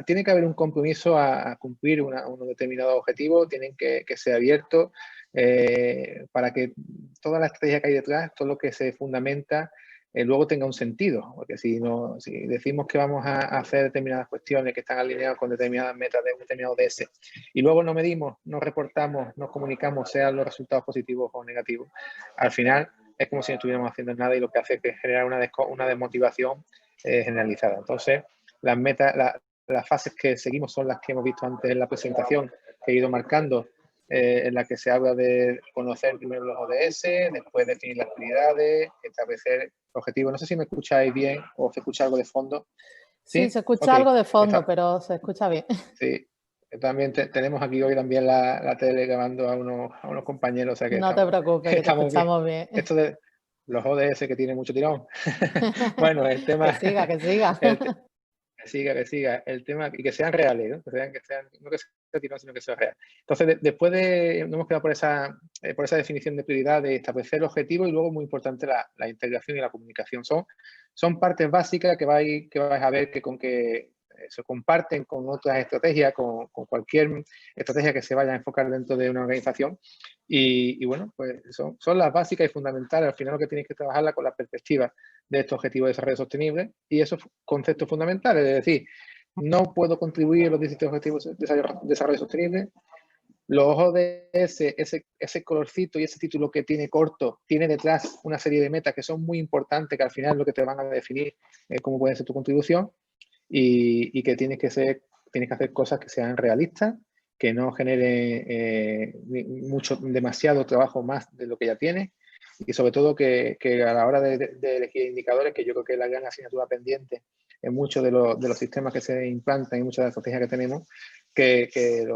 Tiene que haber un compromiso a cumplir unos determinados objetivos, tienen que ser abiertos para que toda la estrategia que hay detrás, todo lo que se fundamenta, luego tenga un sentido. Porque si decimos que vamos a hacer determinadas cuestiones que están alineadas con determinadas metas de un determinado ODS y luego no medimos, no reportamos, no comunicamos, sean los resultados positivos o negativos, al final es como si no estuviéramos haciendo nada y lo que hace es generar una desmotivación generalizada. Entonces, las metas, las fases que seguimos son las que hemos visto antes en la presentación, que he ido marcando, en la que se habla de conocer primero los ODS, después definir las prioridades, establecer objetivos. No sé si me escucháis bien o se escucha algo de fondo. Sí, se escucha algo de fondo, pero se escucha bien. Sí. También tenemos aquí hoy también la tele grabando a unos compañeros. O sea que no te preocupes, que te escuchamos bien. Esto de los ODS que tiene mucho tirón. Bueno, el tema... que siga. Que siga. El tema, y que sean reales, ¿no? Que sean no que sea tirón, sino que sea real. Entonces, después nos hemos quedado por esa definición de prioridad, de establecer el objetivo y luego, muy importante, la integración y la comunicación. Son partes básicas que vais a ver que se comparten con otras estrategias, con cualquier estrategia que se vaya a enfocar dentro de una organización. Y bueno, pues son las básicas y fundamentales. Al final lo que tienes que trabajarla con la perspectiva de estos objetivos de desarrollo sostenible y esos conceptos fundamentales. Es decir, no puedo contribuir a los 17 objetivos de desarrollo sostenible. Los ODS, ese colorcito y ese título que tiene corto, tiene detrás una serie de metas que son muy importantes, que al final es lo que te van a definir cómo puede ser tu contribución y que tienes que hacer cosas que sean realistas, que no generen demasiado trabajo más de lo que ya tienes y sobre todo que a la hora de elegir indicadores, que yo creo que es la gran asignatura pendiente en muchos de los sistemas que se implantan y muchas de las estrategias que tenemos, que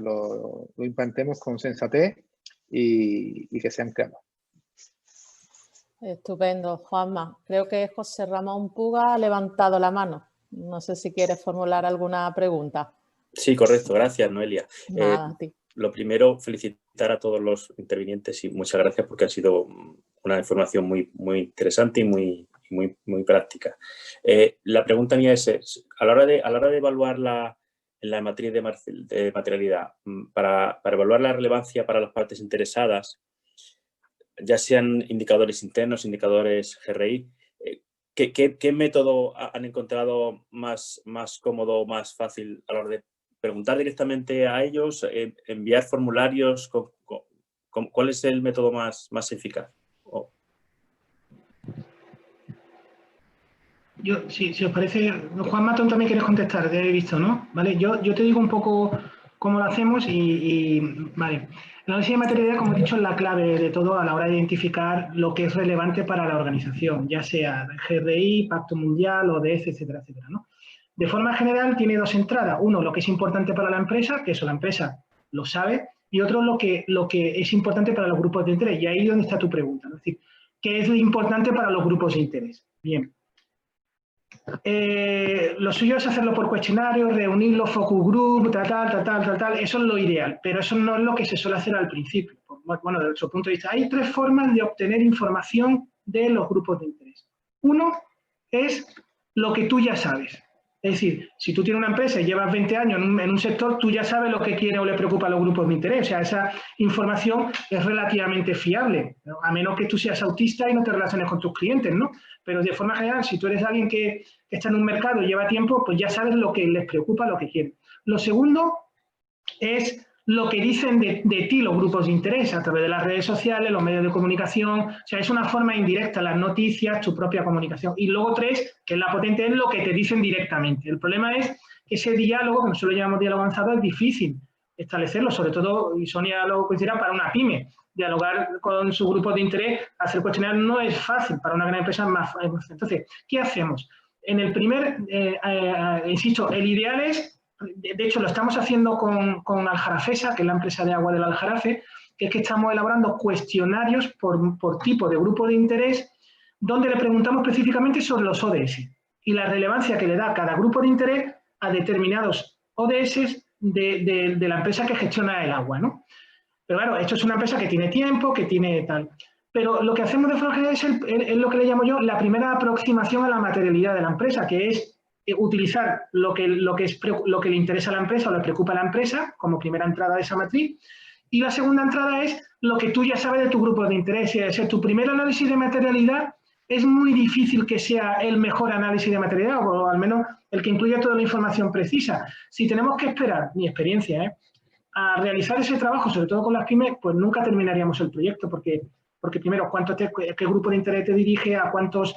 lo implantemos con sensatez y que sean claros. Estupendo, Juanma. Creo que José Ramón Puga ha levantado la mano. No sé si quieres formular alguna pregunta. Sí, correcto. Gracias, Noelia. Nada, a ti. Lo primero, felicitar a todos los intervinientes y muchas gracias porque ha sido una información muy, muy interesante y muy práctica. La pregunta mía es, a la hora de evaluar la matriz de materialidad, para evaluar la relevancia para las partes interesadas, ya sean indicadores internos, indicadores GRI, ¿qué método han encontrado más cómodo, más fácil a la hora de preguntar directamente a ellos, enviar formularios? ¿Cuál es el método más eficaz? Si os parece, Juan Matón también quieres contestar, te he visto, ¿no? Vale, yo te digo un poco cómo lo hacemos vale. La análisis de materialidad, como he dicho, es la clave de todo a la hora de identificar lo que es relevante para la organización, ya sea GRI, Pacto Mundial, ODS, etcétera, etcétera, ¿no? De forma general tiene dos entradas. Uno, lo que es importante para la empresa, que eso la empresa lo sabe, y otro, lo que es importante para los grupos de interés. Y ahí es donde está tu pregunta, ¿no? Es decir, ¿qué es lo importante para los grupos de interés? Bien. Lo suyo es hacerlo por cuestionario, reunirlo, focus group, tal. Eso es lo ideal, pero eso no es lo que se suele hacer al principio. Bueno, desde su punto de vista, hay tres formas de obtener información de los grupos de interés. Uno es lo que tú ya sabes. Es decir, si tú tienes una empresa y llevas 20 años en un sector, tú ya sabes lo que quiere o le preocupa a los grupos de interés. O sea, esa información es relativamente fiable, ¿no? A menos que tú seas autista y no te relaciones con tus clientes, ¿no? Pero de forma general, si tú eres alguien que está en un mercado y lleva tiempo, pues ya sabes lo que les preocupa, lo que quieren. Lo segundo es lo que dicen de ti los grupos de interés a través de las redes sociales, los medios de comunicación. O sea, es una forma indirecta, las noticias, tu propia comunicación. Y luego 3, que es la potente, es lo que te dicen directamente. El problema es que ese diálogo, que nosotros llamamos diálogo avanzado, es difícil establecerlo, sobre todo, y Sonia lo considera, para una pyme. Dialogar con su grupo de interés, hacer cuestionarios no es fácil, para una gran empresa es más fácil. Entonces, ¿qué hacemos? En el primer, insisto, el ideal es... De hecho, lo estamos haciendo con Aljarafesa, que es la empresa de agua del Aljarafe, que es que estamos elaborando cuestionarios por tipo de grupo de interés, donde le preguntamos específicamente sobre los ODS y la relevancia que le da cada grupo de interés a determinados ODS de la empresa que gestiona el agua, ¿no? Pero claro, esto es una empresa que tiene tiempo, que tiene tal. Pero lo que hacemos de forma general es lo que le llamo yo la primera aproximación a la materialidad de la empresa, que es utilizar lo que le interesa a la empresa o le preocupa a la empresa como primera entrada de esa matriz, y la segunda entrada es lo que tú ya sabes de tu grupo de interés. Es decir, tu primer análisis de materialidad es muy difícil que sea el mejor análisis de materialidad, o al menos el que incluya toda la información precisa. Si tenemos que esperar, mi experiencia, a realizar ese trabajo, sobre todo con las pymes, pues nunca terminaríamos el proyecto, porque primero, qué grupo de interés te dirige, a cuántos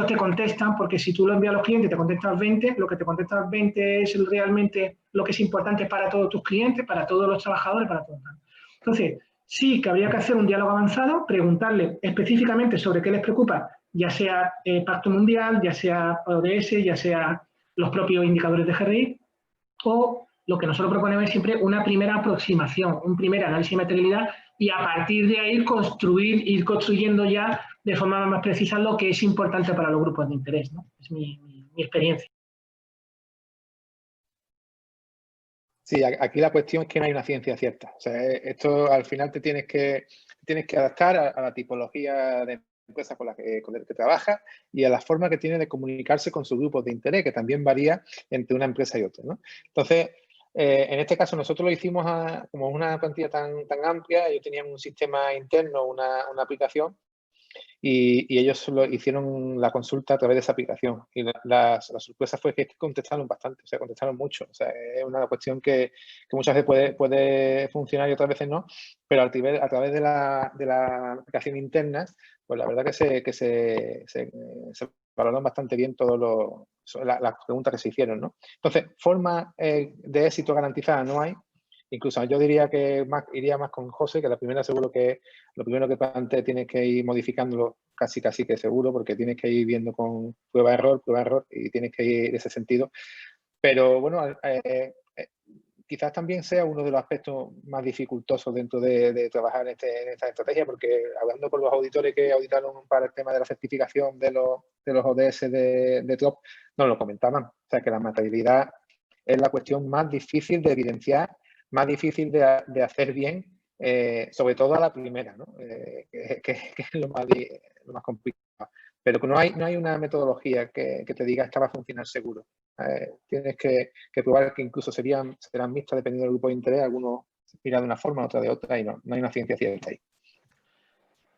te contestan, porque si tú lo envías a los clientes y te contestas 20, lo que te contestas 20 es realmente lo que es importante para todos tus clientes, para todos los trabajadores, para todos. Entonces, sí que habría que hacer un diálogo avanzado, preguntarle específicamente sobre qué les preocupa, ya sea Pacto Mundial, ya sea ODS, ya sea los propios indicadores de GRI, o lo que nosotros proponemos es siempre una primera aproximación, un primer análisis de materialidad, y a partir de ahí ir construyendo ya de forma más precisa lo que es importante para los grupos de interés, ¿no? Es mi experiencia. Sí, aquí la cuestión es que no hay una ciencia cierta. O sea, esto al final te tienes que adaptar a la tipología de empresa con la que trabaja y a la forma que tiene de comunicarse con sus grupos de interés, que también varía entre una empresa y otra, ¿no? Entonces, en este caso nosotros lo hicimos como una plantilla tan amplia. Ellos tenían un sistema interno, una aplicación, y ellos hicieron la consulta a través de esa aplicación. Y la sorpresa fue que contestaron bastante, o sea, contestaron mucho. O sea, es una cuestión que muchas veces puede funcionar y otras veces no, pero a través de la aplicación interna, pues la verdad que se valoraron bastante bien todas las preguntas que se hicieron, ¿no? Entonces, forma de éxito garantizada no hay. Incluso yo diría que iría más con José, que la primera seguro que lo primero que plantee tienes que ir modificándolo casi que seguro, porque tienes que ir viendo con prueba-error, y tienes que ir en ese sentido. Pero bueno, quizás también sea uno de los aspectos más dificultosos dentro de trabajar en esta estrategia, porque hablando con los auditores que auditaron para el tema de la certificación de los ODS de TROP, nos lo comentaban. O sea, que la materialidad es la cuestión más difícil de evidenciar, más difícil de hacer bien, sobre todo a la primera, ¿no? Que es lo más complicado. Pero que no hay una metodología que te diga que va a funcionar seguro. Tienes que probar que incluso serán mixtas dependiendo del grupo de interés. Algunos se miran de una forma, otra de otra, y no hay una ciencia cierta ahí.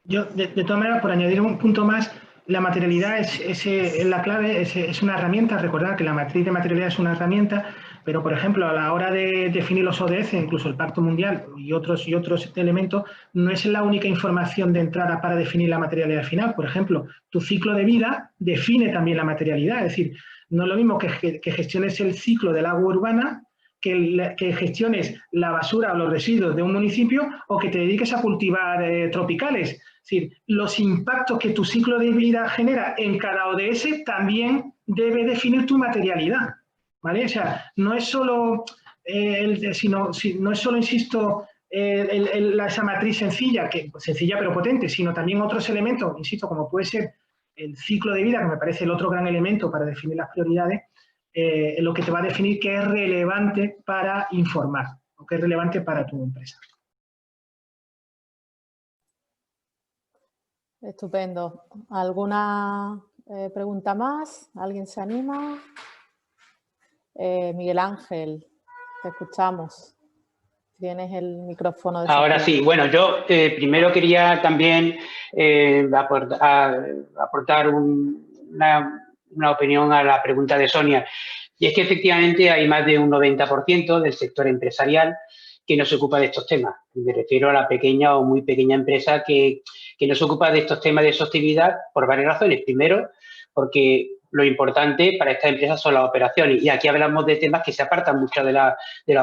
Yo, de todas maneras, por añadir un punto más, la materialidad es la clave, es una herramienta. Recordad que la matriz de materialidad es una herramienta, pero, por ejemplo, a la hora de definir los ODS, incluso el Pacto Mundial y otros elementos, no es la única información de entrada para definir la materialidad final. Por ejemplo, tu ciclo de vida define también la materialidad. Es decir, no es lo mismo que gestiones el ciclo del agua urbana, que gestiones la basura o los residuos de un municipio, o que te dediques a cultivar tropicales. Es decir, los impactos que tu ciclo de vida genera en cada ODS también debe definir tu materialidad, ¿vale? O sea, no es solo, insisto, esa matriz sencilla pero potente, sino también otros elementos, insisto, como puede ser el ciclo de vida, que me parece el otro gran elemento para definir las prioridades, lo que te va a definir qué es relevante para informar o qué es relevante para tu empresa. Estupendo. ¿Alguna pregunta más? ¿Alguien se anima? Miguel Ángel, te escuchamos. Tienes el micrófono de Ahora sí. Bueno, yo primero quería también aportar una opinión a la pregunta de Sonia. Y es que efectivamente hay más de un 90% del sector empresarial que no se ocupa de estos temas. Me refiero a la pequeña o muy pequeña empresa que no se ocupa de estos temas de sostenibilidad por varias razones. Primero, porque lo importante para estas empresas son las operaciones. Y aquí hablamos de temas que se apartan mucho de las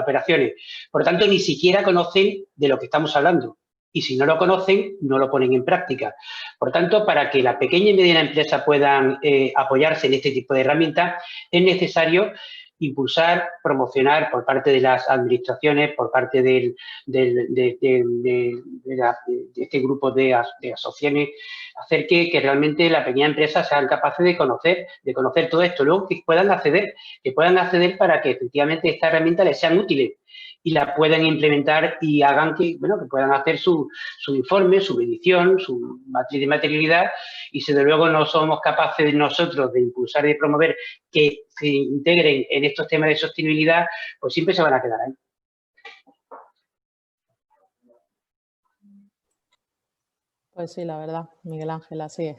operaciones. Por tanto, ni siquiera conocen de lo que estamos hablando. Y si no lo conocen, no lo ponen en práctica. Por tanto, para que la pequeña y mediana empresa puedan apoyarse en este tipo de herramientas, es necesario impulsar, promocionar por parte de las administraciones, por parte de este grupo de asociaciones, hacer que realmente la pequeña empresa sean capaces de conocer todo esto, luego que puedan acceder para que efectivamente estas herramientas les sean útiles y la puedan implementar y hagan que puedan hacer su informe, su medición, su matriz de materialidad, y si de luego no somos capaces nosotros de impulsar y de promover que se integren en estos temas de sostenibilidad, pues siempre se van a quedar ahí. Pues sí, la verdad, Miguel Ángel, así es.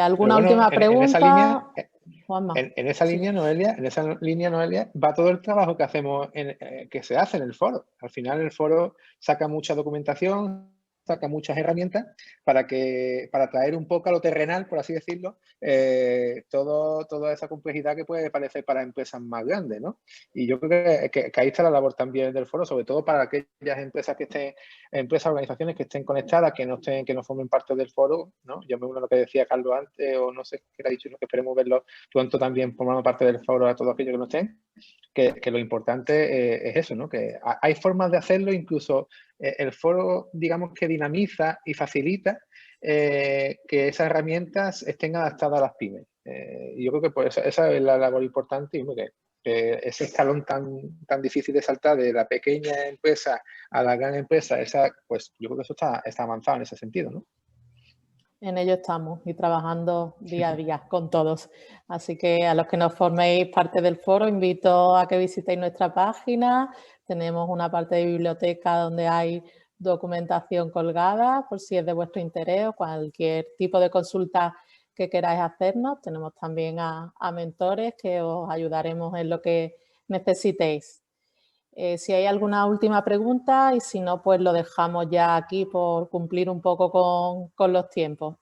¿Alguna última pregunta? En esa línea, Noelia, va todo el trabajo que hacemos, que se hace en el foro. Al final el foro saca mucha documentación, saca muchas herramientas para traer un poco a lo terrenal, por así decirlo, toda esa complejidad que puede parecer para empresas más grandes, ¿no? Y yo creo que ahí está la labor también del foro, sobre todo para aquellas empresas organizaciones que estén conectadas, que no formen parte del foro, ¿no? Yo me uno a lo que decía Carlos antes, o no sé qué le ha dicho, que esperemos verlo pronto también formando parte del foro a todos aquellos que no estén, que lo importante es eso, ¿no? Que hay formas de hacerlo, incluso el foro, digamos, que dinamiza y facilita que esas herramientas estén adaptadas a las pymes. Y yo creo que pues, esa es la labor importante, y que ese escalón tan difícil de saltar de la pequeña empresa a la gran empresa, pues yo creo que eso está avanzado en ese sentido, ¿no? En ello estamos y trabajando día a día con todos. Así que a los que nos forméis parte del foro, invito a que visitéis nuestra página. Tenemos una parte de biblioteca donde hay documentación colgada por si es de vuestro interés o cualquier tipo de consulta que queráis hacernos. Tenemos también a mentores que os ayudaremos en lo que necesitéis. Si hay alguna última pregunta, y si no, pues lo dejamos ya aquí por cumplir un poco con los tiempos.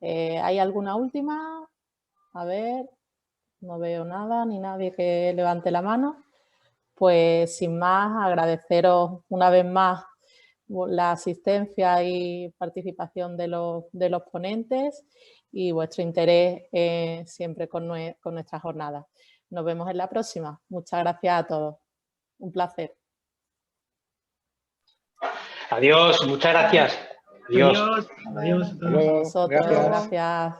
¿Hay alguna última? A ver, no veo nada ni nadie que levante la mano. Pues sin más, agradeceros una vez más la asistencia y participación de los ponentes y vuestro interés siempre con nuestra jornada. Nos vemos en la próxima. Muchas gracias a todos. Un placer. Adiós, muchas gracias. Adiós. Adiós. A vosotros, gracias.